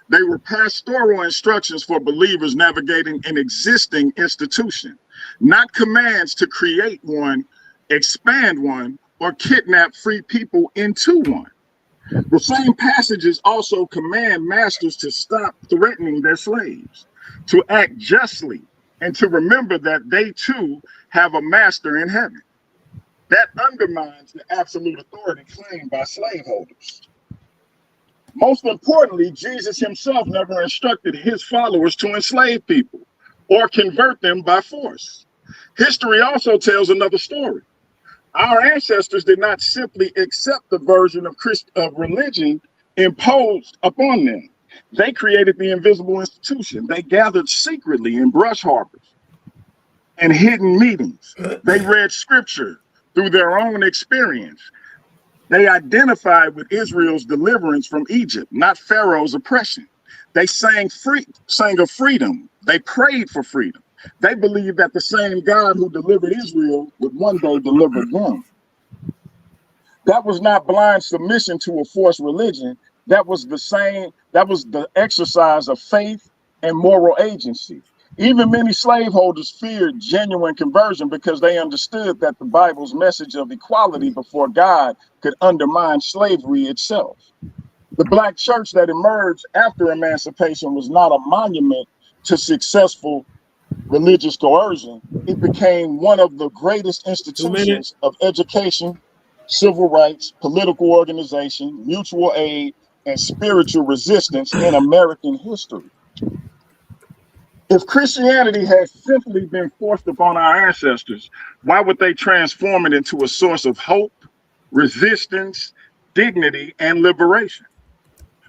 They were pastoral instructions for believers navigating an existing institution, not commands to create one, expand one, or kidnap free people into one. The same passages also command masters to stop threatening their slaves, to act justly, and to remember that they too have a master in heaven. That undermines the absolute authority claimed by slaveholders. Most importantly, Jesus himself never instructed his followers to enslave people or convert them by force. History also tells another story. Our ancestors did not simply accept the version of religion imposed upon them. They created the invisible institution. They gathered secretly in brush harbors and hidden meetings. They read scripture through their own experience. They identified with Israel's deliverance from Egypt, not Pharaoh's oppression. They sang of freedom. They prayed for freedom. They believed that the same God who delivered Israel would one day deliver them. That was not blind submission to a forced religion. That was the exercise of faith and moral agency. Even many slaveholders feared genuine conversion because they understood that the Bible's message of equality before God could undermine slavery itself. The Black church that emerged after emancipation was not a monument to successful religious coercion. It became one of the greatest institutions of education, civil rights, political organization, mutual aid, and spiritual resistance in American history. If Christianity had simply been forced upon our ancestors, why would they transform it into a source of hope, resistance, dignity, and liberation?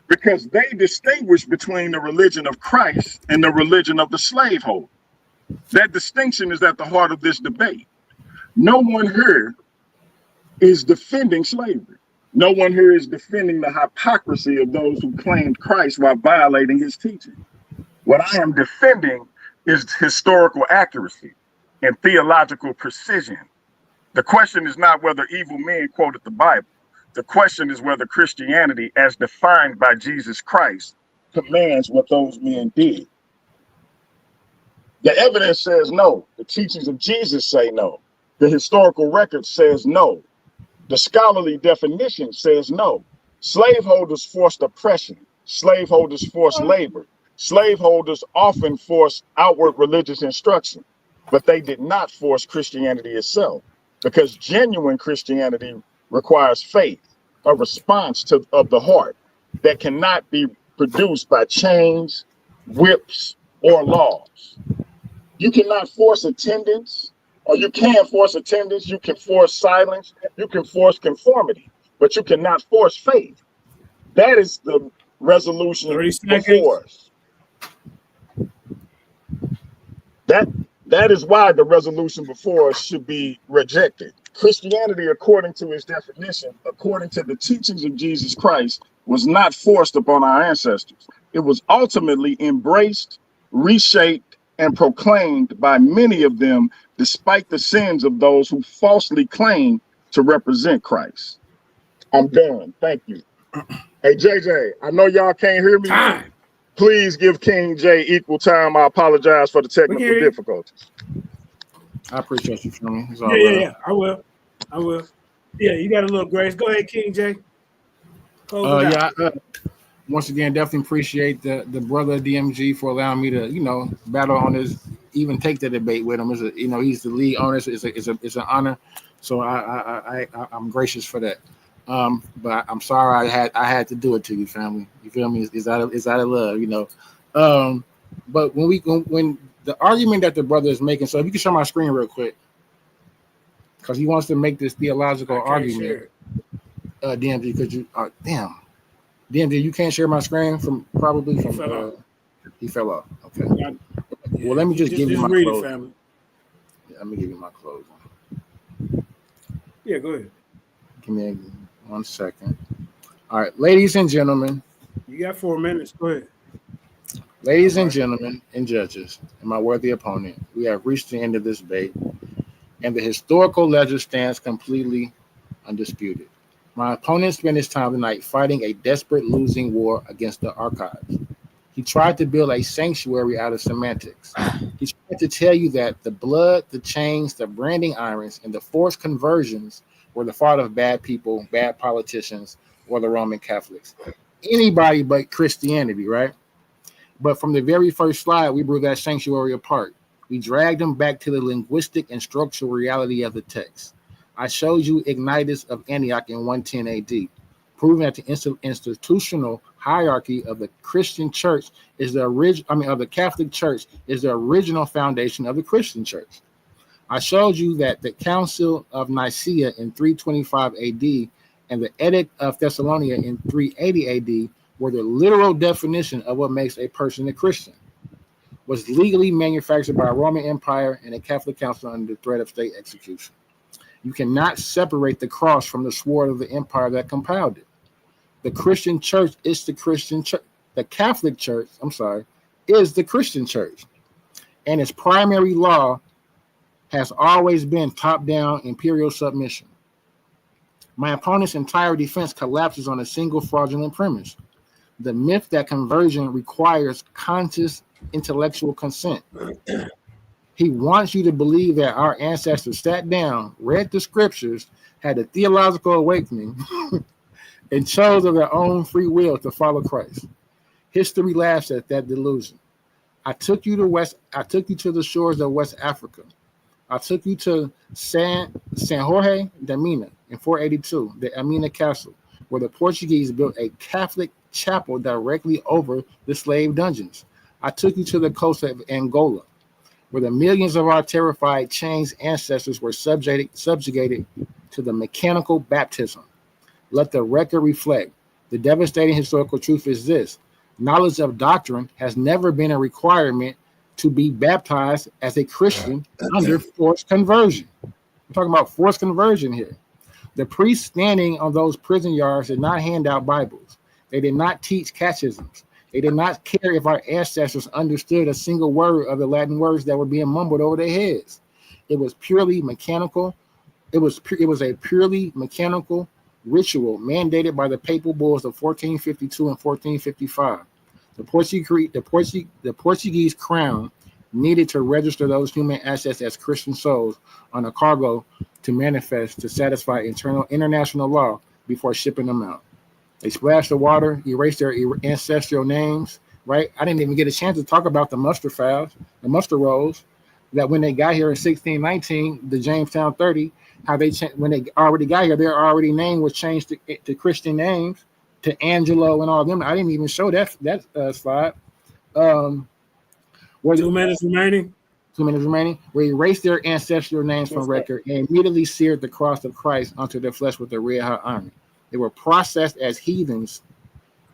Because they distinguish between the religion of Christ and the religion of the slaveholder. That distinction is at the heart of this debate. No one here is defending slavery. No one here is defending the hypocrisy of those who claimed Christ while violating his teaching. What I am defending is historical accuracy and theological precision. The question is not whether evil men quoted the Bible. The question is whether Christianity, as defined by Jesus Christ, commands what those men did. The evidence says no. The teachings of Jesus say no. The historical record says no. The scholarly definition says no. Slaveholders forced oppression. Slaveholders forced labor. Slaveholders often forced outward religious instruction, but they did not force Christianity itself, because genuine Christianity requires faith, a response of the heart that cannot be produced by chains, whips, or laws. You cannot force attendance, or you can force attendance, you can force silence, you can force conformity, but you cannot force faith. That is the resolution before us. That is why the resolution before us should be rejected. Christianity, according to its definition, according to the teachings of Jesus Christ, was not forced upon our ancestors. It was ultimately embraced, reshaped, and proclaimed by many of them, despite the sins of those who falsely claim to represent Christ. I'm done. Thank you. Hey, JJ, I know y'all can't hear me. Please give King J equal time. I apologize for the technical difficulties. I appreciate you, feel me? It's all Yeah. I will. Yeah, you got a little grace. Go ahead, King J. Close it out. Once again, definitely appreciate the brother DMG for allowing me to, battle on this, even take the debate with him. He's the lead owner. It's an honor. So I'm gracious for that. But I'm sorry I had to do it to you, family. You feel me? It's out of love, But when the argument that the brother is making, so if you can show my screen real quick, because he wants to make this theological argument. DMG, could you? DMG, you can't share my screen he fell off. Okay. Well, let me just give you my clothes. Family. Let me give you my clothes. Yeah, go ahead. Give me 1 second. All right, ladies and gentlemen. You got 4 minutes. Go ahead. Ladies and gentlemen and judges, and my worthy opponent, we have reached the end of this debate, and the historical ledger stands completely undisputed. My opponent spent his time tonight fighting a desperate losing war against the archives. He tried to build a sanctuary out of semantics. He tried to tell you that the blood, the chains, the branding irons, and the forced conversions were the fault of bad people, bad politicians, or the Roman Catholics. Anybody but Christianity, right? But from the very first slide, we blew that sanctuary apart. We dragged them back to the linguistic and structural reality of the text. I showed you Ignatius of Antioch in 110 AD, proving that the institutional hierarchy of the Christian church is of the Catholic Church is the original foundation of the Christian church. I showed you that the Council of Nicaea in 325 AD and the Edict of Thessalonica in 380 AD were the literal definition of what makes a person a Christian, was legally manufactured by a Roman Empire and a Catholic Council under the threat of state execution. You cannot separate the cross from the sword of the empire that compiled it. The Christian church is the Christian church. The Catholic Church, is the Christian church. And its primary law has always been top-down imperial submission. My opponent's entire defense collapses on a single fraudulent premise: the myth that conversion requires conscious intellectual consent. He wants you to believe that our ancestors sat down, read the scriptures, had a theological awakening, and chose of their own free will to follow Christ. History laughs at that delusion. I took you to the shores of West Africa. I took you to San Jorge de Mina in 482, the Amina Castle, where the Portuguese built a Catholic chapel directly over the slave dungeons. I took you to the coast of Angola, where the millions of our terrified chained ancestors were subjugated to the mechanical baptism. Let the record reflect. The devastating historical truth is this: knowledge of doctrine has never been a requirement to be baptized as a Christian under forced conversion. We're talking about forced conversion here. The priests standing on those prison yards did not hand out Bibles. They did not teach catechisms. They did not care if our ancestors understood a single word of the Latin words that were being mumbled over their heads. It was purely mechanical. It was a purely mechanical ritual mandated by the papal bulls of 1452 and 1455. The Portuguese crown needed to register those human assets as Christian souls on a cargo to manifest to satisfy international law before shipping them out. They splashed the water, erased their ancestral names, right? I didn't even get a chance to talk about the muster files, the muster rolls, that when they got here in 1619, the Jamestown 30, when they already got here, their already name was changed to Christian names, to Angelo and all them. I didn't even show that slide. 2 minutes remaining. 2 minutes remaining. We erased their ancestral names from record and immediately seared the cross of Christ onto their flesh with a red-hot iron. They were processed as heathens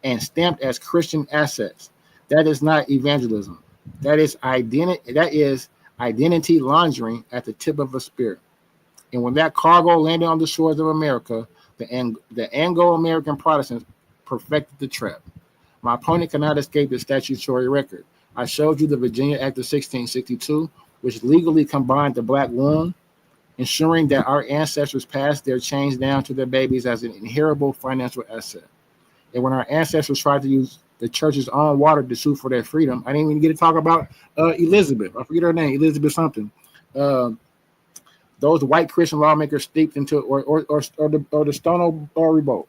and stamped as Christian assets. That is not evangelism. That is identity laundering at the tip of a spear. And when that cargo landed on the shores of America, the Anglo-American Protestants perfected the trap. My opponent cannot escape the statutory record. I showed you the Virginia Act of 1662, which legally combined the black womb, ensuring that our ancestors passed their chains down to their babies as an inheritable financial asset. And when our ancestors tried to use the church's own water to sue for their freedom. I didn't even get to talk about Elizabeth. I forget her name, Elizabeth something. Those white Christian lawmakers steeped into, or the Stono Revolt,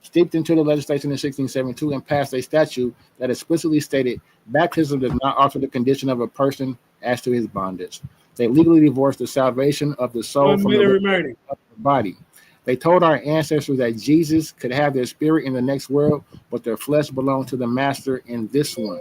steeped into the legislation in 1672 and passed a statute that explicitly stated baptism does not alter the condition of a person as to his bondage. They legally divorced the salvation of the soul from the body. They told our ancestors that Jesus could have their spirit in the next world, but their flesh belonged to the master in this one.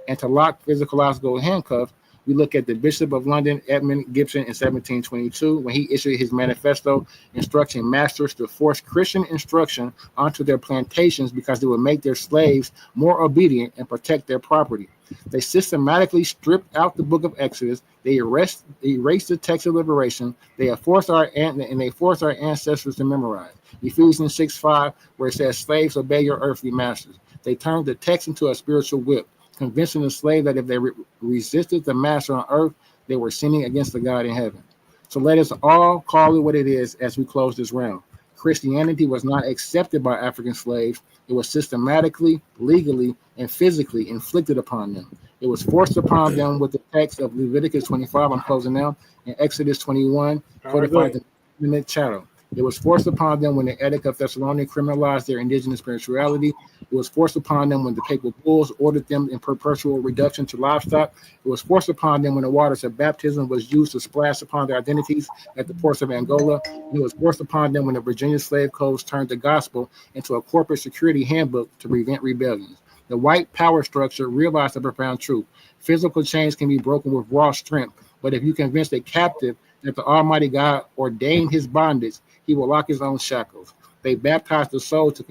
And to lock physiological handcuffs, we look at the Bishop of London, Edmund Gibson, in 1722, when he issued his manifesto instructing masters to force Christian instruction onto their plantations because they would make their slaves more obedient and protect their property. They systematically stripped out the book of Exodus. They erased the text of liberation. They forced our ancestors to memorize Ephesians 6:5, where it says, "Slaves, obey your earthly masters." They turned the text into a spiritual whip, convincing the slave that if they resisted the master on earth, they were sinning against the God in heaven. So let us all call it what it is as we close this round. Christianity was not accepted by African slaves. It was systematically, legally, and physically inflicted upon them. It was forced upon them with the text of Leviticus 25, I'm closing now, and Exodus 21, codified the minute chattel. It was forced upon them when the Edict of Thessalonians criminalized their indigenous spirituality. It was forced upon them when the papal bulls ordered them in perpetual reduction to livestock. It was forced upon them when the waters of baptism was used to splash upon their identities at the ports of Angola. And it was forced upon them when the Virginia slave codes turned the gospel into a corporate security handbook to prevent rebellions. The white power structure realized the profound truth. Physical chains can be broken with raw strength, but if you convince a captive that the Almighty God ordained his bondage, he will lock his own shackles. They baptized the soul to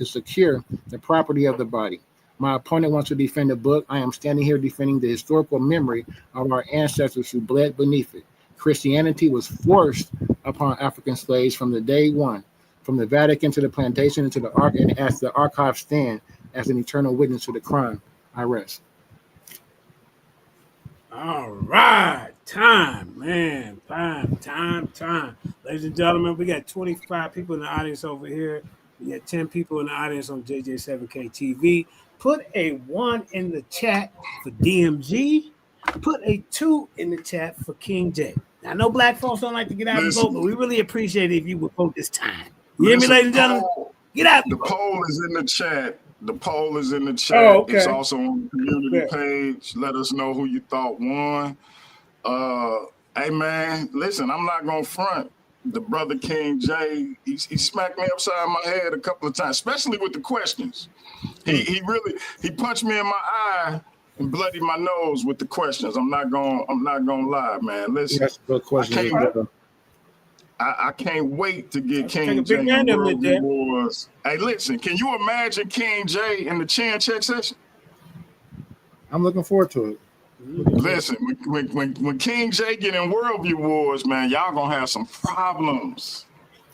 secure the property of the body. My opponent wants to defend the book. I am standing here defending the historical memory of our ancestors who bled beneath it. Christianity was forced upon African slaves from the day one, from the Vatican to the plantation and to the ark, and as the archives stand as an eternal witness to the crime. I rest. All right, time, man, time. Ladies and gentlemen, we got 25 people in the audience over here. We got 10 people in the audience on JJ7K TV. Put a 1 in the chat for DMG. Put a 2 in the chat for King J. Now, I know black folks don't like to get out and vote, but we really appreciate it if you would vote this time. You hear me, ladies and gentlemen? Get out. The poll is in the chat. The poll is in the chat. Oh, okay. It's also on the community page. Let us know who you thought won. Hey, man, listen, I'm not going to front. The brother King J, he smacked me upside my head a couple of times, especially with the questions. He punched me in my eye and bloodied my nose with the questions. I'm not gonna lie, man. Listen, that's a good question. I can't wait to get King J in World Wars. Hey, listen, can you imagine King J in the chin check session? I'm looking forward to it. Listen, when King J get in Worldview Wars, man, y'all gonna have some problems.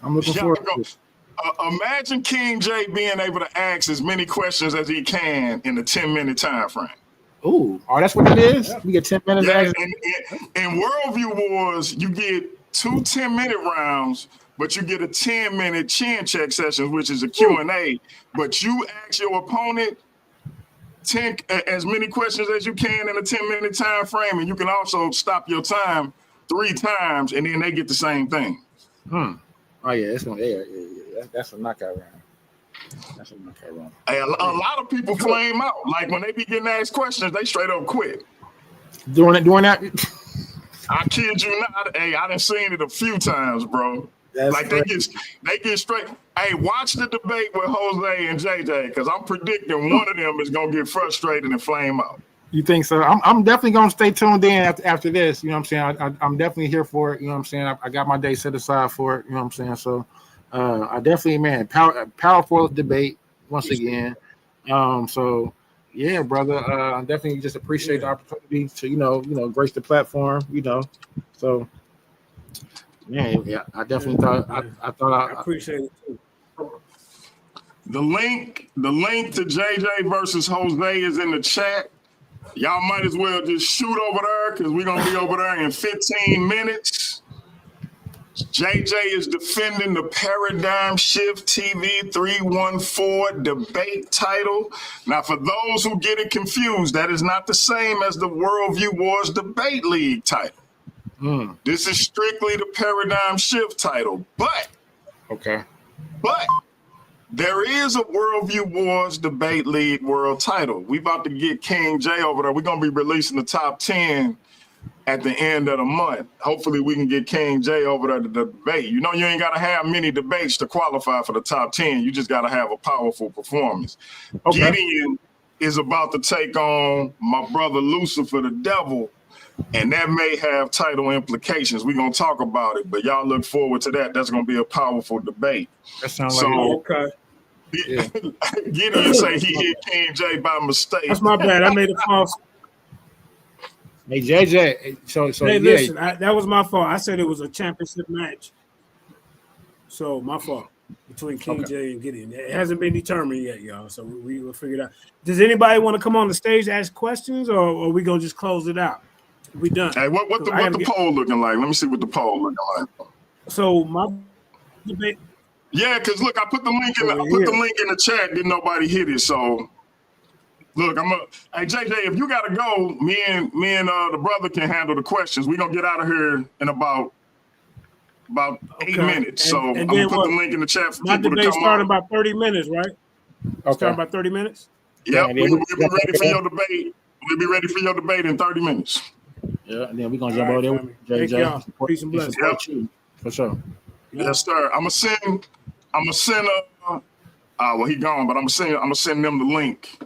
I'm looking forward to it. Imagine King J being able to ask as many questions as he can in a 10-minute time frame. Ooh, that's what it is? We get 10 minutes. Yeah, in Worldview Wars, you get 2 10-minute rounds, but you get a 10-minute chin check session, which is a Q&A. But you ask your opponent as many questions as you can in a 10-minute time frame, and you can also stop your time 3 times, and then they get the same thing. Oh yeah, that's a knockout round. That's a knockout round. Hey, a lot of people flame out. Like when they be getting asked questions, they straight up quit. Doing that. I kid you not. Hey, I done seen it a few times, bro. That's like they get straight. Hey, watch the debate with Jose and JJ, because I'm predicting one of them is gonna get frustrated and flame out. You think so? I'm definitely gonna stay tuned in after this. You know what I'm saying? I'm definitely here for it. You know what I'm saying? I got my day set aside for it. You know what I'm saying? So I definitely, man, powerful debate once again. So yeah, brother. I definitely just appreciate the opportunity to you know grace the platform. You know, so. Yeah, I definitely thought I appreciate it too. The link to JJ versus Jose is in the chat. Y'all might as well just shoot over there because we're gonna be over there in 15 minutes. JJ is defending the Paradigm Shift TV 314 debate title. Now, for those who get it confused, that is not the same as the Worldview Wars Debate League title. This is strictly the Paradigm Shift title. But there is a Worldview Wars Debate League world title. We about to get King J over there. We're going to be releasing the top 10 at the end of the month. Hopefully we can get King J over there to debate. You know, you ain't got to have many debates to qualify for the top 10. You just got to have a powerful performance. Gideon is about to take on my brother Lucifer the Devil, and that may have title implications. We're going to talk about it, but y'all look forward to that. That's going to be a powerful debate. That sounds like Gideon say he hit King J by mistake. That's my bad. I made a false. Hey JJ, so hey, listen, that was my fault. I said it was a championship match, so my fault between King J and Gideon. It hasn't been determined yet, y'all. So we will figure it out. Does anybody want to come on the stage to ask questions, or are we gonna just close it out? We done. Hey, what the poll looking like? Let me see what the poll looking like. So my debate. Yeah, because look, I put the link in the chat. Didn't nobody hit it? So look, hey JJ, if you gotta go, me and the brother can handle the questions. We're gonna get out of here in about 8 minutes. So I'm gonna put the link in the chat for people to come on. My debate starting about 30 minutes, right? Starting about 30 minutes? Yep, we'll be ready for your debate. We'll be ready for your debate in 30 minutes. Yeah, and then we're gonna jump over there with JJ. Thank y'all. Peace and blessings. Yep. For sure. Yes, sir. I'm gonna send well, he gone, but I'm gonna send them the link.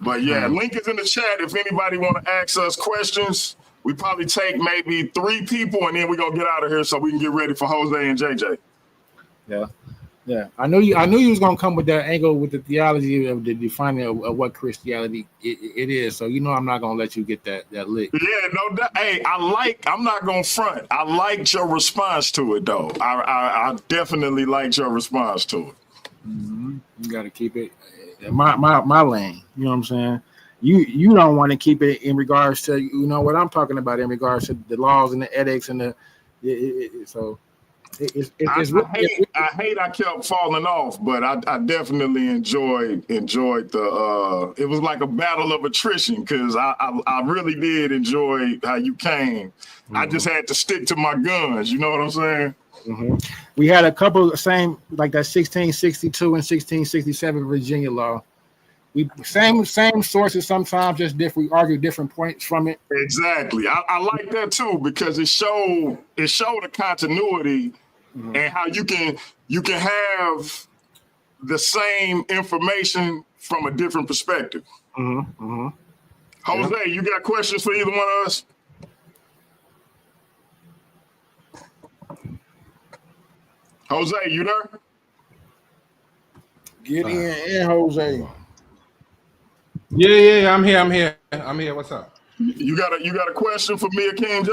But yeah, link is in the chat. If anybody want to ask us questions, we probably take maybe 3 people, and then we're gonna get out of here so we can get ready for Jose and JJ. Yeah. I knew you was gonna come with that angle with the theology of the defining of what Christianity it is. So you know I'm not gonna let you get that lick. Yeah, no doubt. Hey, I'm not gonna front. I liked your response to it though. I definitely liked your response to it. Mm-hmm. You gotta keep it my lane. You know what I'm saying? You don't want to keep it in regards to what I'm talking about in regards to the laws and the ethics and I hate I kept falling off, but I definitely enjoyed the it was like a battle of attrition because I really did enjoy how you came. Mm-hmm. I just had to stick to my guns, you know what I'm saying? Mm-hmm. We had a couple same like that 1662 and 1667 Virginia law. We same sources sometimes, just different. We argue different points from it. Exactly. I like that too because it showed a continuity and how you can have the same information from a different perspective. Jose, you got questions for either one of us? Jose, you there? Gideon and Jose. Yeah, I'm here. What's up? You got a question for me or King J?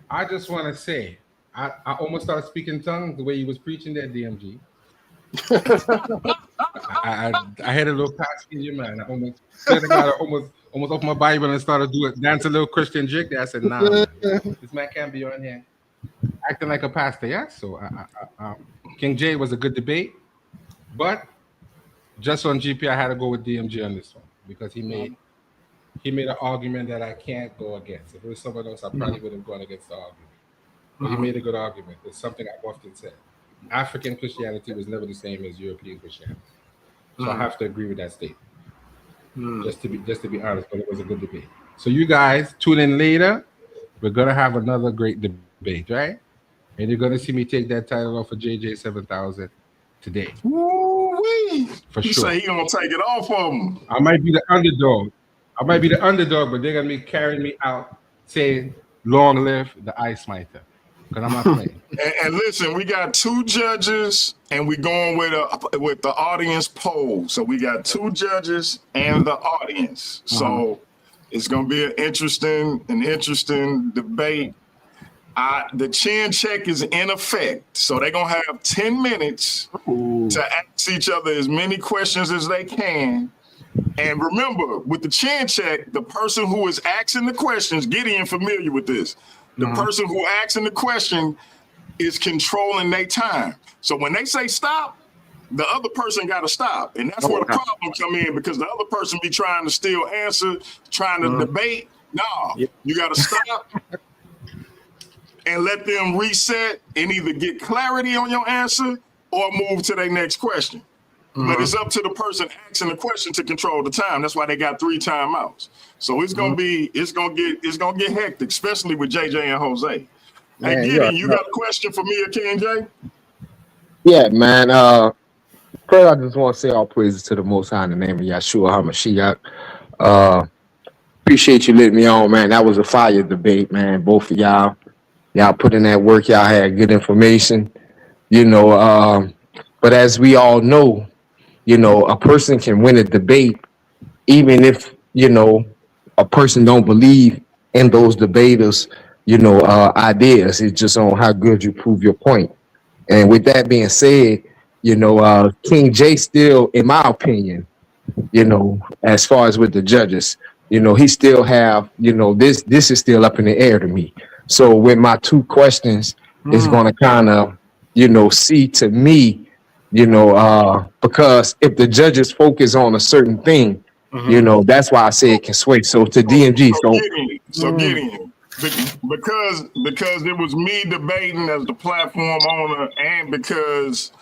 I just want to say, I almost started speaking tongues the way you was preaching that DMG. I had a little passage in your man. I almost opened my Bible and started dance a little Christian jig there. I said, nah, man, this man can't be on here acting like a pastor. Yeah, so King J was a good debate, but just on GP, I had to go with DMG on this one because he made an argument that I can't go against. If it was someone else, I probably would have gone against the argument. But he made a good argument. It's something I've often said. African Christianity was never the same as European Christianity. So I have to agree with that statement. Just to be honest, but it was a good debate. So you guys tune in later. We're gonna have another great debate, right? And you're gonna see me take that title off of JJ 7000 today. Woo-wee. For he sure. Say he gonna take it off of him. I might be the underdog. But they're gonna be carrying me out saying, "Long live the Ice Smiter," because I'm not playing. and listen, we got 2 judges, and we're going with the audience poll. So we got 2 judges and the audience. So it's gonna be an interesting debate. The chin check is in effect, so they're gonna have 10 minutes to ask each other as many questions as they can. And remember, with the chin check, the person who is asking the questions, Gideon familiar with this. The person who asking the question is controlling their time. So when they say stop, the other person got to stop. And that's where the problem come in, because the other person be trying to still answer, trying to debate. No, you got to stop and let them reset and either get clarity on your answer or move to their next question. But it's up to the person asking the question to control the time. That's why they got 3 timeouts. So it's gonna get hectic, especially with JJ and Jose. Hey, Gideon, you got a question for me or King J? Yeah, man. First, I just want to say all praises to the Most High in the name of Yahshua HaMashiach. Appreciate you letting me on, man. That was a fire debate, man. Both of y'all put in that work. Y'all had good information, but as we all know, a person can win a debate even if, a person don't believe in those debaters, ideas. It's just on how good you prove your point. And with that being said, King J still, in my opinion, as far as with the judges, he still have, this is still up in the air to me. So with my 2 questions, it's going to kind of, see to me, because if the judges focus on a certain thing, that's why I say it can sway. So to DMG, Gideon, because it was me debating as the platform owner, and because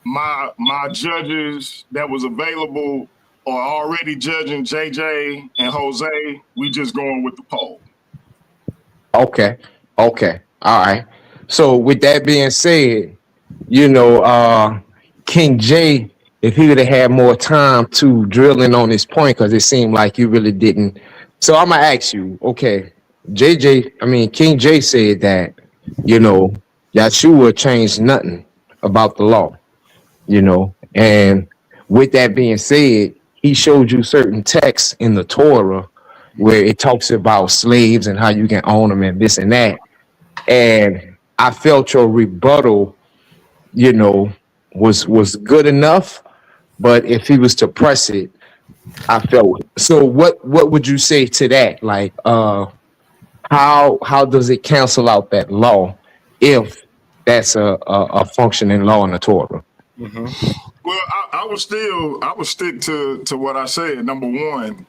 my judges that was available are already judging JJ and Jose, we just going with the poll. Okay. All right. So with that being said, King J, if he would have had more time to drill in on this point, because it seemed like you really didn't. So I'm gonna ask you, okay, King J said that, Yahshua changed nothing about the law, and with that being said, he showed you certain texts in the Torah where it talks about slaves and how you can own them and this and that. And I felt your rebuttal, was good enough, but if he was to press it, I felt. So what would you say to that? Like, how does it cancel out that law if that's a functioning law in the Torah? Well, I would stick to what I said. Number one,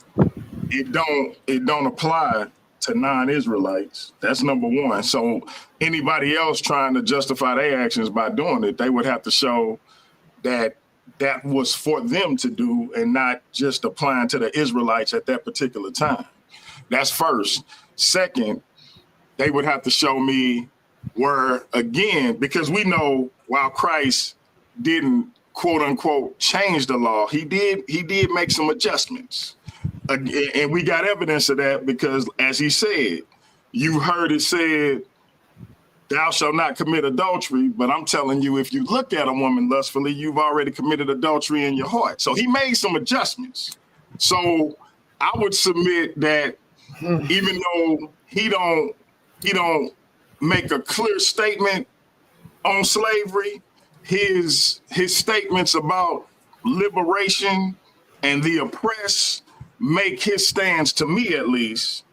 it don't apply to non-Israelites. That's number one. So anybody else trying to justify their actions by doing it, they would have to show that was for them to do and not just applying to the Israelites at that particular time. That's first. Second, they would have to show me where, again, because we know while Christ didn't quote unquote change the law, he did make some adjustments. And we got evidence of that because, as he said, you heard it said, thou shalt not commit adultery. But I'm telling you, if you look at a woman lustfully, you've already committed adultery in your heart. So he made some adjustments. So I would submit that even though he don't make a clear statement on slavery, his statements about liberation and the oppressed make his stance, to me at least,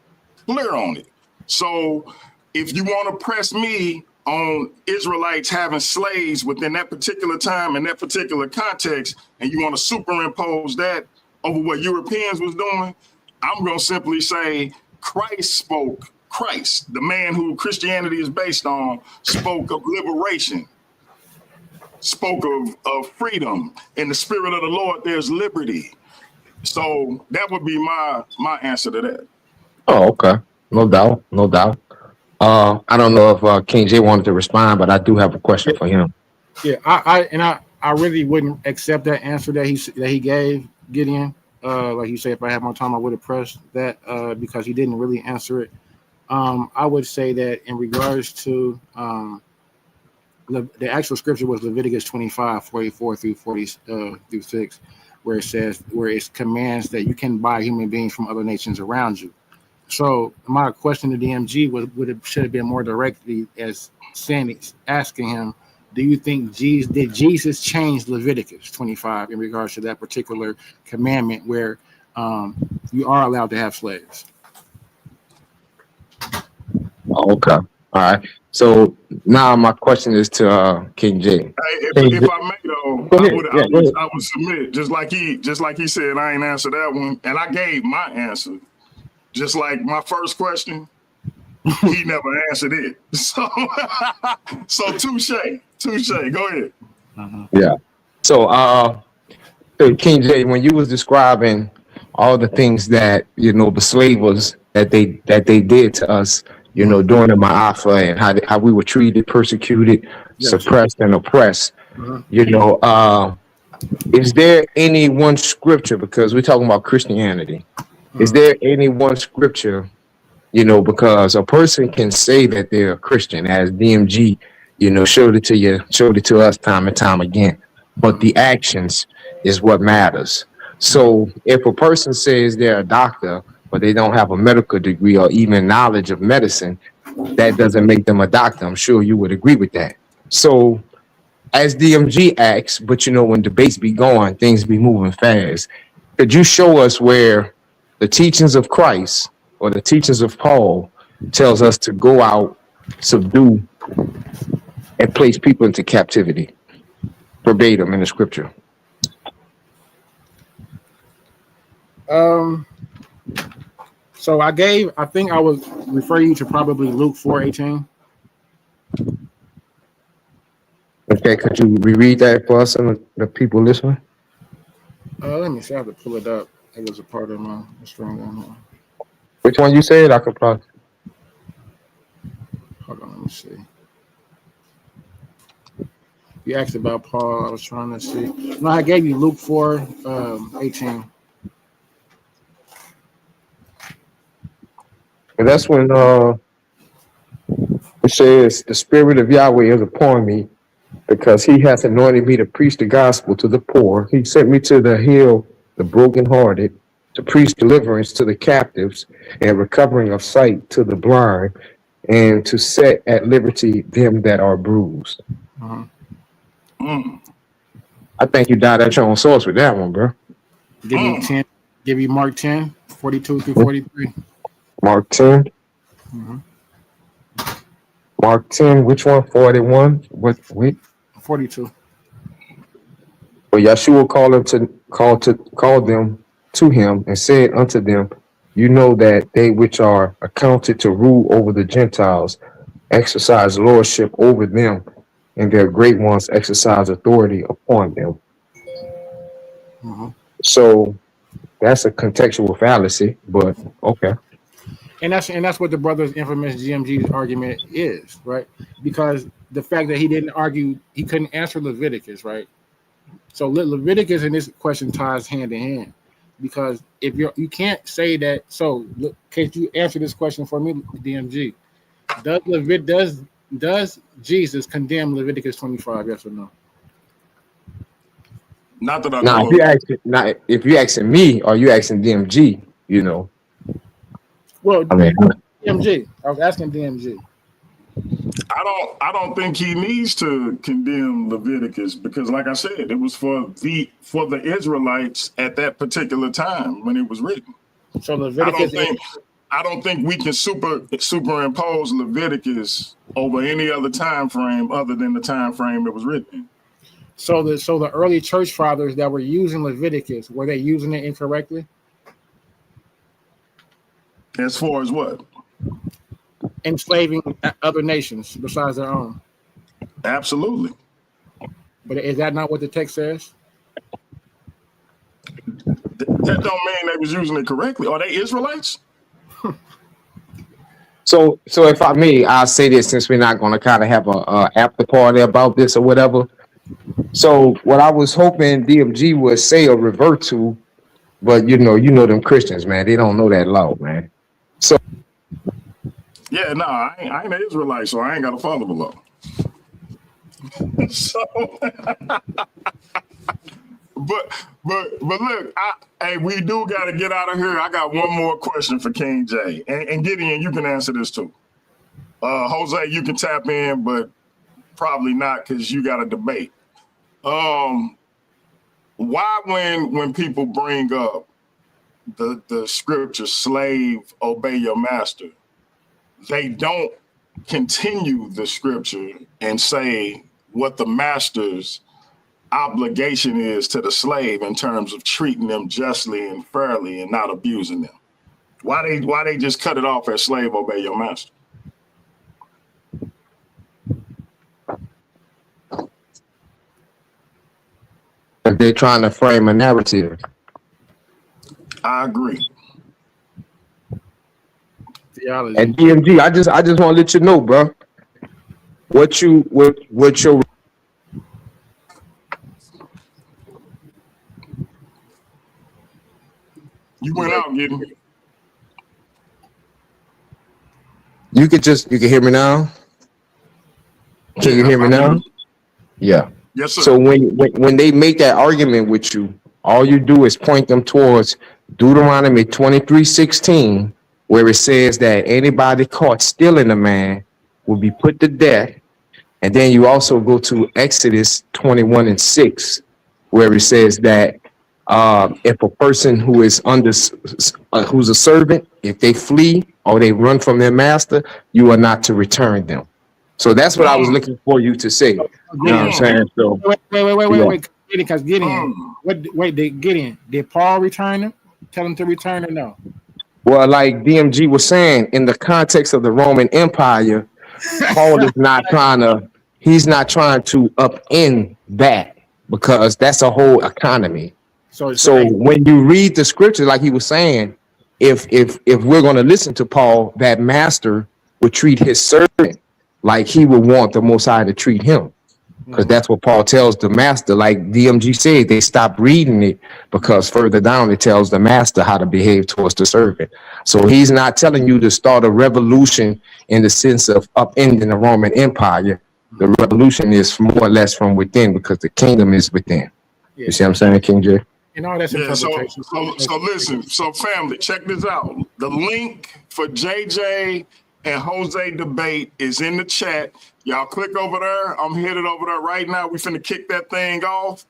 clear on it. So if you want to press me on Israelites having slaves within that particular time and that particular context, and you want to superimpose that over what Europeans was doing, I'm going to simply say Christ, the man who Christianity is based on, spoke of liberation, spoke of freedom. In the spirit of the Lord, there's liberty. So that would be my answer to that. Oh, okay. No doubt. I don't know if King J wanted to respond, but I do have a question for him. Yeah, I really wouldn't accept that answer that he gave, Gideon. Like you say, if I had more time, I would have pressed that because he didn't really answer it. I would say that in regards to the actual scripture was Leviticus 25, 44 through 6, where it commands that you can buy human beings from other nations around you. So my question to DMG should have been more directly as asking him, do you think did Jesus change Leviticus 25 in regards to that particular commandment where you are allowed to have slaves? Okay. All right. So now my question is to King J. Hey, King if J. I may though, Go ahead. Yeah, go ahead. I would submit just like he said. I ain't answered that one, and I gave my answer. Just like my first question, he never answered it. So touche. Go ahead. Yeah. So so King J, when you was describing all the things that the slavers that they did to us, during the Ma'afa, and how we were treated, persecuted, Yes. suppressed, and oppressed. Uh-huh. Is there any one scripture, because we're talking about Christianity? Is there any one scripture? Because a person can say that they're a Christian, as DMG, showed it to us time and time again. But the actions is what matters. So if a person says they're a doctor, but they don't have a medical degree or even knowledge of medicine, that doesn't make them a doctor. I'm sure you would agree with that. So as DMG asks, but when debates be going, things be moving fast. Could you show us where the teachings of Christ or the teachings of Paul tells us to go out, subdue, and place people into captivity, verbatim in the scripture? So I think I would refer you to probably Luke 4:18. Okay, could you reread that for us and the people listening? Let me see. I have to pull it up. It was a part of my string down here. Which one you said? I could probably. Hold on, let me see. You asked about Paul. I was trying to see. No, I gave you Luke 4:18. And that's when it says, "The Spirit of Yahweh is upon me, because He hath anointed me to preach the gospel to the poor. He sent me to the heal the brokenhearted, to preach deliverance to the captives, and recovering of sight to the blind, and to set at liberty them that are bruised." Uh-huh. I think you died at your own source with that one, bro. Give you Mark 10:42 through 43. Mark 10. Mm-hmm. Mark 10, which one? 41? What? Wait. 42. But Yeshua called them to him and said unto them, "You know that they which are accounted to rule over the Gentiles exercise lordship over them, and their great ones exercise authority upon them." Mm-hmm. So that's a contextual fallacy, but okay. And that's what the brother's infamous GMG's argument is, right? Because the fact that he didn't argue, he couldn't answer Leviticus, right? So Leviticus in this question ties hand in hand, because if you can't say that. So can you answer this question for me, DMG? Does Jesus condemn Leviticus 25? Yes or no? Not that I Now, know of. if you asking me, or you asking DMG, Well, I mean, DMG. I was asking DMG. I don't think he needs to condemn Leviticus, because like I said, it was for the Israelites at that particular time when it was written. So Leviticus I don't think we can superimpose Leviticus over any other time frame other than the time frame it was written in. So the early church fathers that were using Leviticus, were they using it incorrectly? As far as what? Enslaving other nations besides their own. Absolutely. But is that not what the text says? That don't mean they was using it correctly. Are they Israelites? So if I may, I'll say this, since we're not going to kind of have a after party about this or whatever. So what I was hoping DMG would say or revert to, but you know them Christians, man, they don't know that law, man. So Yeah, no, I ain't an Israelite, so I ain't got to follow the law. So, but look, hey, we do got to get out of here. I got one more question for King J, and Gideon, you can answer this too. Jose, you can tap in, but probably not, because you got a debate. Why when people bring up the scripture, slave, obey your master, they don't continue the scripture and say what the master's obligation is to the slave in terms of treating them justly and fairly and not abusing them? Why they just cut it off as slave obey your master? They're trying to frame a narrative. I agree. Theology. And DMG, I just want to let you know, bro. What your You went out getting me. you can hear me now? Can you hear me now? Yeah. Yes, sir. So when they make that argument with you, all you do is point them towards Deuteronomy 23:16, where it says that anybody caught stealing a man will be put to death. And then you also go to Exodus 21:6, where it says that if a person who is who's a servant, if they flee or they run from their master, you are not to return them. So that's what I was looking for you to say. You know what I'm saying? So Wait. Because Gideon, Gideon, did Paul return him? Tell him to return or no? Well, like DMG was saying, in the context of the Roman Empire, Paul is not trying to, he's not trying to upend that, because that's a whole economy. So when you read the scripture, like he was saying, if we're going to listen to Paul, that master would treat his servant like he would want the Most High to treat him. Because that's what Paul tells the master. Like DMG said, they stopped reading it because further down it tells the master how to behave towards the servant. So he's not telling you to start a revolution in the sense of upending the Roman Empire. The revolution is more or less from within, because the kingdom is within. Yeah. You see what I'm saying, King J? And all that's interpretation. So listen, so family, check this out. The link for JJ and Jose debate is in the chat. Y'all click over there. I'm headed over there right now. We finna kick that thing off.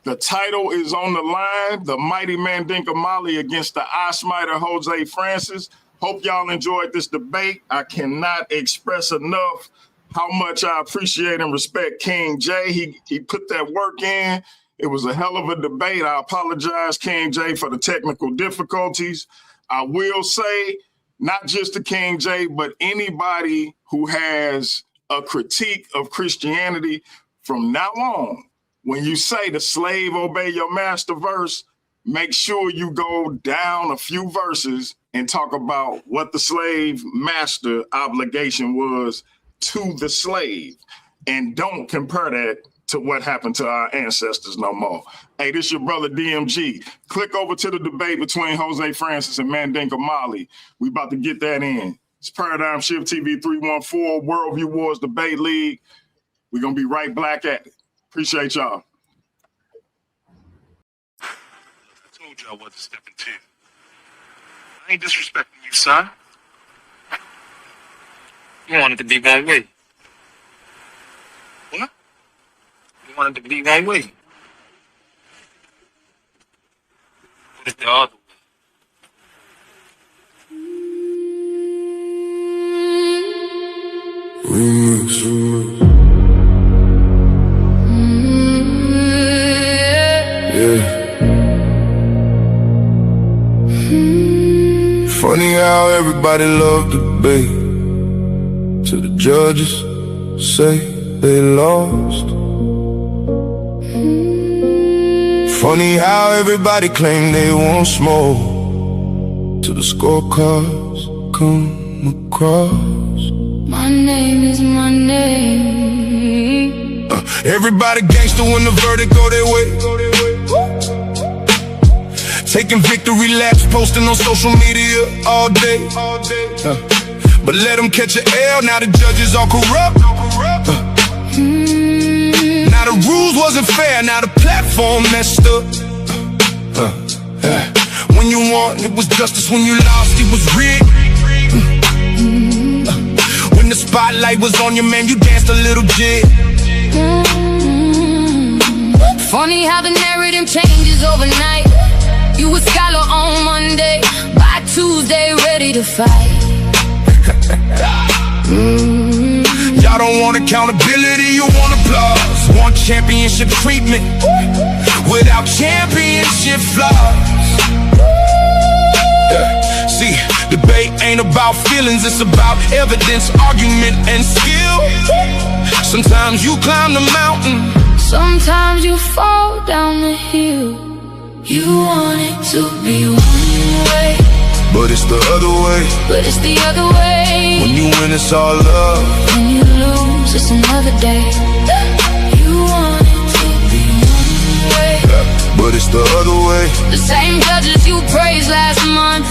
The title is on the line: The Mighty Mandinka Mali against the Eye Smiter Jose Francis. Hope y'all enjoyed this debate. I cannot express enough how much I appreciate and respect King J. He put that work in. It was a hell of a debate. I apologize, King J, for the technical difficulties. I will say, not just to King J, but anybody who has a critique of Christianity, from now on, when you say the slave obey your master verse, make sure you go down a few verses and talk about what the slave master obligation was to the slave, and don't compare that to what happened to our ancestors no more. Hey, this your brother DMG. Click over to the debate between Jose Francis and Mandinka Mali. We about to get that in. It's Paradigm Shift TV 314, Worldview Wars Debate League. We're going to be right back at it. Appreciate y'all. I told you I wasn't stepping to. I ain't disrespecting you, son. You wanted to be that way. What? You wanted to be that way. What is the other way? Funny how everybody loved the debate till the judges say they lost. Funny how everybody claimed they want smoke till the scorecards come across. My name is my name. Everybody gangster when the verdict go their way. Taking victory laps, posting on social media all day. But let them catch an L, now the judges all corrupt. Now the rules wasn't fair, now the platform messed up. When you won, it was justice. When you lost, it was rigged. When the spotlight was on you, man, you danced a little jig. Funny how the narrative changes overnight. You a scholar on Monday, by Tuesday ready to fight. Y'all don't want accountability, you want applause. Want championship treatment without championship flaws. See, debate ain't about feelings, it's about evidence, argument, and skill. Sometimes you climb the mountain, sometimes you fall down the hill. You want it to be one way, but it's the other way. but it's the other way. When you win, it's all love. When you lose, it's another day. You want it to be one way, But it's the other way. the same judges you praised last month,